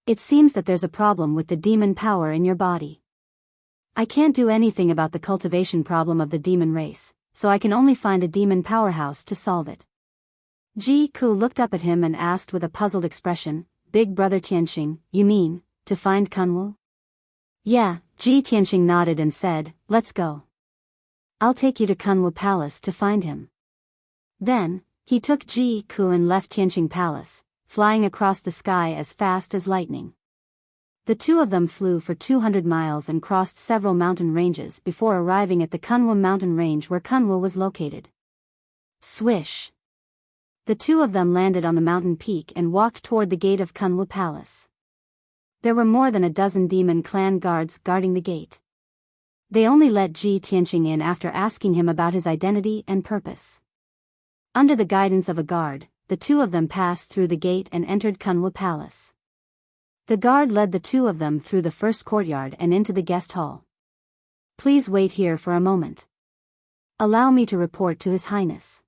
It seems that there's a problem with the demon power in your body. I can't do anything about the cultivation problem of the demon race, so I can only find a demon powerhouse to solve it." Ji Ku looked up at him and asked with a puzzled expression, "Big brother Tianqing, you mean, to find Kunwu?" "Yeah," Ji Tianqing nodded and said, "Let's go. I'll take you to Kunwu Palace to find him. Then, he took Ji Ku and left Tianqing Palace, flying across the sky as fast as lightning. The two of them flew for 200 miles and crossed several mountain ranges before arriving at the Kunwu mountain range where Kunwu was located. Swish! The two of them landed on the mountain peak and walked toward the gate of Kunwu Palace. There were more than a dozen demon clan guards guarding the gate. They only let Ji Tianqing in after asking him about his identity and purpose. Under the guidance of a guard, the two of them passed through the gate and entered Kunwu Palace. The guard led the two of them through the first courtyard and into the guest hall. Please wait here for a moment. Allow me to report to His Highness.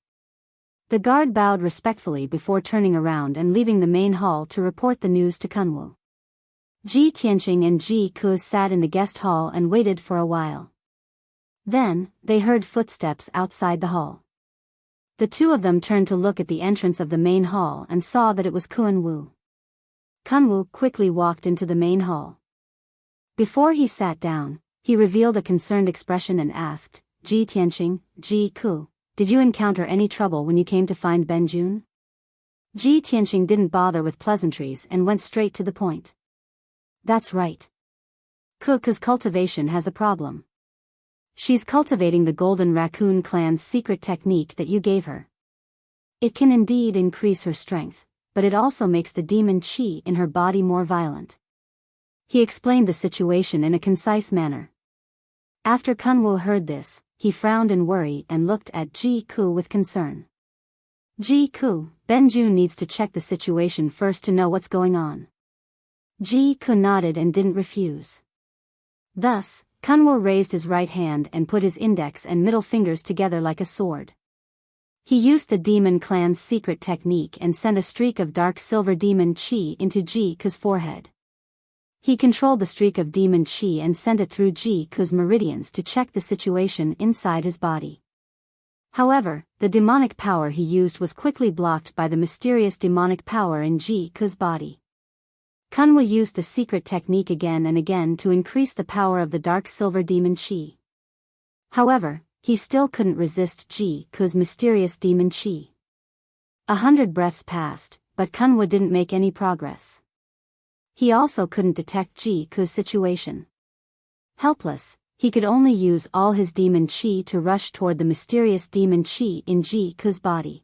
The guard bowed respectfully before turning around and leaving the main hall to report the news to Kunwu. Ji Tianqing and Ji Ku sat in the guest hall and waited for a while. Then, they heard footsteps outside the hall. The two of them turned to look at the entrance of the main hall and saw that it was Kunwu. Kunwu quickly walked into the main hall. Before he sat down, he revealed a concerned expression and asked, Ji Tianqing, Ji Ku, did you encounter any trouble when you came to find Benjun? Ji Tianqing didn't bother with pleasantries and went straight to the point. That's right. Ku's cultivation has a problem. She's cultivating the Golden Raccoon clan's secret technique that you gave her. It can indeed increase her strength, but it also makes the demon qi in her body more violent. He explained the situation in a concise manner. After Kunwu heard this, he frowned in worry and looked at Ji Ku with concern. Ji Ku, Benjun needs to check the situation first to know what's going on. Ji Ku nodded and didn't refuse. Thus, Kunwu raised his right hand and put his index and middle fingers together like a sword. He used the demon clan's secret technique and sent a streak of dark silver demon qi into Ji Ku's forehead. He controlled the streak of demon qi and sent it through Ji Ku's meridians to check the situation inside his body. However, the demonic power he used was quickly blocked by the mysterious demonic power in Ji Ku's body. Kunwu used the secret technique again and again to increase the power of the dark silver demon qi. However, he still couldn't resist Ji Ku's mysterious demon qi. 100 breaths passed, but Kunwu didn't make any progress. He also couldn't detect Ji Ku's situation. Helpless, he could only use all his demon qi to rush toward the mysterious demon qi in Ji Ku's body.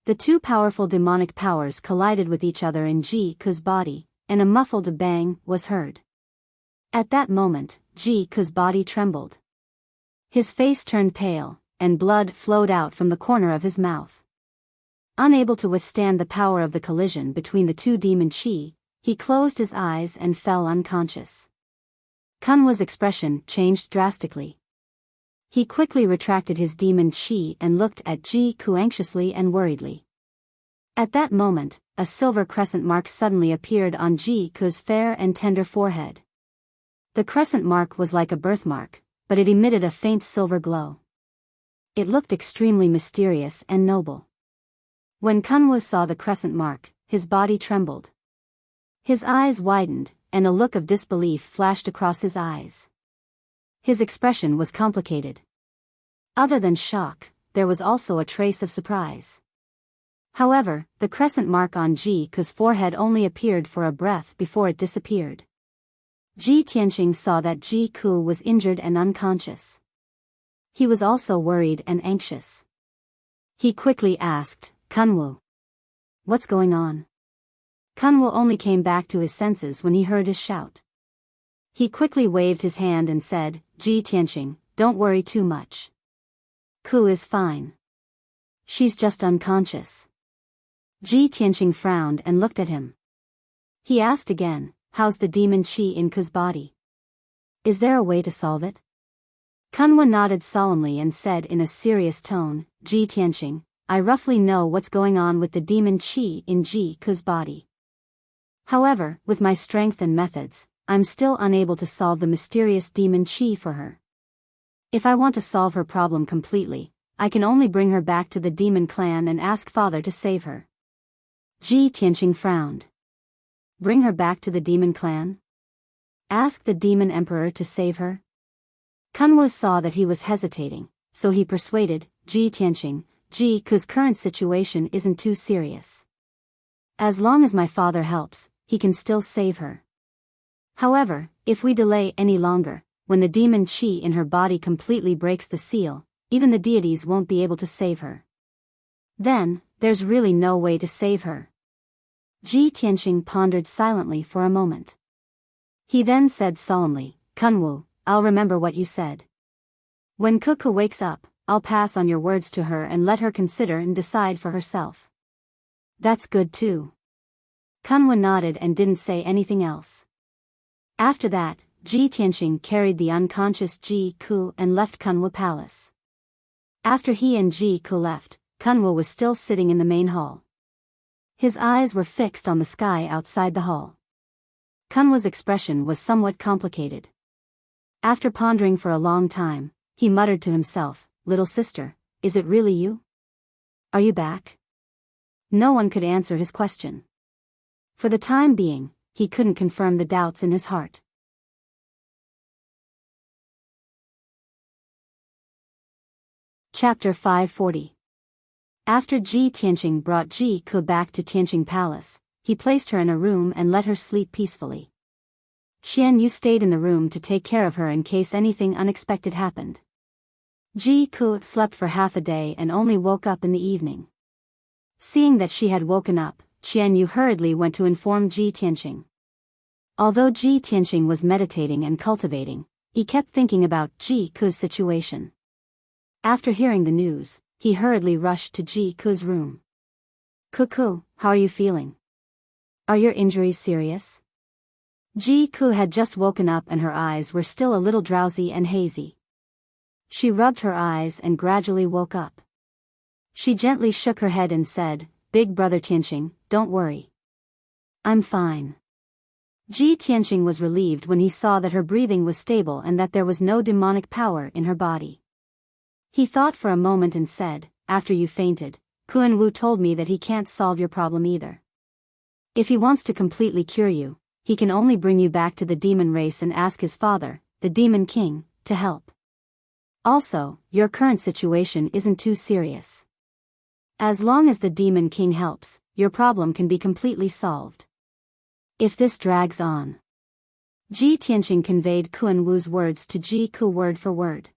The two powerful demonic powers collided with each other in Ji Ku's body, and a muffled bang was heard. At that moment, Ji Ku's body trembled. His face turned pale, and blood flowed out from the corner of his mouth. Unable to withstand the power of the collision between the two demon qi, he closed his eyes and fell unconscious. Kunwu's expression changed drastically. He quickly retracted his demon qi and looked at Ji Ku anxiously and worriedly. At that moment, a silver crescent mark suddenly appeared on Ji Ku's fair and tender forehead. The crescent mark was like a birthmark, but it emitted a faint silver glow. It looked extremely mysterious and noble. When Kunwu saw the crescent mark, his body trembled. His eyes widened, and a look of disbelief flashed across his eyes. His expression was complicated. Other than shock, there was also a trace of surprise. However, the crescent mark on Ji Ku's forehead only appeared for a breath before it disappeared. Ji Tianqing saw that Ji Ku was injured and unconscious. He was also worried and anxious. He quickly asked, Kunwu, what's going on? Kunwu only came back to his senses when he heard his shout. He quickly waved his hand and said, Ji Tianqing, don't worry too much. Ku is fine. She's just unconscious. Ji Tianqing frowned and looked at him. He asked again, how's the demon qi in Ku's body? Is there a way to solve it? Kunwu nodded solemnly and said in a serious tone, Ji Tianqing, I roughly know what's going on with the demon qi in Ji Ku's body. However, with my strength and methods, I'm still unable to solve the mysterious demon qi for her. If I want to solve her problem completely, I can only bring her back to the demon clan and ask Father to save her. Ji Tianqing frowned. Bring her back to the demon clan? Ask the demon emperor to save her? Kunwu saw that he was hesitating, so he persuaded Ji Tianqing, Ji Ku's current situation isn't too serious. As long as my father helps, he can still save her. However, if we delay any longer, when the demon qi in her body completely breaks the seal, even the deities won't be able to save her. Then, there's really no way to save her. Ji Tianqing pondered silently for a moment. He then said solemnly, Kunwu, I'll remember what you said. When Kuku wakes up, I'll pass on your words to her and let her consider and decide for herself. That's good too. Kunwu nodded and didn't say anything else. After that, Ji Tianqing carried the unconscious Ji Ku and left Kunwu Palace. After he and Ji Ku left, Kunwu was still sitting in the main hall. His eyes were fixed on the sky outside the hall. Kunwu's expression was somewhat complicated. After pondering for a long time, he muttered to himself, Little sister, is it really you? Are you back? No one could answer his question. For the time being, he couldn't confirm the doubts in his heart. Chapter 540. After Ji Tianqing brought Ji Ku back to Tianqing Palace, he placed her in a room and let her sleep peacefully. Xian Yu stayed in the room to take care of her in case anything unexpected happened. Ji Ku slept for half a day and only woke up in the evening. Seeing that she had woken up, Xian Yu hurriedly went to inform Ji Tianqing. Although Ji Tianqing was meditating and cultivating, he kept thinking about Ji Ku's situation. After hearing the news, he hurriedly rushed to Ji Ku's room. Kuku, how are you feeling? Are your injuries serious? Ji Ku had just woken up and her eyes were still a little drowsy and hazy. She rubbed her eyes and gradually woke up. She gently shook her head and said, Big brother Tianqing, don't worry. I'm fine. Ji Tianqing was relieved when he saw that her breathing was stable and that there was no demonic power in her body. He thought for a moment and said, After you fainted, Kun Wu told me that he can't solve your problem either. If he wants to completely cure you, he can only bring you back to the demon race and ask his father, the demon king, to help. Also, your current situation isn't too serious. As long as the demon king helps, your problem can be completely solved. If this drags on. Ji Tianqing conveyed Kun Wu's words to Ji Ku word for word.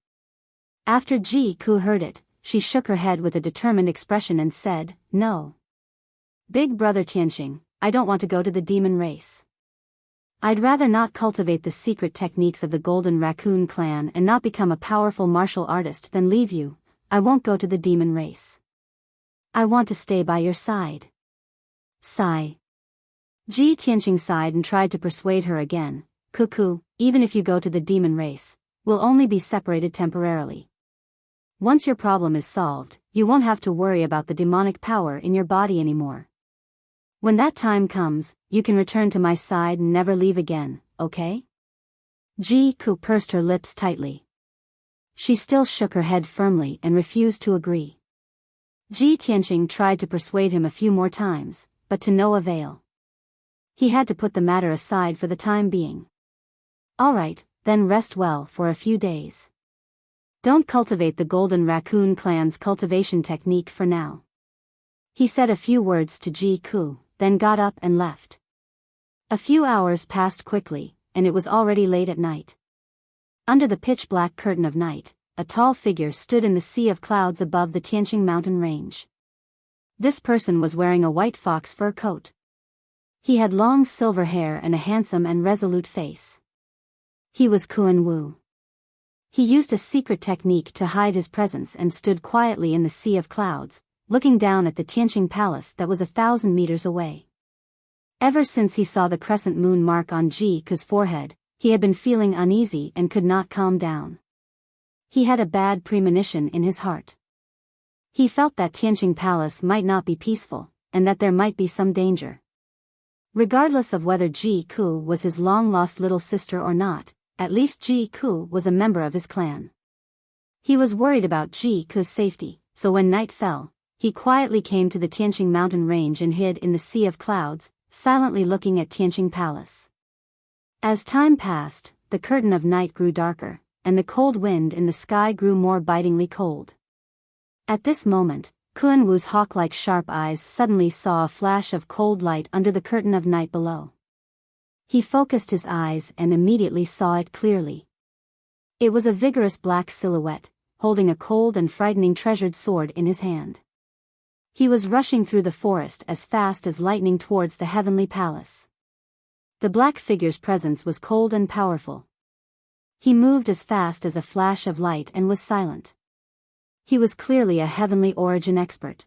After Ji Ku heard it, she shook her head with a determined expression and said, No. Big brother Tianqing, I don't want to go to the demon race. I'd rather not cultivate the secret techniques of the Golden Raccoon clan and not become a powerful martial artist than leave you. I won't go to the demon race. I want to stay by your side. Sigh. Ji Tianqing sighed and tried to persuade her again. Kuku, even if you go to the demon race, we'll only be separated temporarily. Once your problem is solved, you won't have to worry about the demonic power in your body anymore. When that time comes, you can return to my side and never leave again, okay? Ji Ku pursed her lips tightly. She still shook her head firmly and refused to agree. Ji Tianqing tried to persuade him a few more times, but to no avail. He had to put the matter aside for the time being. All right, then rest well for a few days. Don't cultivate the Golden Raccoon clan's cultivation technique for now. He said a few words to Ji Ku, then got up and left. A few hours passed quickly, and it was already late at night. Under the pitch-black curtain of night, a tall figure stood in the sea of clouds above the Tianqing mountain range. This person was wearing a white fox fur coat. He had long silver hair and a handsome and resolute face. He was Kun Wu. He used a secret technique to hide his presence and stood quietly in the sea of clouds, looking down at the Tianqing palace that was 1,000 meters away. Ever since he saw the crescent moon mark on Ji Ku's forehead, he had been feeling uneasy and could not calm down. He had a bad premonition in his heart. He felt that Tianqing palace might not be peaceful, and that there might be some danger. Regardless of whether Ji Ku was his long-lost little sister or not, at least Ji Ku was a member of his clan. He was worried about Ji Ku's safety, so when night fell, he quietly came to the Tianqing mountain range and hid in the sea of clouds, silently looking at Tianqing palace. As time passed, the curtain of night grew darker, and the cold wind in the sky grew more bitingly cold. At this moment, Kun Wu's hawk-like sharp eyes suddenly saw a flash of cold light under the curtain of night below. He focused his eyes and immediately saw it clearly. It was a vigorous black silhouette, holding a cold and frightening treasured sword in his hand. He was rushing through the forest as fast as lightning towards the heavenly palace. The black figure's presence was cold and powerful. He moved as fast as a flash of light and was silent. He was clearly a heavenly origin expert.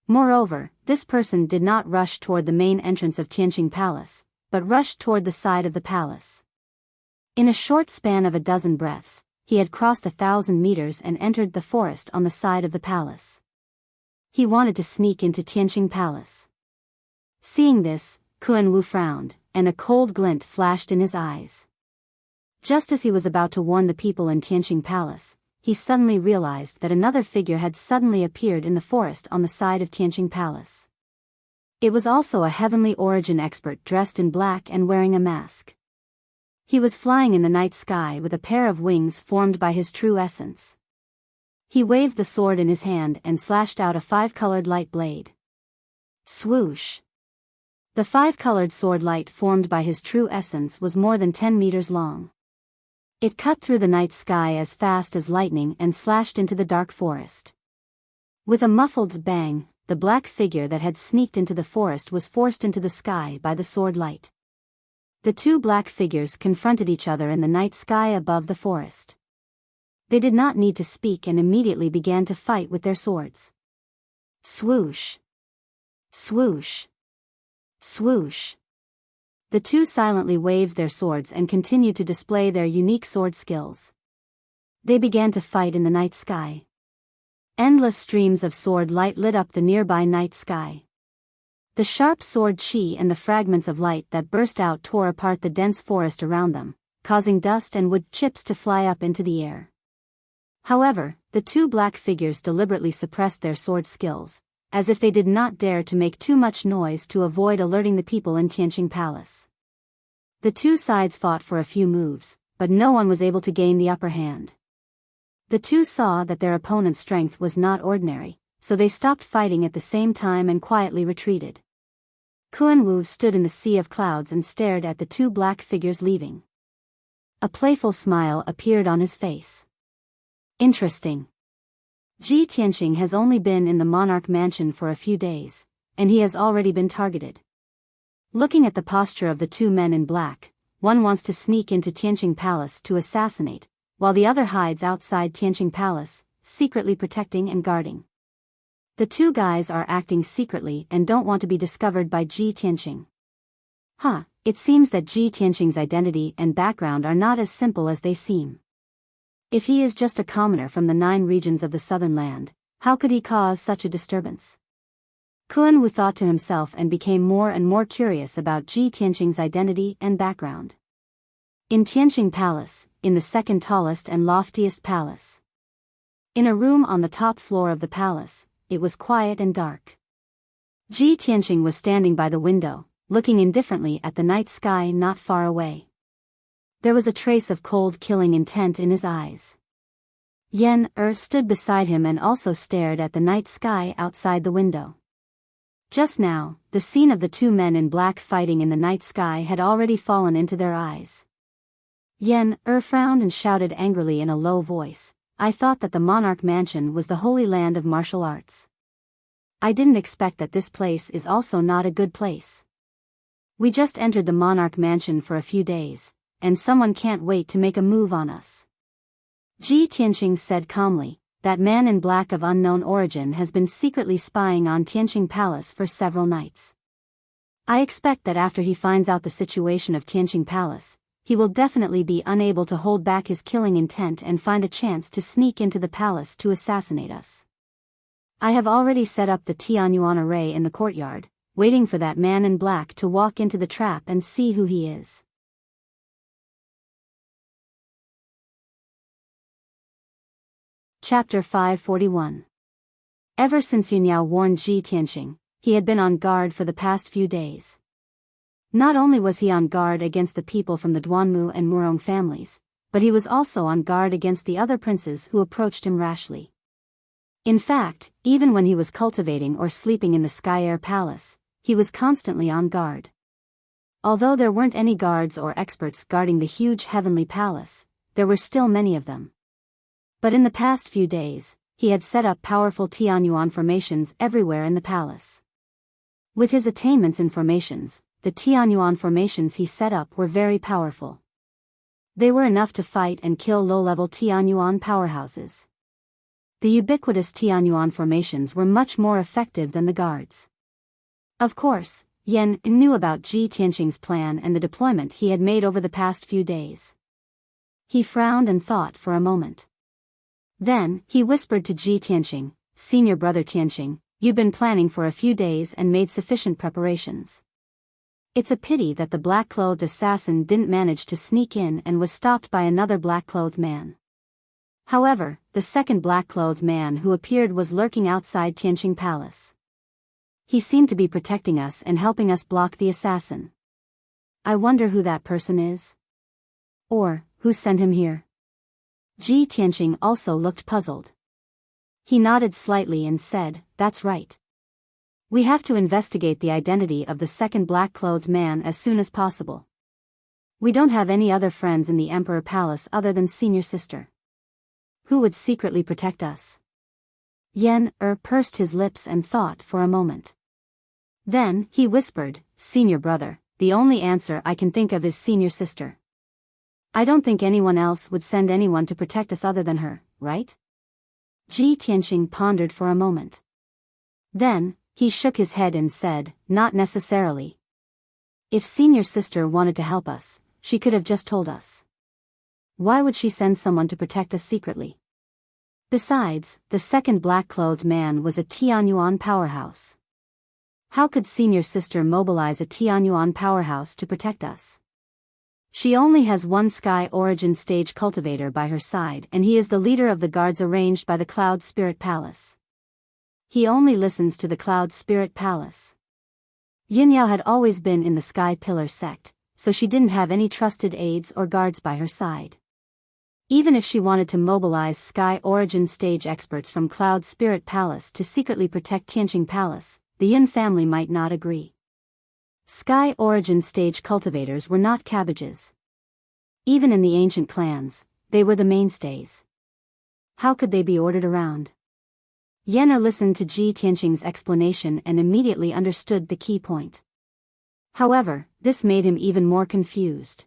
Moreover, this person did not rush toward the main entrance of Tianqing Palace, but rushed toward the side of the palace. In a short span of a dozen breaths, he had crossed 1,000 meters and entered the forest on the side of the palace. He wanted to sneak into Tianqing Palace. Seeing this, Kun Wu frowned, and a cold glint flashed in his eyes. Just as he was about to warn the people in Tianqing Palace, he suddenly realized that another figure had suddenly appeared in the forest on the side of Tianqing Palace. It was also a heavenly origin expert dressed in black and wearing a mask. He was flying in the night sky with a pair of wings formed by his true essence. He waved the sword in his hand and slashed out a 5-colored light blade. Swoosh! The 5-colored sword light formed by his true essence was more than 10 meters long. It cut through the night sky as fast as lightning and slashed into the dark forest. With a muffled bang, the black figure that had sneaked into the forest was forced into the sky by the sword light. The two black figures confronted each other in the night sky above the forest. They did not need to speak and immediately began to fight with their swords. Swoosh! Swoosh! Swoosh! The two silently waved their swords and continued to display their unique sword skills. They began to fight in the night sky. Endless streams of sword light lit up the nearby night sky. The sharp sword chi and the fragments of light that burst out tore apart the dense forest around them, causing dust and wood chips to fly up into the air. However, the two black figures deliberately suppressed their sword skills, as if they did not dare to make too much noise to avoid alerting the people in Tianqing Palace. The two sides fought for a few moves, but no one was able to gain the upper hand. The two saw that their opponent's strength was not ordinary, so they stopped fighting at the same time and quietly retreated. Kun Wu stood in the sea of clouds and stared at the two black figures leaving. A playful smile appeared on his face. Interesting. Ji Tianqing has only been in the monarch mansion for a few days, and he has already been targeted. Looking at the posture of the two men in black, one wants to sneak into Tianqing Palace to assassinate, while the other hides outside Tianqing Palace, secretly protecting and guarding. The two guys are acting secretly and don't want to be discovered by Ji Tianqing. It seems that Ji Tianqing's identity and background are not as simple as they seem. If he is just a commoner from the 9 regions of the southern land, how could he cause such a disturbance? Kun Wu thought to himself and became more and more curious about Ji Tianqing's identity and background. In Tianqing Palace, in the second tallest and loftiest palace. In a room on the top floor of the palace, it was quiet and dark. Ji Tianqing was standing by the window, looking indifferently at the night sky not far away. There was a trace of cold killing intent in his eyes. Yen stood beside him and also stared at the night sky outside the window. Just now, the scene of the two men in black fighting in the night sky had already fallen into their eyes. Yen frowned and shouted angrily in a low voice, "I thought that the monarch mansion was the holy land of martial arts. I didn't expect that this place is also not a good place. We just entered the monarch mansion for a few days, and someone can't wait to make a move on us." Ji Tianqing said calmly, "That man in black of unknown origin has been secretly spying on Tianqing Palace for several nights. I expect that after he finds out the situation of Tianqing Palace, he will definitely be unable to hold back his killing intent and find a chance to sneak into the palace to assassinate us. I have already set up the Tianyuan array in the courtyard, waiting for that man in black to walk into the trap and see who he is." Chapter 541. Ever since Yunyao warned Ji Tianqing, he had been on guard for the past few days. Not only was he on guard against the people from the Duanmu and Murong families, but he was also on guard against the other princes who approached him rashly. In fact, even when he was cultivating or sleeping in the Sky Air Palace, he was constantly on guard. Although there weren't any guards or experts guarding the huge heavenly palace, there were still many of them. But in the past few days, he had set up powerful Tianyuan formations everywhere in the palace. With his attainments in formations, the Tianyuan formations he set up were very powerful. They were enough to fight and kill low-level Tianyuan powerhouses. The ubiquitous Tianyuan formations were much more effective than the guards. Of course, Yan knew about Ji Tianqing's plan and the deployment he had made over the past few days. He frowned and thought for a moment. Then, he whispered to Ji Tianqing, "Senior brother Tianqing, you've been planning for a few days and made sufficient preparations. It's a pity that the black-clothed assassin didn't manage to sneak in and was stopped by another black-clothed man." However, the second black-clothed man who appeared was lurking outside Tianqing Palace. He seemed to be protecting us and helping us block the assassin. I wonder who that person is? Or, who sent him here? Ji Tianqing also looked puzzled. He nodded slightly and said, "That's right. We have to investigate the identity of the second black-clothed man as soon as possible. We don't have any other friends in the Emperor Palace other than Senior Sister. Who would secretly protect us?" Yan pursed his lips and thought for a moment. Then, he whispered, "Senior brother, the only answer I can think of is Senior Sister. I don't think anyone else would send anyone to protect us other than her, right?" Ji Tianqing pondered for a moment. Then, he shook his head and said, "Not necessarily. If Senior Sister wanted to help us, she could have just told us. Why would she send someone to protect us secretly? Besides, the second black-clothed man was a Tianyuan powerhouse. How could Senior Sister mobilize a Tianyuan powerhouse to protect us? She only has one Sky Origin Stage cultivator by her side, and he is the leader of the guards arranged by the Cloud Spirit Palace. He only listens to the Cloud Spirit Palace." Yunyao had always been in the Sky Pillar sect, so she didn't have any trusted aides or guards by her side. Even if she wanted to mobilize Sky Origin Stage experts from Cloud Spirit Palace to secretly protect Tianqing Palace, the Yin family might not agree. Sky Origin Stage cultivators were not cabbages. Even in the ancient clans, they were the mainstays. How could they be ordered around? Yen'er listened to Ji Tianqing's explanation and immediately understood the key point. However, this made him even more confused.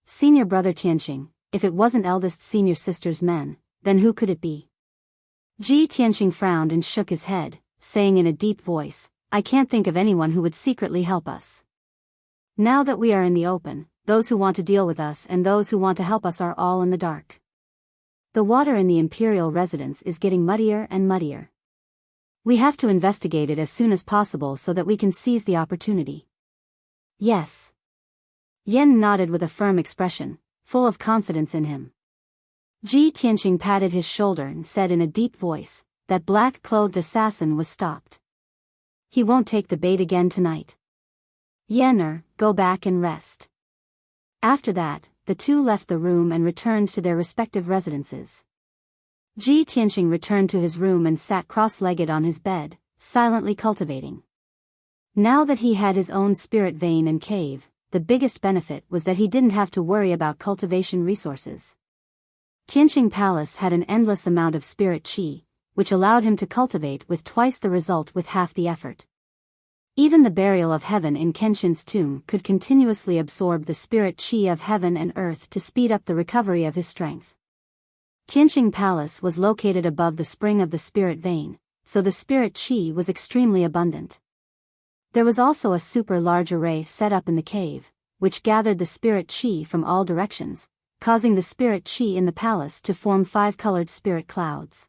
"Senior brother Tianqing, if it wasn't eldest Senior Sister's men, then who could it be?" Ji Tianqing frowned and shook his head, saying in a deep voice, "I can't think of anyone who would secretly help us. Now that we are in the open, those who want to deal with us and those who want to help us are all in the dark. The water in the imperial residence is getting muddier and muddier. We have to investigate it as soon as possible so that we can seize the opportunity." "Yes." Yen nodded with a firm expression, full of confidence in him. Ji Tianqing patted his shoulder and said in a deep voice, "That black-clothed assassin was stopped. He won't take the bait again tonight. Yen'er, go back and rest." After that, the two left the room and returned to their respective residences. Ji Tianqing returned to his room and sat cross-legged on his bed, silently cultivating. Now that he had his own spirit vein and cave, the biggest benefit was that he didn't have to worry about cultivation resources. Tianqing Palace had an endless amount of spirit qi, which allowed him to cultivate with twice the result with half the effort. Even the burial of heaven in Kenshin's tomb could continuously absorb the spirit qi of heaven and earth to speed up the recovery of his strength. Tianqing Palace was located above the spring of the spirit vein, so the spirit qi was extremely abundant. There was also a super large array set up in the cave, which gathered the spirit qi from all directions, causing the spirit qi in the palace to form 5-colored spirit clouds.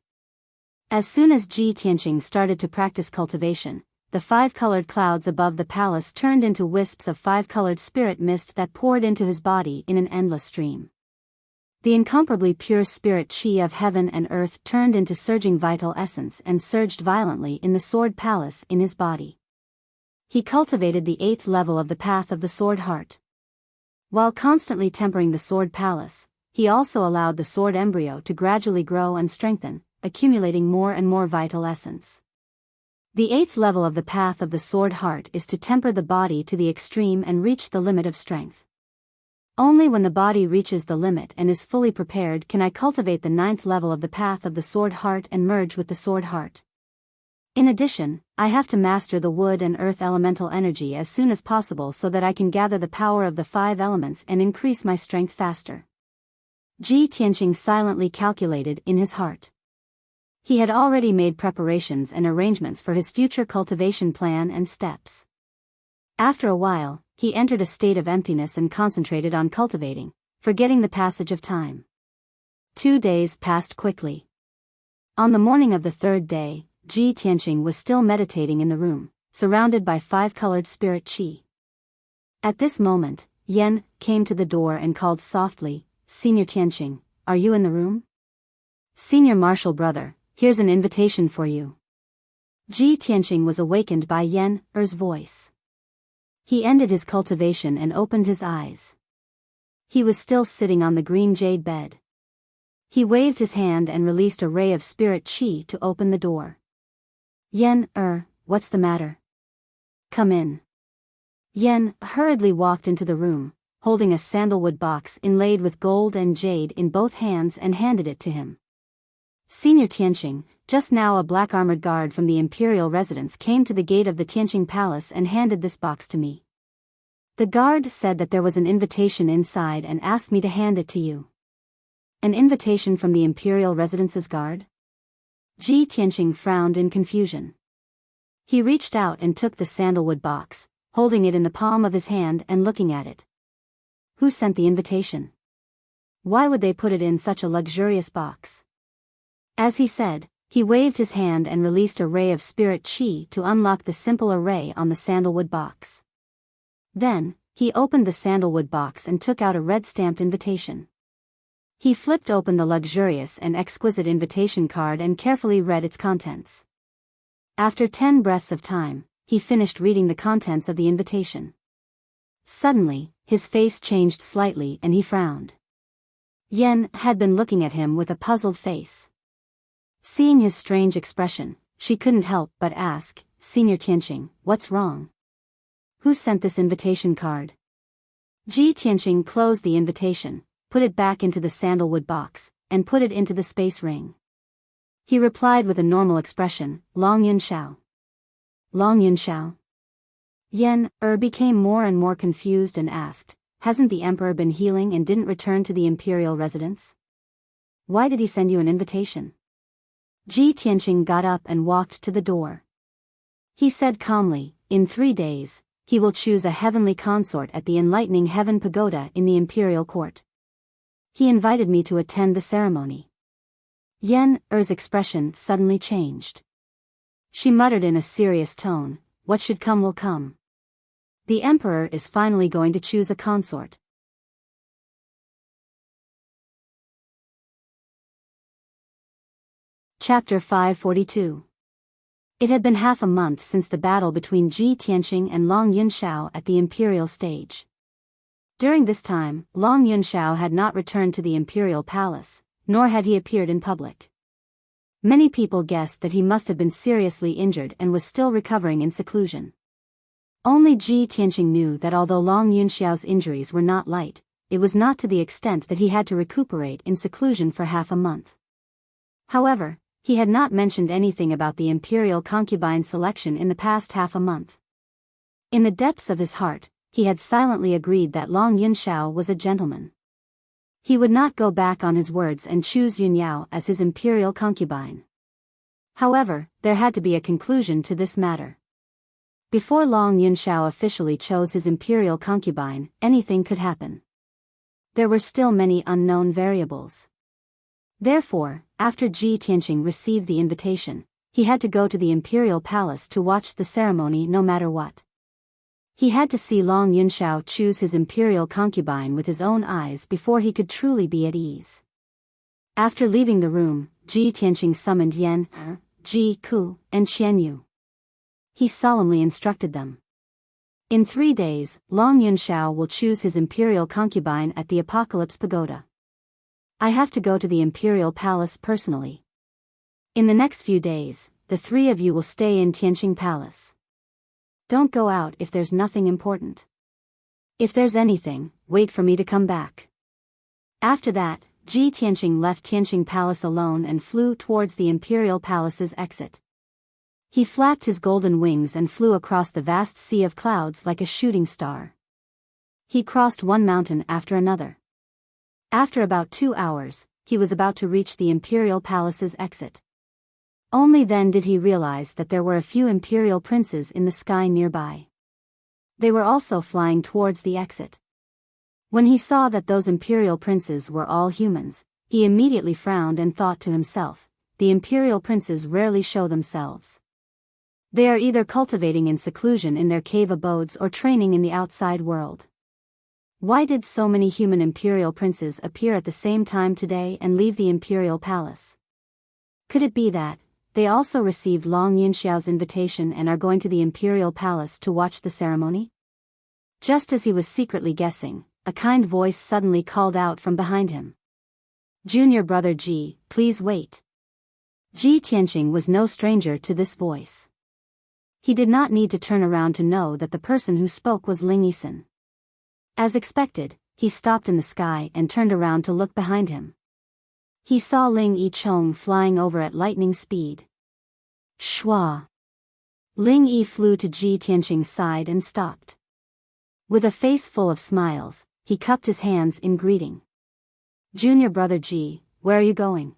As soon as Ji Tianqing started to practice cultivation, the 5-colored clouds above the palace turned into wisps of 5-colored spirit mist that poured into his body in an endless stream. The incomparably pure spirit qi of heaven and earth turned into surging vital essence and surged violently in the sword palace in his body. He cultivated the 8th level of the path of the sword heart. While constantly tempering the sword palace, he also allowed the sword embryo to gradually grow and strengthen, accumulating more and more vital essence. The 8th level of the path of the sword heart is to temper the body to the extreme and reach the limit of strength. Only when the body reaches the limit and is fully prepared can I cultivate the 9th level of the path of the sword heart and merge with the sword heart. In addition, I have to master the wood and earth elemental energy as soon as possible so that I can gather the power of the 5 elements and increase my strength faster. Ji Tianqing silently calculated in his heart. He had already made preparations and arrangements for his future cultivation plan and steps. After a while, he entered a state of emptiness and concentrated on cultivating, forgetting the passage of time. 2 days passed quickly. On the morning of the 3rd day, Ji Tianqing was still meditating in the room, surrounded by 5-colored spirit qi. At this moment, Yan came to the door and called softly, "Senior Tianqing, are you in the room?" "Senior Marshal Brother, here's an invitation for you." Ji Tianqing was awakened by Yan's voice. He ended his cultivation and opened his eyes. He was still sitting on the green jade bed. He waved his hand and released a ray of spirit qi to open the door. "Yan, what's the matter? Come in." Yan hurriedly walked into the room, holding a sandalwood box inlaid with gold and jade in both hands and handed it to him. "Senior Tianqing, just now a black-armored guard from the imperial residence came to the gate of the Tianqing Palace and handed this box to me. The guard said that there was an invitation inside and asked me to hand it to you." "An invitation from the imperial residence's guard?" Ji Tianqing frowned in confusion. He reached out and took the sandalwood box, holding it in the palm of his hand and looking at it. "Who sent the invitation? Why would they put it in such a luxurious box?" As he said, he waved his hand and released a ray of spirit qi to unlock the simple array on the sandalwood box. Then, he opened the sandalwood box and took out a red-stamped invitation. He flipped open the luxurious and exquisite invitation card and carefully read its contents. After 10 breaths of time, he finished reading the contents of the invitation. Suddenly, his face changed slightly and he frowned. Yan had been looking at him with a puzzled face. Seeing his strange expression, she couldn't help but ask, "Senior Tianqing, what's wrong? Who sent this invitation card?" Ji Tianqing closed the invitation, put it back into the sandalwood box, and put it into the space ring. He replied with a normal expression, "Long Yun Xiao." "Long Yun Xiao?" Yan became more and more confused and asked, "Hasn't the emperor been healing and didn't return to the imperial residence? Why did he send you an invitation?" Ji Tianqing got up and walked to the door. He said calmly, "In 3 days, he will choose a heavenly consort at the Enlightening Heaven Pagoda in the imperial court. He invited me to attend the ceremony." Yan's expression suddenly changed. She muttered in a serious tone, "What should come will come. The emperor is finally going to choose a consort." Chapter 542. It had been half a month since the battle between Ji Tianqing and Long Yunxiao at the imperial stage. During this time, Long Yunxiao had not returned to the imperial palace, nor had he appeared in public. Many people guessed that he must have been seriously injured and was still recovering in seclusion. Only Ji Tianqing knew that although Long Yunxiao's injuries were not light, it was not to the extent that he had to recuperate in seclusion for half a month. However, he had not mentioned anything about the imperial concubine selection in the past half a month. In the depths of his heart, he had silently agreed that Long Yunxiao was a gentleman. He would not go back on his words and choose Yunyao as his imperial concubine. However, there had to be a conclusion to this matter. Before Long Yunxiao officially chose his imperial concubine, anything could happen. There were still many unknown variables. Therefore, after Ji Tianqing received the invitation, he had to go to the imperial palace to watch the ceremony no matter what. He had to see Long Yunxiao choose his imperial concubine with his own eyes before he could truly be at ease. After leaving the room, Ji Tianqing summoned Yan, Ji Ku, and Qian Yu. He solemnly instructed them. In 3 days, Long Yunxiao will choose his imperial concubine at the Apocalypse Pagoda. I have to go to the imperial palace personally. In the next few days, the three of you will stay in Tianqing Palace. Don't go out if there's nothing important. If there's anything, wait for me to come back. After that, Ji Tianqing left Tianqing Palace alone and flew towards the imperial palace's exit. He flapped his golden wings and flew across the vast sea of clouds like a shooting star. He crossed one mountain after another. After about 2 hours, he was about to reach the imperial palace's exit. Only then did he realize that there were a few imperial princes in the sky nearby. They were also flying towards the exit. When he saw that those imperial princes were all humans, he immediately frowned and thought to himself, the imperial princes rarely show themselves. They are either cultivating in seclusion in their cave abodes or training in the outside world. Why did so many human imperial princes appear at the same time today and leave the imperial palace? Could it be that they also received Long Yunxiao's invitation and are going to the imperial palace to watch the ceremony? Just as he was secretly guessing, a kind voice suddenly called out from behind him. Junior brother Ji, please wait. Ji Tianqing was no stranger to this voice. He did not need to turn around to know that the person who spoke was Ling Yisan. As expected, he stopped in the sky and turned around to look behind him. He saw Ling Yichong flying over at lightning speed. Shwa! Ling Yi flew to Ji Tianqing's side and stopped. With a face full of smiles, he cupped his hands in greeting. Junior brother Ji, where are you going?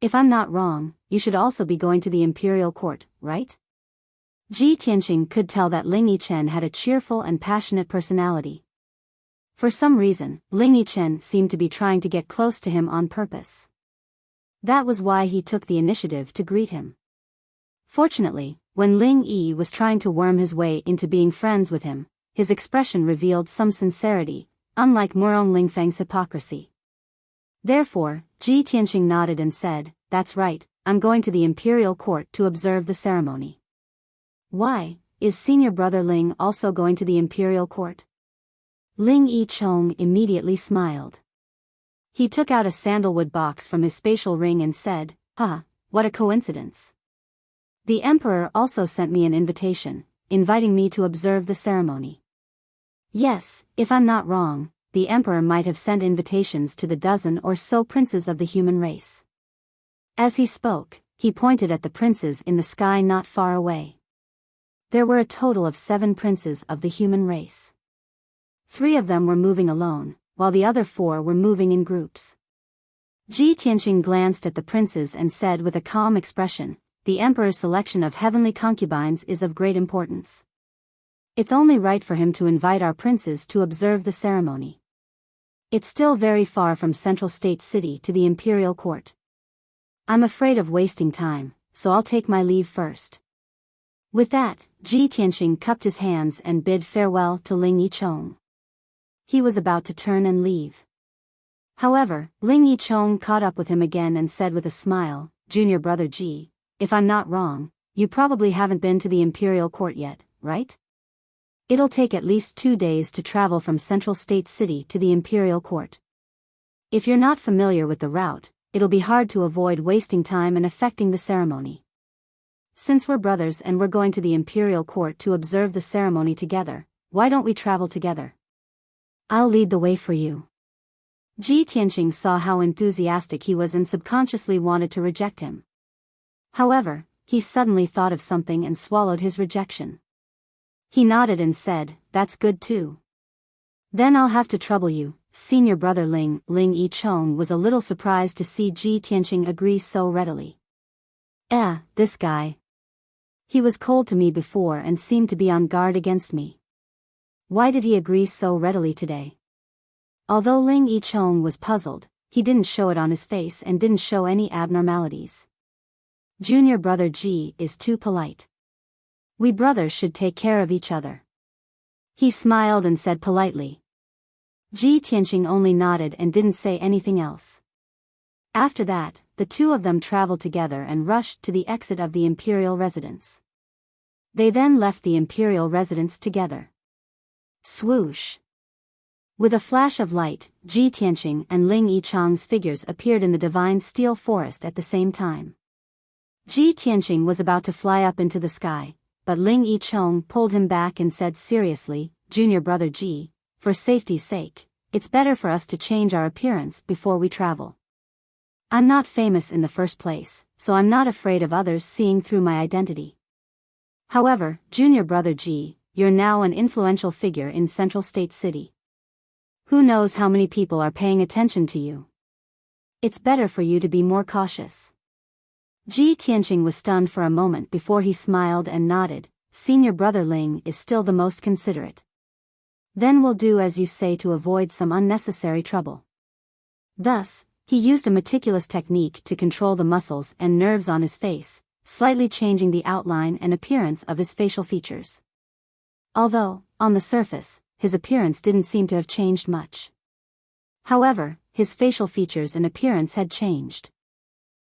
If I'm not wrong, you should also be going to the imperial court, right? Ji Tianqing could tell that Ling Yichen had a cheerful and passionate personality. For some reason, Ling Yichen seemed to be trying to get close to him on purpose. That was why he took the initiative to greet him. Fortunately, when Ling Yi was trying to worm his way into being friends with him, his expression revealed some sincerity, unlike Murong Lingfeng's hypocrisy. Therefore, Ji Tianqing nodded and said, that's right, I'm going to the imperial court to observe the ceremony. Why, is senior brother Ling also going to the imperial court? Ling Yichong immediately smiled. He took out a sandalwood box from his spatial ring and said, what a coincidence. The emperor also sent me an invitation, inviting me to observe the ceremony. Yes, if I'm not wrong, the emperor might have sent invitations to the dozen or so princes of the human race. As he spoke, he pointed at the princes in the sky not far away. There were a total of 7 princes of the human race. 3 of them were moving alone, while the other 4 were moving in groups. Ji Tianqing glanced at the princes and said with a calm expression, the emperor's selection of heavenly concubines is of great importance. It's only right for him to invite our princes to observe the ceremony. It's still very far from Central State City to the imperial court. I'm afraid of wasting time, so I'll take my leave first. With that, Ji Tianqing cupped his hands and bid farewell to Ling Yichong. He was about to turn and leave. However, Ling Yichong caught up with him again and said with a smile, Junior brother Ji, if I'm not wrong, you probably haven't been to the imperial court yet, right? It'll take at least 2 days to travel from Central State City to the imperial court. If you're not familiar with the route, it'll be hard to avoid wasting time and affecting the ceremony. Since we're brothers and we're going to the imperial court to observe the ceremony together, why don't we travel together? I'll lead the way for you. Ji Tianqing saw how enthusiastic he was and subconsciously wanted to reject him. However, he suddenly thought of something and swallowed his rejection. He nodded and said, that's good too. Then I'll have to trouble you, senior brother Ling. Ling Yichong was a little surprised to see Ji Tianqing agree so readily. This guy. He was cold to me before and seemed to be on guard against me. Why did he agree so readily today? Although Ling Yichong was puzzled, he didn't show it on his face and didn't show any abnormalities. Junior brother Ji is too polite. We brothers should take care of each other. He smiled and said politely. Ji Tianqing only nodded and didn't say anything else. After that, the 2 of them traveled together and rushed to the exit of the imperial residence. They then left the imperial residence together. Swoosh! With a flash of light, Ji Tianqing and Ling Yichang's figures appeared in the divine steel forest at the same time. Ji Tianqing was about to fly up into the sky, but Ling Yichang pulled him back and said seriously, "Junior brother Ji, for safety's sake, it's better for us to change our appearance before we travel. I'm not famous in the first place, so I'm not afraid of others seeing through my identity. However, junior brother Ji, you're now an influential figure in Central State City. Who knows how many people are paying attention to you? It's better for you to be more cautious." Ji Tianqing was stunned for a moment before he smiled and nodded. "Senior brother Ling is still the most considerate. Then we'll do as you say to avoid some unnecessary trouble." Thus, he used a meticulous technique to control the muscles and nerves on his face, slightly changing the outline and appearance of his facial features. Although, on the surface, his appearance didn't seem to have changed much. However, his facial features and appearance had changed.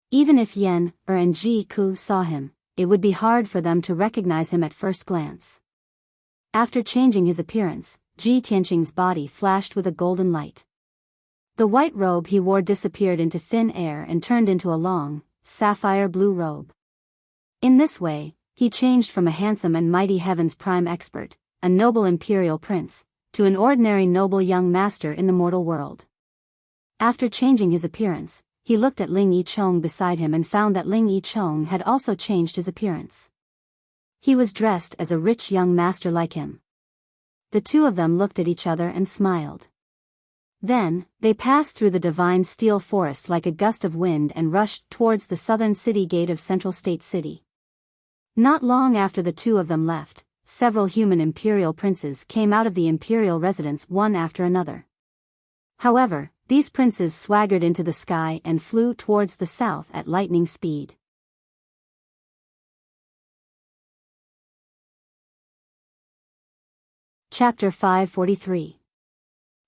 Even if Yan, and Ji Ku saw him, it would be hard for them to recognize him at first glance. After changing his appearance, Ji Tianqing's body flashed with a golden light. The white robe he wore disappeared into thin air and turned into a long, sapphire blue robe. In this way, he changed from a handsome and mighty heaven's prime expert, a noble imperial prince, to an ordinary noble young master in the mortal world. After changing his appearance, he looked at Ling Yichang beside him and found that Ling Yichang had also changed his appearance. He was dressed as a rich young master like him. The two of them looked at each other and smiled. Then, they passed through the divine steel forest like a gust of wind and rushed towards the southern city gate of Central State City. Not long after the two of them left, several human imperial princes came out of the imperial residence one after another. However, these princes swaggered into the sky and flew towards the south at lightning speed. Chapter 543.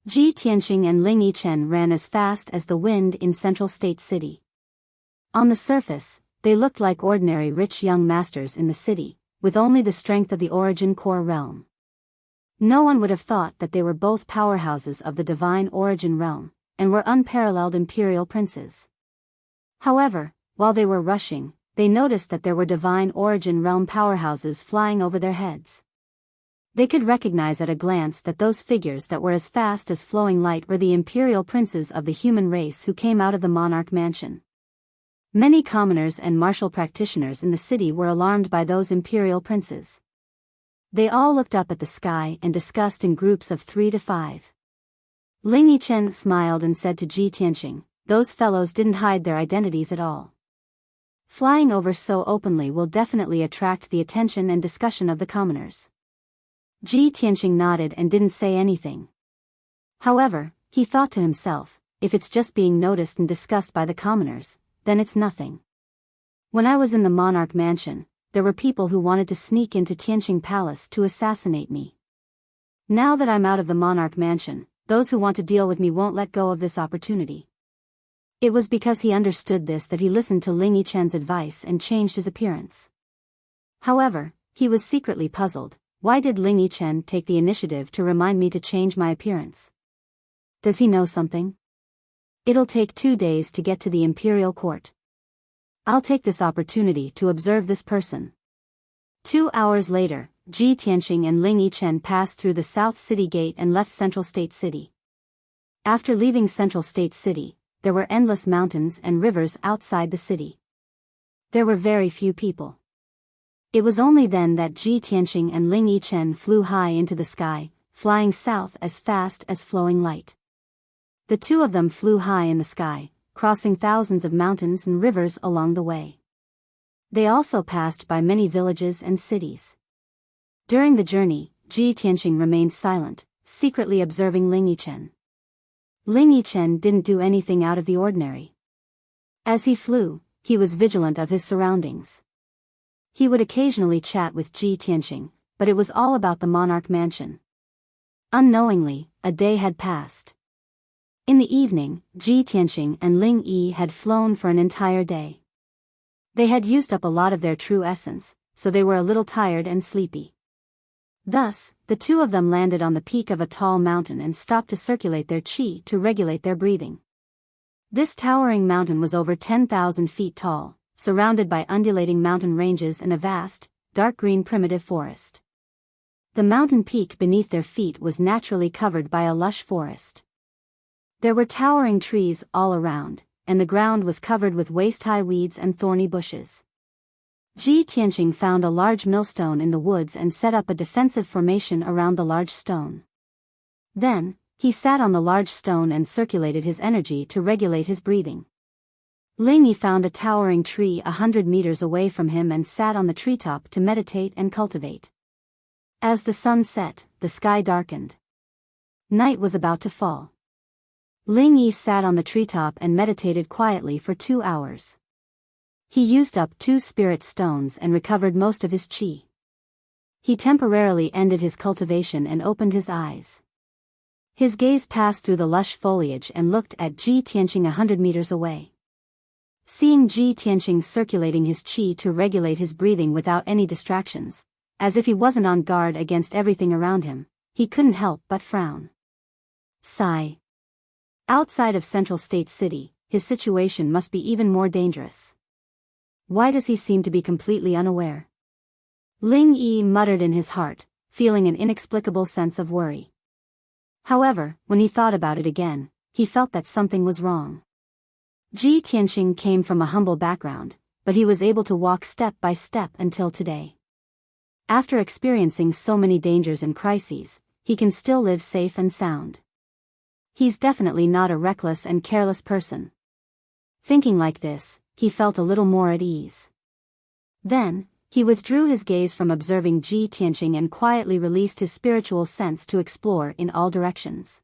Ji Tianqing and Ling Yichen ran as fast as the wind in Central State City. On the surface, they looked like ordinary rich young masters in the city, with only the strength of the Origin Core realm. No one would have thought that they were both powerhouses of the divine Origin realm, and were unparalleled imperial princes. However, while they were rushing, they noticed that there were divine Origin realm powerhouses flying over their heads. They could recognize at a glance that those figures that were as fast as flowing light were the imperial princes of the human race who came out of the monarch mansion. Many commoners and martial practitioners in the city were alarmed by those imperial princes. They all looked up at the sky and discussed in groups of 3 to 5. Ling Yichen smiled and said to Ji Tianqing, "Those fellows didn't hide their identities at all. Flying over so openly will definitely attract the attention and discussion of the commoners." Ji Tianqing nodded and didn't say anything. However, he thought to himself, if it's just being noticed and discussed by the commoners, then it's nothing. When I was in the monarch mansion, there were people who wanted to sneak into Tianqing Palace to assassinate me. Now that I'm out of the monarch mansion, those who want to deal with me won't let go of this opportunity. It was because he understood this that he listened to Ling Yichen's advice and changed his appearance. However, he was secretly puzzled. Why did Ling Yichen take the initiative to remind me to change my appearance? Does he know something? It'll take 2 days to get to the imperial court. I'll take this opportunity to observe this person. 2 hours later, Ji Tianqing and Ling Yichen passed through the South City Gate and left Central State City. After leaving Central State City, there were endless mountains and rivers outside the city. There were very few people. It was only then that Ji Tianqing and Ling Yichen flew high into the sky, flying south as fast as flowing light. The two of them flew high in the sky, crossing thousands of mountains and rivers along the way. They also passed by many villages and cities. During the journey, Ji Tianqing remained silent, secretly observing Ling Yichen. Ling Yichen didn't do anything out of the ordinary. As he flew, he was vigilant of his surroundings. He would occasionally chat with Ji Tianqing, but it was all about the monarch mansion. Unknowingly, a day had passed. In the evening, Ji Tianqing and Ling Yi had flown for an entire day. They had used up a lot of their true essence, so they were a little tired and sleepy. Thus, the two of them landed on the peak of a tall mountain and stopped to circulate their chi to regulate their breathing. This towering mountain was over 10,000 feet tall, surrounded by undulating mountain ranges and a vast, dark green primitive forest. The mountain peak beneath their feet was naturally covered by a lush forest. There were towering trees all around, and the ground was covered with waist-high weeds and thorny bushes. Ji Tianqing found a large millstone in the woods and set up a defensive formation around the large stone. Then, he sat on the large stone and circulated his energy to regulate his breathing. Ling Yi found a towering tree 100 meters away from him and sat on the treetop to meditate and cultivate. As the sun set, the sky darkened. Night was about to fall. Ling Yi sat on the treetop and meditated quietly for 2 hours. He used up 2 spirit stones and recovered most of his chi. He temporarily ended his cultivation and opened his eyes. His gaze passed through the lush foliage and looked at Ji Tianqing 100 meters away. Seeing Ji Tianqing circulating his chi to regulate his breathing without any distractions, as if he wasn't on guard against everything around him, he couldn't help but frown. Sigh. Outside of Central State City, his situation must be even more dangerous. Why does he seem to be completely unaware? Ling Yi muttered in his heart, feeling an inexplicable sense of worry. However, when he thought about it again, he felt that something was wrong. Ji Tianqing came from a humble background, but he was able to walk step by step until today. After experiencing so many dangers and crises, he can still live safe and sound. He's definitely not a reckless and careless person. Thinking like this, he felt a little more at ease. Then, he withdrew his gaze from observing Ji Tianqing and quietly released his spiritual sense to explore in all directions.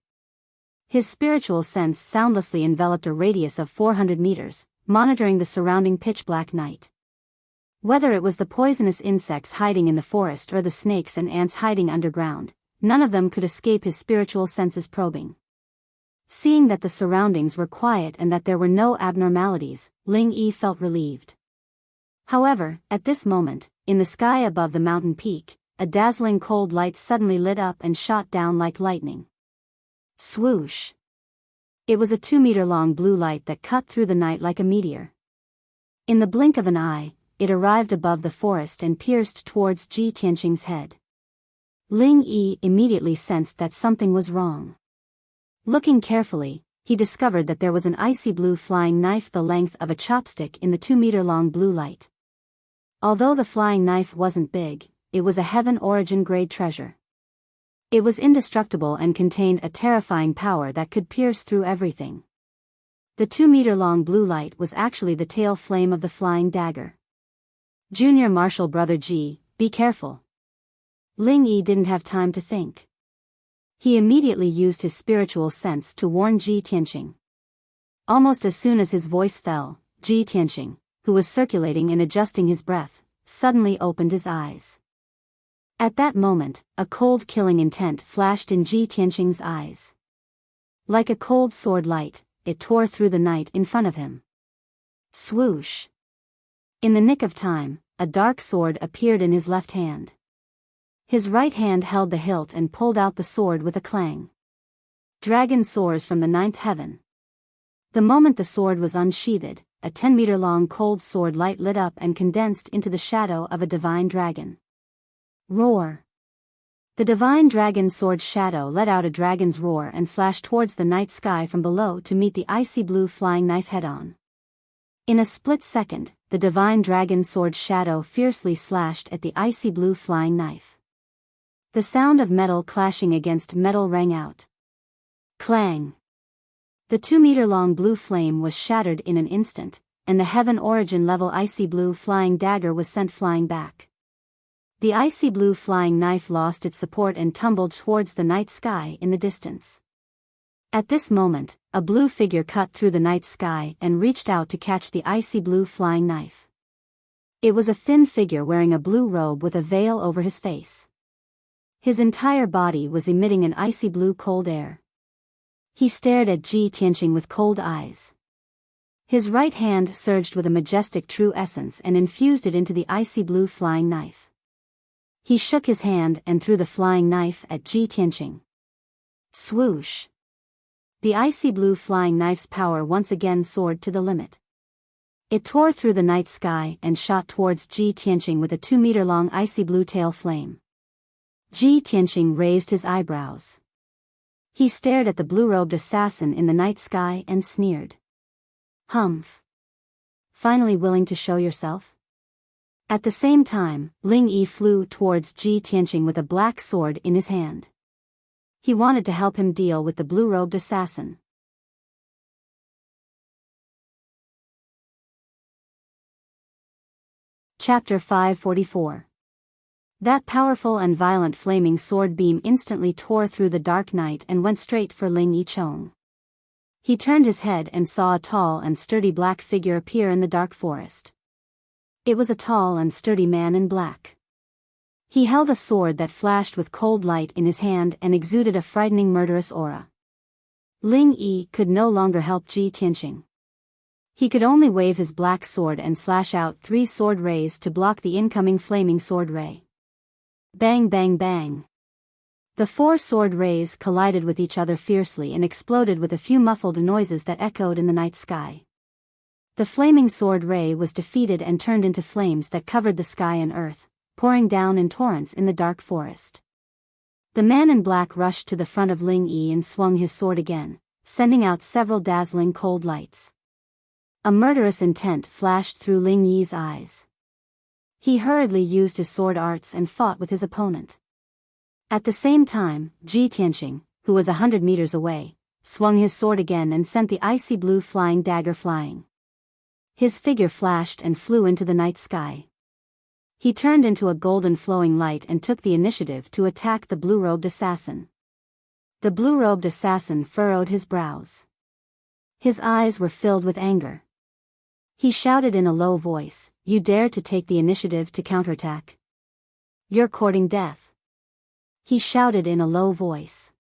His spiritual sense soundlessly enveloped a radius of 400 meters, monitoring the surrounding pitch-black night. Whether it was the poisonous insects hiding in the forest or the snakes and ants hiding underground, none of them could escape his spiritual senses probing. Seeing that the surroundings were quiet and that there were no abnormalities, Ling Yi felt relieved. However, at this moment, in the sky above the mountain peak, a dazzling cold light suddenly lit up and shot down like lightning. Swoosh! It was a 2-meter-long blue light that cut through the night like a meteor. In the blink of an eye, it arrived above the forest and pierced towards Ji Tianqing's head. Ling Yi immediately sensed that something was wrong. Looking carefully, he discovered that there was an icy blue flying knife the length of a chopstick in the 2-meter-long blue light. Although the flying knife wasn't big, it was a heaven origin grade treasure. It was indestructible and contained a terrifying power that could pierce through everything. The 2-meter-long blue light was actually the tail flame of the flying dagger. Junior Marshal Brother Ji, be careful. Ling Yi didn't have time to think. He immediately used his spiritual sense to warn Ji Tianqing. Almost as soon as his voice fell, Ji Tianqing, who was circulating and adjusting his breath, suddenly opened his eyes. At that moment, a cold killing intent flashed in Ji Tianqing's eyes. Like a cold sword light, it tore through the night in front of him. Swoosh! In the nick of time, a dark sword appeared in his left hand. His right hand held the hilt and pulled out the sword with a clang. Dragon soars from the 9th heaven. The moment the sword was unsheathed, a 10-meter-long cold sword light lit up and condensed into the shadow of a divine dragon. Roar! The divine dragon sword's shadow let out a dragon's roar and slashed towards the night sky from below to meet the icy blue flying knife head-on. In a split second, the divine dragon sword's shadow fiercely slashed at the icy blue flying knife. The sound of metal clashing against metal rang out. Clang! The 2-meter-long blue flame was shattered in an instant, and the heaven origin level icy blue flying dagger was sent flying back. The icy blue flying knife lost its support and tumbled towards the night sky in the distance. At this moment, a blue figure cut through the night sky and reached out to catch the icy blue flying knife. It was a thin figure wearing a blue robe with a veil over his face. His entire body was emitting an icy blue cold air. He stared at Ji Tianqing with cold eyes. His right hand surged with a majestic true essence and infused it into the icy blue flying knife. He shook his hand and threw the flying knife at Ji Tianqing. Swoosh! The icy blue flying knife's power once again soared to the limit. It tore through the night sky and shot towards Ji Tianqing with a 2-meter-long icy blue tail flame. Ji Tianqing raised his eyebrows. He stared at the blue-robed assassin in the night sky and sneered. Humph! Finally willing to show yourself? At the same time, Ling Yi flew towards Ji Tianqing with a black sword in his hand. He wanted to help him deal with the blue-robed assassin. Chapter 544. That powerful and violent flaming sword beam instantly tore through the dark night and went straight for Ling Yicheng. He turned his head and saw a tall and sturdy black figure appear in the dark forest. It was a tall and sturdy man in black. He held a sword that flashed with cold light in his hand and exuded a frightening murderous aura. Ling Yi could no longer help Ji Tianqing. He could only wave his black sword and slash out 3 sword rays to block the incoming flaming sword ray. Bang bang bang. The 4 sword rays collided with each other fiercely and exploded with a few muffled noises that echoed in the night sky. The flaming sword ray was defeated and turned into flames that covered the sky and earth, pouring down in torrents in the dark forest. The man in black rushed to the front of Ling Yi and swung his sword again, sending out several dazzling cold lights. A murderous intent flashed through Ling Yi's eyes. He hurriedly used his sword arts and fought with his opponent. At the same time, Ji Tianqing, who was 100 meters away, swung his sword again and sent the icy blue flying dagger flying. His figure flashed and flew into the night sky. He turned into a golden flowing light and took the initiative to attack the blue-robed assassin. The blue-robed assassin furrowed his brows. His eyes were filled with anger. He shouted in a low voice, "You dare to take the initiative to counterattack? You're courting death." He shouted in a low voice.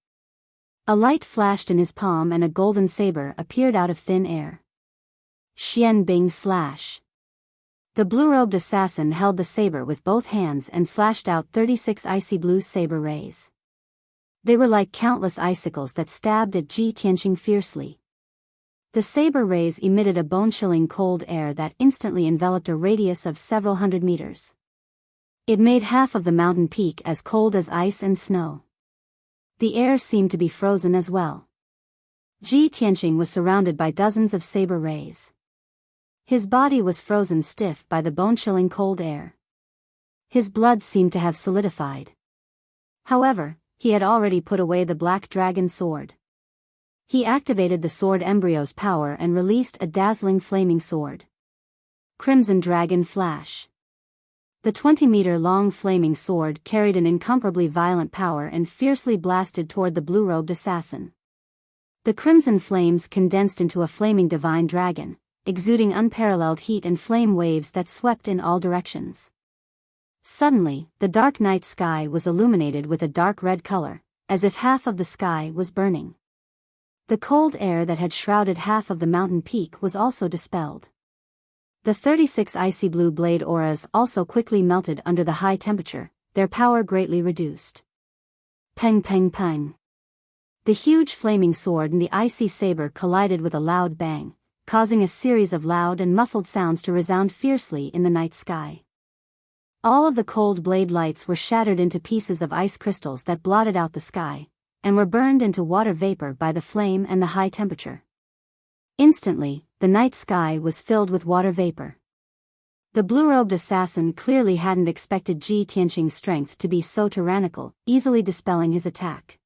A light flashed in his palm and a golden saber appeared out of thin air. Xian Bing slash. The blue-robed assassin held the saber with both hands and slashed out 36 icy blue saber rays. They were like countless icicles that stabbed at Ji Tianqing fiercely. The saber rays emitted a bone-chilling cold air that instantly enveloped a radius of several hundred meters. It made half of the mountain peak as cold as ice and snow. The air seemed to be frozen as well. Ji Tianqing was surrounded by dozens of saber rays. His body was frozen stiff by the bone-chilling cold air. His blood seemed to have solidified. However, he had already put away the black dragon sword. He activated the sword embryo's power and released a dazzling flaming sword. Crimson Dragon Flash. The 20-meter-long flaming sword carried an incomparably violent power and fiercely blasted toward the blue-robed assassin. The crimson flames condensed into a flaming divine dragon, exuding unparalleled heat and flame waves that swept in all directions. Suddenly, the dark night sky was illuminated with a dark red color, as if half of the sky was burning. The cold air that had shrouded half of the mountain peak was also dispelled. The 36 icy blue blade auras also quickly melted under the high temperature, their power greatly reduced. Peng peng peng. The huge flaming sword and the icy saber collided with a loud bang, causing a series of loud and muffled sounds to resound fiercely in the night sky. All of the cold blade lights were shattered into pieces of ice crystals that blotted out the sky, and were burned into water vapor by the flame and the high temperature. Instantly, the night sky was filled with water vapor. The blue-robed assassin clearly hadn't expected Ji Tianqing's strength to be so tyrannical, easily dispelling his attack.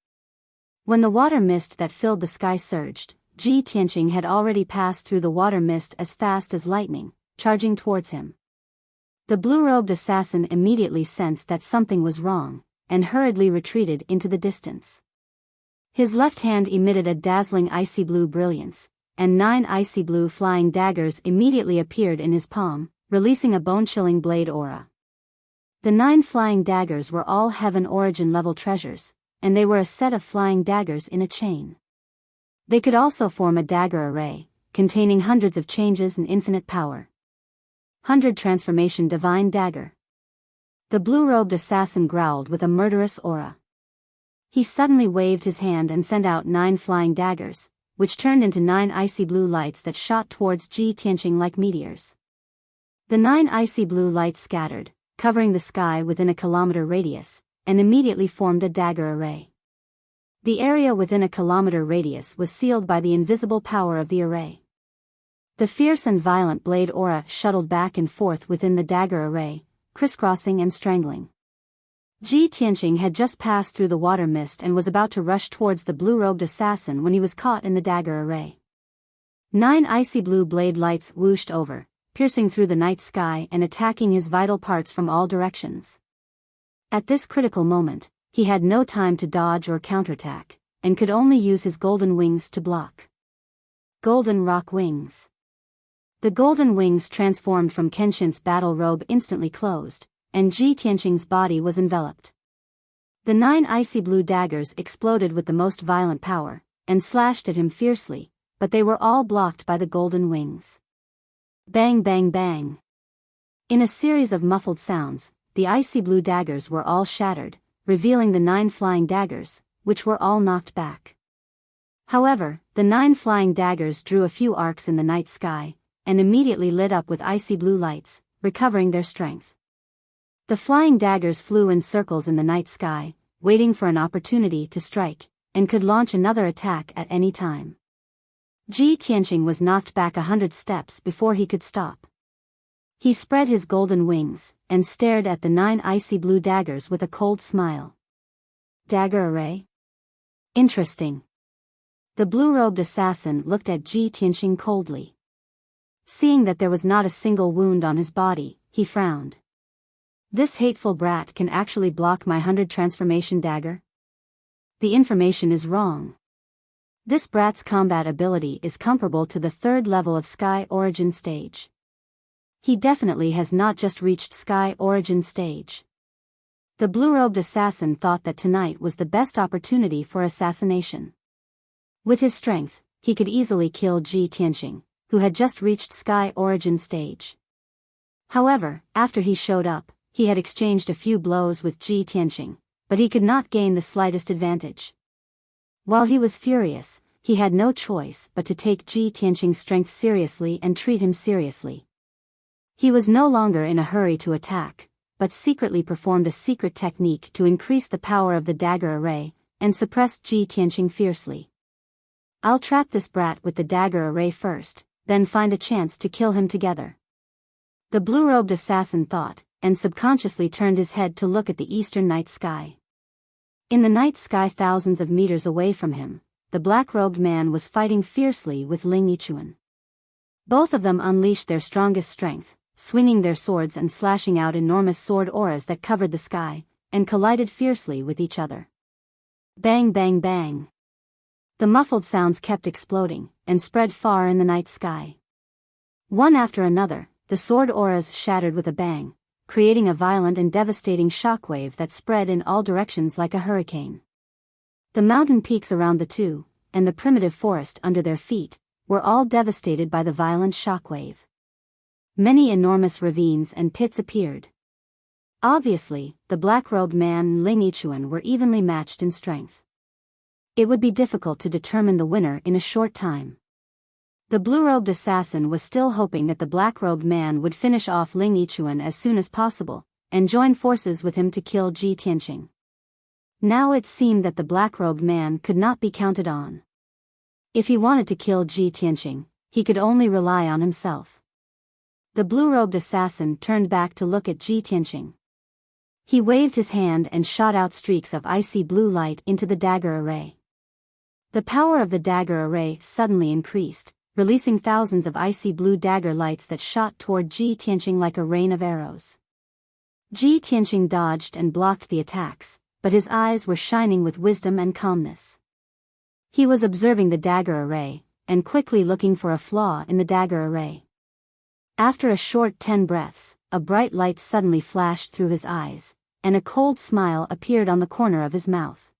When the water mist that filled the sky surged, Ji Tianqing had already passed through the water mist as fast as lightning, charging towards him. The blue-robed assassin immediately sensed that something was wrong, and hurriedly retreated into the distance. His left hand emitted a dazzling icy blue brilliance, and 9 icy blue flying daggers immediately appeared in his palm, releasing a bone-chilling blade aura. The 9 flying daggers were all heaven origin level treasures, and they were a set of flying daggers in a chain. They could also form a dagger array, containing hundreds of changes and infinite power. 100 Transformation Divine Dagger. The blue-robed assassin growled with a murderous aura. He suddenly waved his hand and sent out 9 flying daggers, which turned into 9 icy blue lights that shot towards Ji Tianqing like meteors. The 9 icy blue lights scattered, covering the sky within a kilometer radius, and immediately formed a dagger array. The area within a kilometer radius was sealed by the invisible power of the array. The fierce and violent blade aura shuttled back and forth within the dagger array, crisscrossing and strangling. Ji Tianqing had just passed through the water mist and was about to rush towards the blue-robed assassin when he was caught in the dagger array. 9 icy blue blade lights whooshed over, piercing through the night sky and attacking his vital parts from all directions. At this critical moment, he had no time to dodge or counterattack, and could only use his golden wings to block. Golden rock wings. The golden wings transformed from Kenshin's battle robe instantly closed, and Ji Tianqing's body was enveloped. The 9 icy blue daggers exploded with the most violent power, and slashed at him fiercely, but they were all blocked by the golden wings. Bang bang bang. In a series of muffled sounds, the icy blue daggers were all shattered, revealing the 9 flying daggers, which were all knocked back. However, the 9 flying daggers drew a few arcs in the night sky, and immediately lit up with icy blue lights, recovering their strength. The flying daggers flew in circles in the night sky, waiting for an opportunity to strike, and could launch another attack at any time. Ji Tianqing was knocked back 100 steps before he could stop. He spread his golden wings, and stared at the 9 icy blue daggers with a cold smile. Dagger array? Interesting. The blue-robed assassin looked at Ji Tianqing coldly. Seeing that there was not a single wound on his body, he frowned. This hateful brat can actually block my 100 transformation dagger? The information is wrong. This brat's combat ability is comparable to the 3rd level of Sky Origin stage. He definitely has not just reached Sky Origin stage. The blue-robed assassin thought that tonight was the best opportunity for assassination. With his strength, he could easily kill Ji Tianqing, who had just reached Sky Origin stage. However, after he showed up, he had exchanged a few blows with Ji Tianqing, but he could not gain the slightest advantage. While he was furious, he had no choice but to take Ji Tianqing's strength seriously and treat him seriously. He was no longer in a hurry to attack, but secretly performed a secret technique to increase the power of the dagger array, and suppressed Ji Tianqing fiercely. I'll trap this brat with the dagger array first, then find a chance to kill him together. The blue-robed assassin thought, and subconsciously turned his head to look at the eastern night sky. In the night sky thousands of meters away from him, the black-robed man was fighting fiercely with Ling Yichuan. Both of them unleashed their strongest strength, swinging their swords and slashing out enormous sword auras that covered the sky, and collided fiercely with each other. Bang bang bang. The muffled sounds kept exploding, and spread far in the night sky. One after another, the sword auras shattered with a bang, creating a violent and devastating shockwave that spread in all directions like a hurricane. The mountain peaks around the two, and the primitive forest under their feet, were all devastated by the violent shockwave. Many enormous ravines and pits appeared. Obviously, the black-robed man and Ling Yichuan were evenly matched in strength. It would be difficult to determine the winner in a short time. The blue-robed assassin was still hoping that the black-robed man would finish off Ling Yichuan as soon as possible, and join forces with him to kill Ji Tianqing. Now it seemed that the black-robed man could not be counted on. If he wanted to kill Ji Tianqing, he could only rely on himself. The blue-robed assassin turned back to look at Ji Tianqing. He waved his hand and shot out streaks of icy blue light into the dagger array. The power of the dagger array suddenly increased, releasing thousands of icy blue dagger lights that shot toward Ji Tianqing like a rain of arrows. Ji Tianqing dodged and blocked the attacks, but his eyes were shining with wisdom and calmness. He was observing the dagger array, and quickly looking for a flaw in the dagger array. After a short 10 breaths, a bright light suddenly flashed through his eyes, and a cold smile appeared on the corner of his mouth.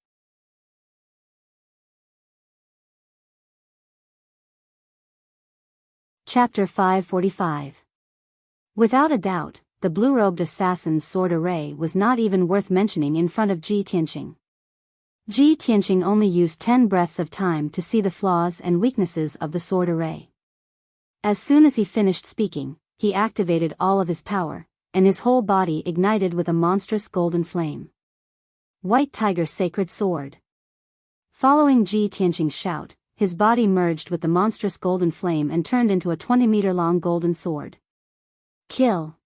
Chapter 545. Without a doubt, the blue-robed assassin's sword array was not even worth mentioning in front of Ji Tianqing. Ji Tianqing only used 10 breaths of time to see the flaws and weaknesses of the sword array. As soon as he finished speaking, he activated all of his power, and his whole body ignited with a monstrous golden flame. White Tiger Sacred Sword. Following Ji Tianqing's shout, his body merged with the monstrous golden flame and turned into a 20-meter-long golden sword. Kill.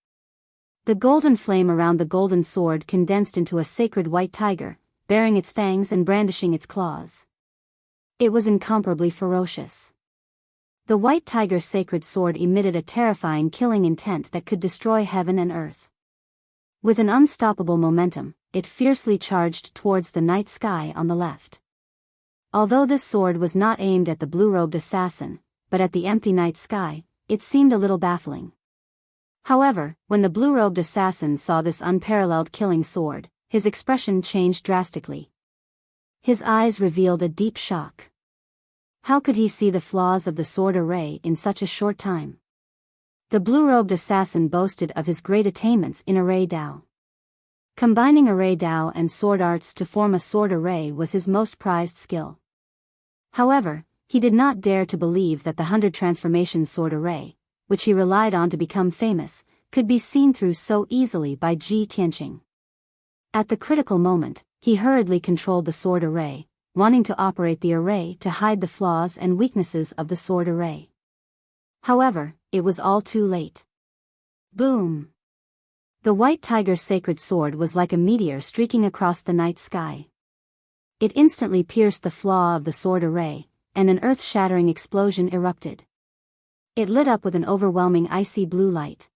The golden flame around the golden sword condensed into a sacred white tiger, baring its fangs and brandishing its claws. It was incomparably ferocious. The white tiger's sacred sword emitted a terrifying killing intent that could destroy heaven and earth. With an unstoppable momentum, it fiercely charged towards the night sky on the left. Although this sword was not aimed at the blue-robed assassin, but at the empty night sky, it seemed a little baffling. However, when the blue-robed assassin saw this unparalleled killing sword, his expression changed drastically. His eyes revealed a deep shock. How could he see the flaws of the sword array in such a short time? The blue-robed assassin boasted of his great attainments in array Dao. Combining array Dao and sword arts to form a sword array was his most prized skill. However, he did not dare to believe that the 100 transformation sword array, which he relied on to become famous, could be seen through so easily by Ji Tianqing. At the critical moment, he hurriedly controlled the sword array, wanting to operate the array to hide the flaws and weaknesses of the sword array. However, it was all too late. Boom! The white tiger's sacred sword was like a meteor streaking across the night sky. It instantly pierced the flaw of the sword array, and an earth-shattering explosion erupted. It lit up with an overwhelming icy blue light.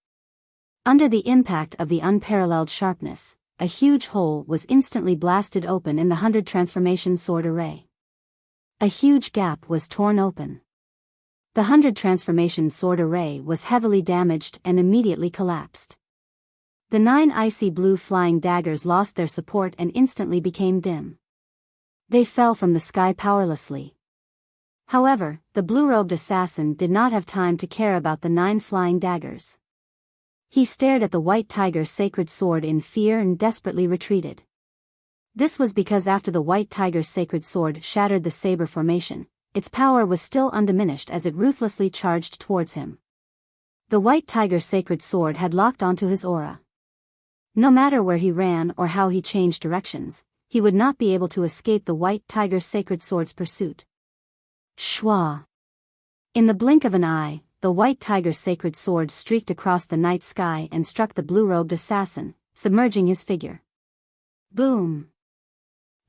Under the impact of the unparalleled sharpness, a huge hole was instantly blasted open in the 100 transformation sword array. A huge gap was torn open. The 100 transformation sword array was heavily damaged and immediately collapsed. The 9 icy blue flying daggers lost their support and instantly became dim. They fell from the sky powerlessly. However, the blue-robed assassin did not have time to care about the 9 flying daggers. He stared at the white tiger's sacred sword in fear and desperately retreated. This was because after the white tiger's sacred sword shattered the saber formation, its power was still undiminished as it ruthlessly charged towards him. The white tiger's sacred sword had locked onto his aura. No matter where he ran or how he changed directions, he would not be able to escape the white tiger's sacred sword's pursuit. Shwa! In the blink of an eye, the white tiger's sacred sword streaked across the night sky and struck the blue-robed assassin, submerging his figure. Boom!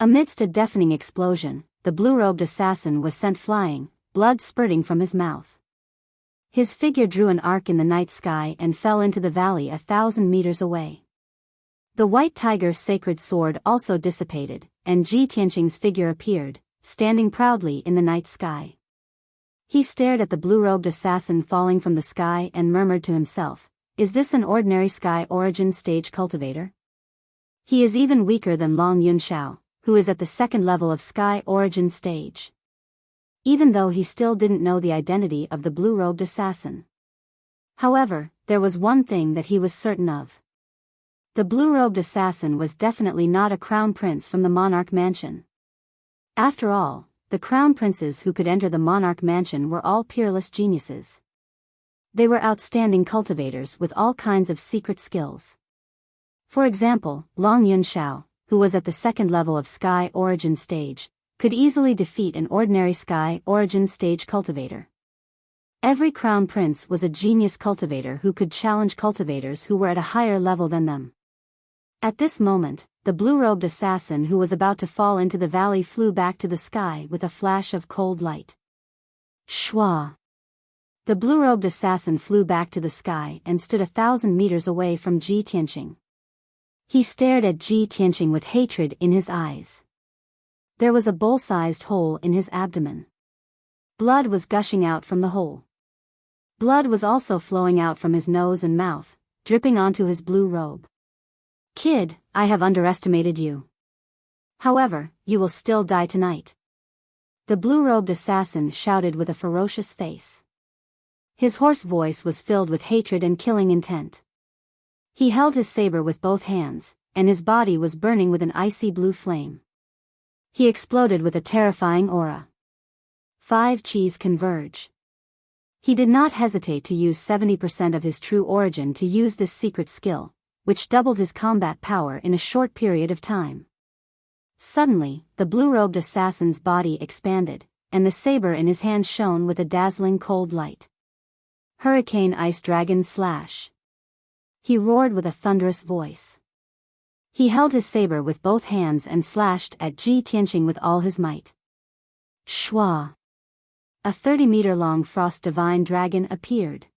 Amidst a deafening explosion, the blue-robed assassin was sent flying, blood spurting from his mouth. His figure drew an arc in the night sky and fell into the valley 1,000 meters away. The white tiger's sacred sword also dissipated, and Ji Tianqing's figure appeared, standing proudly in the night sky. He stared at the blue-robed assassin falling from the sky and murmured to himself, "Is this an ordinary sky origin stage cultivator? He is even weaker than Long Yunxiao, who is at the 2nd level of sky origin stage." Even though he still didn't know the identity of the blue-robed assassin. However, there was one thing that he was certain of. The blue-robed assassin was definitely not a crown prince from the monarch mansion. After all, the crown princes who could enter the monarch mansion were all peerless geniuses. They were outstanding cultivators with all kinds of secret skills. For example, Long Yunxiao, who was at the 2nd level of sky origin stage, could easily defeat an ordinary sky origin stage cultivator. Every crown prince was a genius cultivator who could challenge cultivators who were at a higher level than them. At this moment, the blue-robed assassin who was about to fall into the valley flew back to the sky with a flash of cold light. Shwa! The blue-robed assassin flew back to the sky and stood 1,000 meters away from Ji Tianqing. He stared at Ji Tianqing with hatred in his eyes. There was a bowl-sized hole in his abdomen. Blood was gushing out from the hole. Blood was also flowing out from his nose and mouth, dripping onto his blue robe. "Kid, I have underestimated you. However, you will still die tonight." The blue-robed assassin shouted with a ferocious face. His hoarse voice was filled with hatred and killing intent. He held his saber with both hands, and his body was burning with an icy blue flame. He exploded with a terrifying aura. 5 Qis converge. He did not hesitate to use 70% of his true origin to use this secret skill, which doubled his combat power in a short period of time. Suddenly, the blue-robed assassin's body expanded, and the saber in his hand shone with a dazzling cold light. Hurricane Ice Dragon Slash. He roared with a thunderous voice. He held his saber with both hands and slashed at Ji Tianqing with all his might. Shwa! A 30-meter-long Frost Divine Dragon appeared.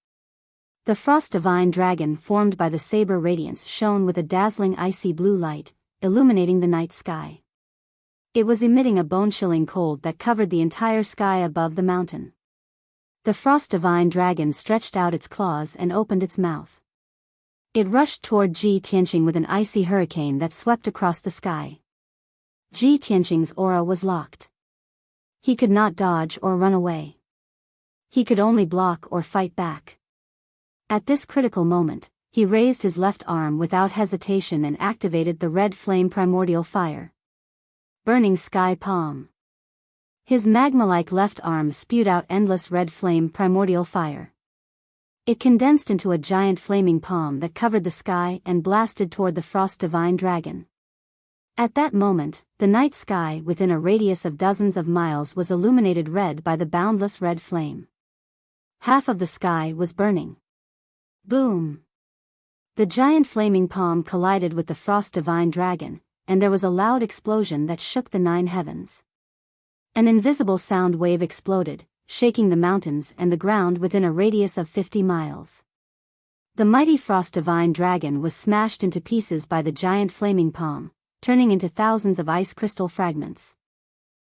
The Frost Divine Dragon formed by the saber radiance shone with a dazzling icy blue light, illuminating the night sky. It was emitting a bone-chilling cold that covered the entire sky above the mountain. The Frost Divine Dragon stretched out its claws and opened its mouth. It rushed toward Ji Tianqing with an icy hurricane that swept across the sky. Ji Tianqing's aura was locked. He could not dodge or run away. He could only block or fight back. At this critical moment, he raised his left arm without hesitation and activated the red flame primordial fire. Burning Sky Palm. His magma-like left arm spewed out endless red flame primordial fire. It condensed into a giant flaming palm that covered the sky and blasted toward the Frost Divine Dragon. At that moment, the night sky within a radius of dozens of miles was illuminated red by the boundless red flame. Half of the sky was burning. Boom! The giant flaming palm collided with the Frost Divine Dragon, and there was a loud explosion that shook the 9 heavens. An invisible sound wave exploded, shaking the mountains and the ground within a radius of 50 miles. The mighty Frost Divine Dragon was smashed into pieces by the giant flaming palm, turning into thousands of ice crystal fragments.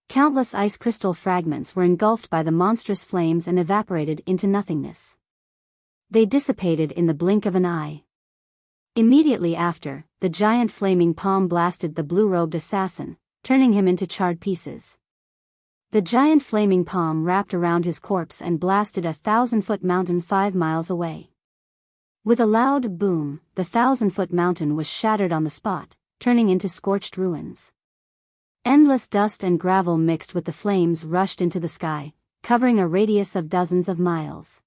Countless ice crystal fragments were engulfed by the monstrous flames and evaporated into nothingness. They dissipated in the blink of an eye. Immediately after, the giant flaming palm blasted the blue-robed assassin, turning him into charred pieces. The giant flaming palm wrapped around his corpse and blasted a 1,000-foot mountain 5 miles away. With a loud boom, the 1,000-foot mountain was shattered on the spot, turning into scorched ruins. Endless dust and gravel mixed with the flames rushed into the sky, covering a radius of dozens of miles.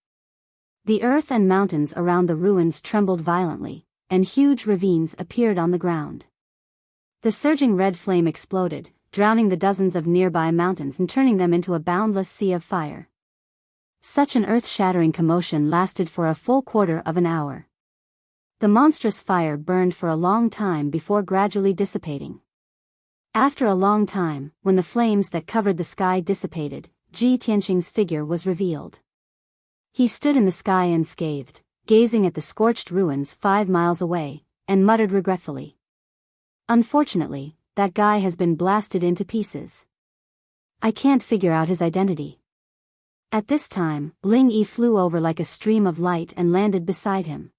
The earth and mountains around the ruins trembled violently, and huge ravines appeared on the ground. The surging red flame exploded, drowning the dozens of nearby mountains and turning them into a boundless sea of fire. Such an earth-shattering commotion lasted for a full quarter of an hour. The monstrous fire burned for a long time before gradually dissipating. After a long time, when the flames that covered the sky dissipated, Ji Tianqing's figure was revealed. He stood in the sky unscathed, gazing at the scorched ruins 5 miles away, and muttered regretfully. Unfortunately, that guy has been blasted into pieces. I can't figure out his identity. At this time, Ling Yi flew over like a stream of light and landed beside him.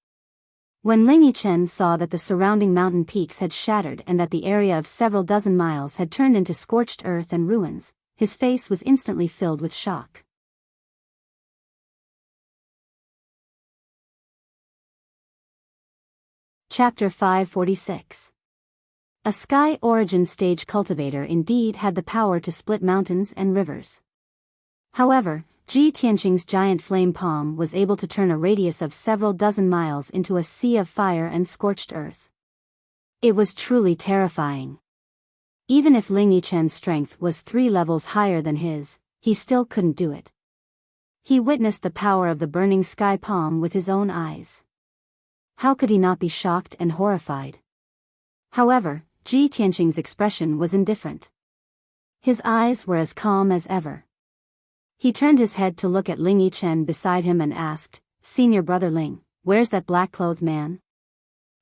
When Ling Yichen saw that the surrounding mountain peaks had shattered and that the area of several dozen miles had turned into scorched earth and ruins, his face was instantly filled with shock. Chapter 546. A Sky Origin Stage cultivator indeed had the power to split mountains and rivers. However, Ji Tianqing's giant flame palm was able to turn a radius of several dozen miles into a sea of fire and scorched earth. It was truly terrifying. Even if Ling Yichen's strength was 3 levels higher than his, he still couldn't do it. He witnessed the power of the burning sky palm with his own eyes. How could he not be shocked and horrified? However, Ji Tianqing's expression was indifferent. His eyes were as calm as ever. He turned his head to look at Ling Yichen beside him and asked, "Senior brother Ling, where's that black-clothed man?"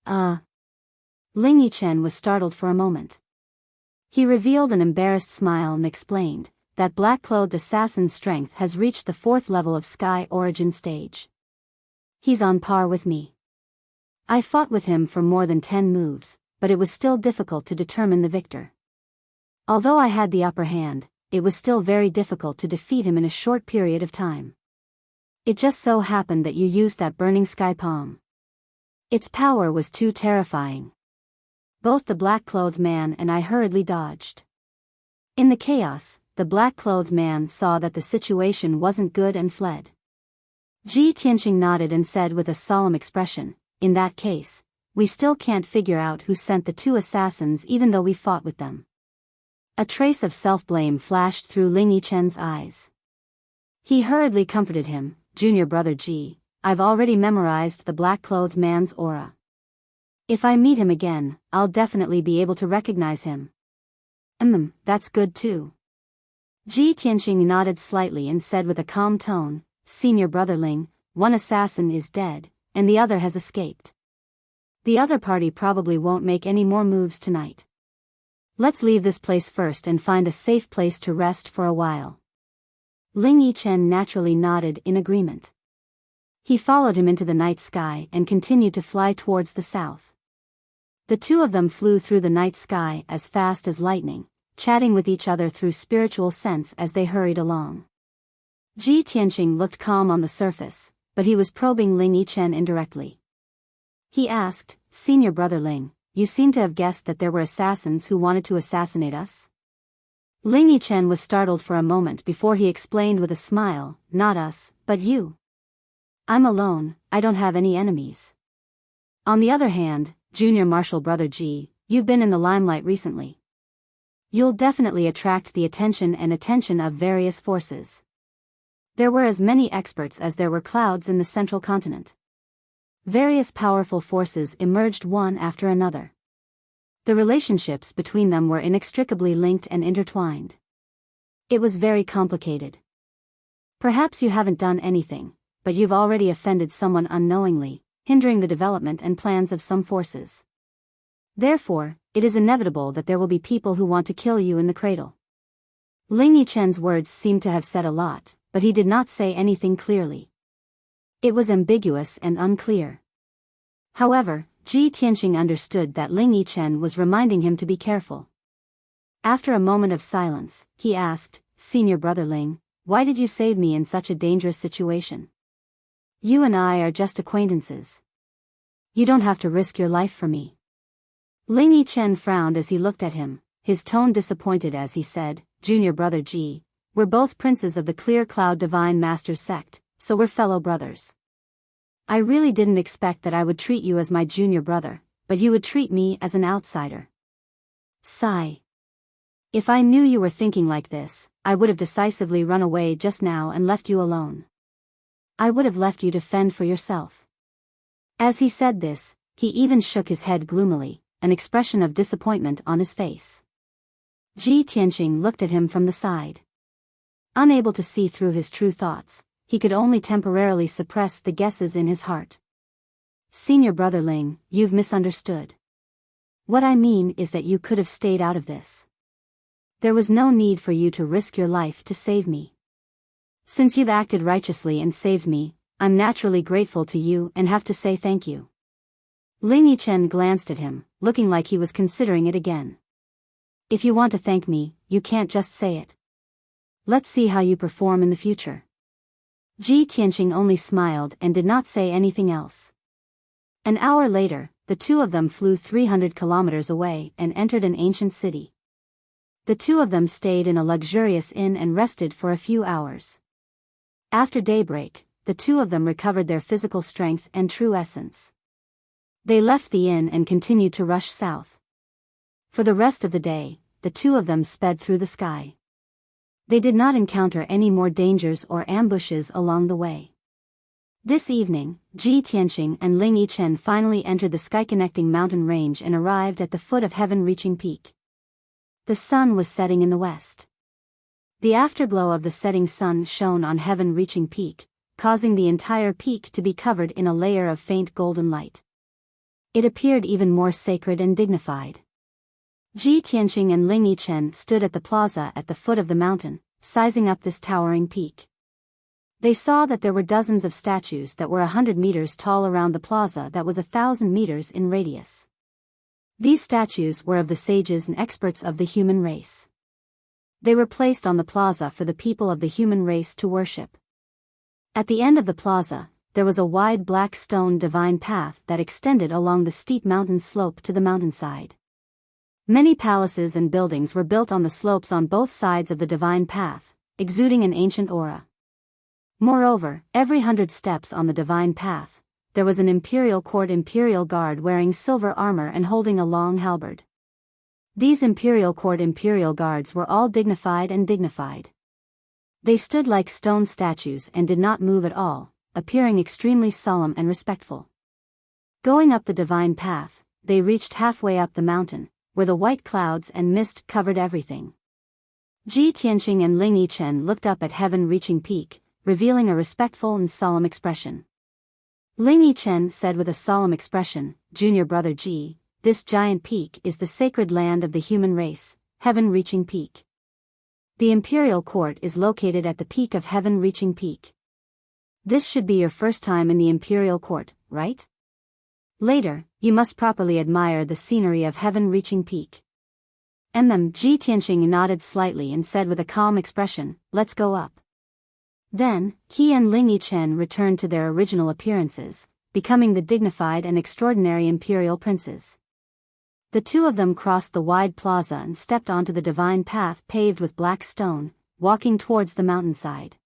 Ling Yichen was startled for a moment. He revealed an embarrassed smile and explained, "That black-clothed assassin's strength has reached the 4th level of Sky Origin Stage. He's on par with me. I fought with him for more than 10 moves, but it was still difficult to determine the victor. Although I had the upper hand, it was still very difficult to defeat him in a short period of time. It just so happened that you used that burning sky palm." Its power was too terrifying. Both the black-clothed man and I hurriedly dodged. In the chaos, the black-clothed man saw that the situation wasn't good and fled. Ji Tianqing nodded and said with a solemn expression, "In that case, we still can't figure out who sent the two assassins even though we fought with them." A trace of self-blame flashed through Ling Yichen's eyes. He hurriedly comforted him, "Junior brother Ji, I've already memorized the black-clothed man's aura. If I meet him again, I'll definitely be able to recognize him." That's good too." Ji Tianqing nodded slightly and said with a calm tone, "Senior brother Ling, one assassin is dead, and the other has escaped. The other party probably won't make any more moves tonight. Let's leave this place first and find a safe place to rest for a while." Ling Yichen naturally nodded in agreement. He followed him into the night sky and continued to fly towards the south. The two of them flew through the night sky as fast as lightning, chatting with each other through spiritual sense as they hurried along. Ji Tianqing looked calm on the surface, but he was probing Ling Yichen indirectly. He asked, "Senior brother Ling, you seem to have guessed that there were assassins who wanted to assassinate us?" Ling Yichen was startled for a moment before he explained with a smile, "Not us, but you. I'm alone, I don't have any enemies. On the other hand, Junior Marshal brother Ji, you've been in the limelight recently. You'll definitely attract the attention of various forces." There were as many experts as there were clouds in the central continent. Various powerful forces emerged one after another. The relationships between them were inextricably linked and intertwined. It was very complicated. Perhaps you haven't done anything, but you've already offended someone unknowingly, hindering the development and plans of some forces. Therefore, it is inevitable that there will be people who want to kill you in the cradle. Ling Yichen's words seemed to have said a lot, but he did not say anything clearly. It was ambiguous and unclear. However, Ji Tianqing understood that Ling Yichen was reminding him to be careful. After a moment of silence, he asked, "Senior brother Ling, why did you save me in such a dangerous situation? You and I are just acquaintances. You don't have to risk your life for me." Ling Yichen frowned as he looked at him, his tone disappointed as he said, "Junior brother Ji, we're both princes of the Clear Cloud Divine Masters sect, so we're fellow brothers. I really didn't expect that I would treat you as my junior brother, but you would treat me as an outsider. Sigh. If I knew you were thinking like this, I would have decisively run away just now and left you alone. I would have left you to fend for yourself." As he said this, he even shook his head gloomily, an expression of disappointment on his face. Ji Tianqing looked at him from the side. Unable to see through his true thoughts, he could only temporarily suppress the guesses in his heart. "Senior brother Ling, you've misunderstood. What I mean is that you could have stayed out of this. There was no need for you to risk your life to save me. Since you've acted righteously and saved me, I'm naturally grateful to you and have to say thank you." Ling Yichen glanced at him, looking like he was considering it again. "If you want to thank me, you can't just say it. Let's see how you perform in the future." Ji Tianqing only smiled and did not say anything else. An hour later, the two of them flew 300 kilometers away and entered an ancient city. The two of them stayed in a luxurious inn and rested for a few hours. After daybreak, the two of them recovered their physical strength and true essence. They left the inn and continued to rush south. For the rest of the day, the two of them sped through the sky. They did not encounter any more dangers or ambushes along the way. This evening, Ji Tianqing and Ling Yichen finally entered the sky-connecting mountain range and arrived at the foot of heaven-reaching peak. The sun was setting in the west. The afterglow of the setting sun shone on heaven-reaching peak, causing the entire peak to be covered in a layer of faint golden light. It appeared even more sacred and dignified. Ji Tianqing and Ling Yichen stood at the plaza at the foot of the mountain, sizing up this towering peak. They saw that there were dozens of statues that were 100 meters tall around the plaza that was 1,000 meters in radius. These statues were of the sages and experts of the human race. They were placed on the plaza for the people of the human race to worship. At the end of the plaza, there was a wide black stone divine path that extended along the steep mountain slope to the mountainside. Many palaces and buildings were built on the slopes on both sides of the divine path, exuding an ancient aura. Moreover, every 100 steps on the divine path, there was an imperial court imperial guard wearing silver armor and holding a long halberd. These imperial court imperial guards were all dignified and dignified. They stood like stone statues and did not move at all, appearing extremely solemn and respectful. Going up the divine path, they reached halfway up the mountain, where the white clouds and mist covered everything. Ji Tianqing and Ling Yichen looked up at heaven-reaching peak, revealing a respectful and solemn expression. Ling Yichen said with a solemn expression, "Junior brother Ji, this giant peak is the sacred land of the human race, heaven-reaching peak. The imperial court is located at the peak of heaven-reaching peak. This should be your first time in the imperial court, right? Later, you must properly admire the scenery of heaven-reaching peak." Ji Tianqing nodded slightly and said with a calm expression, "Let's go up." Then, he and Ling Yichen returned to their original appearances, becoming the dignified and extraordinary imperial princes. The two of them crossed the wide plaza and stepped onto the divine path paved with black stone, walking towards the mountainside.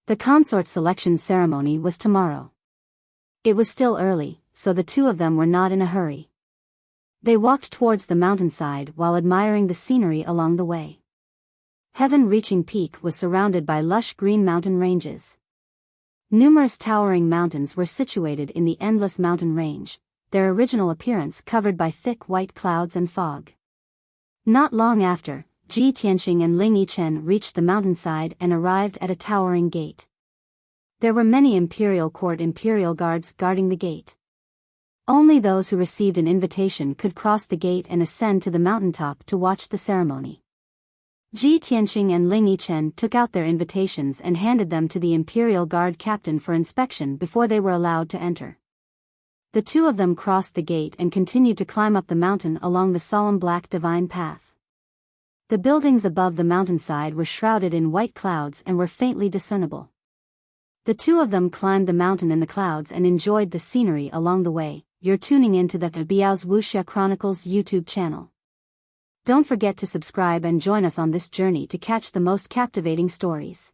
The consort selection ceremony was tomorrow. It was still early, so the two of them were not in a hurry. They walked towards the mountainside while admiring the scenery along the way. Heaven-reaching peak was surrounded by lush green mountain ranges. Numerous towering mountains were situated in the endless mountain range, their original appearance covered by thick white clouds and fog. Not long after, Ji Tianqing and Ling Yichen reached the mountainside and arrived at a towering gate. There were many imperial court imperial guards guarding the gate. Only those who received an invitation could cross the gate and ascend to the mountaintop to watch the ceremony. Ji Tianqing and Ling Yichen took out their invitations and handed them to the imperial guard captain for inspection before they were allowed to enter. The two of them crossed the gate and continued to climb up the mountain along the solemn black divine path. The buildings above the mountainside were shrouded in white clouds and were faintly discernible. The two of them climbed the mountain in the clouds and enjoyed the scenery along the way. You're tuning into the Biyao's Wuxia Chronicles YouTube channel. Don't forget to subscribe and join us on this journey to catch the most captivating stories.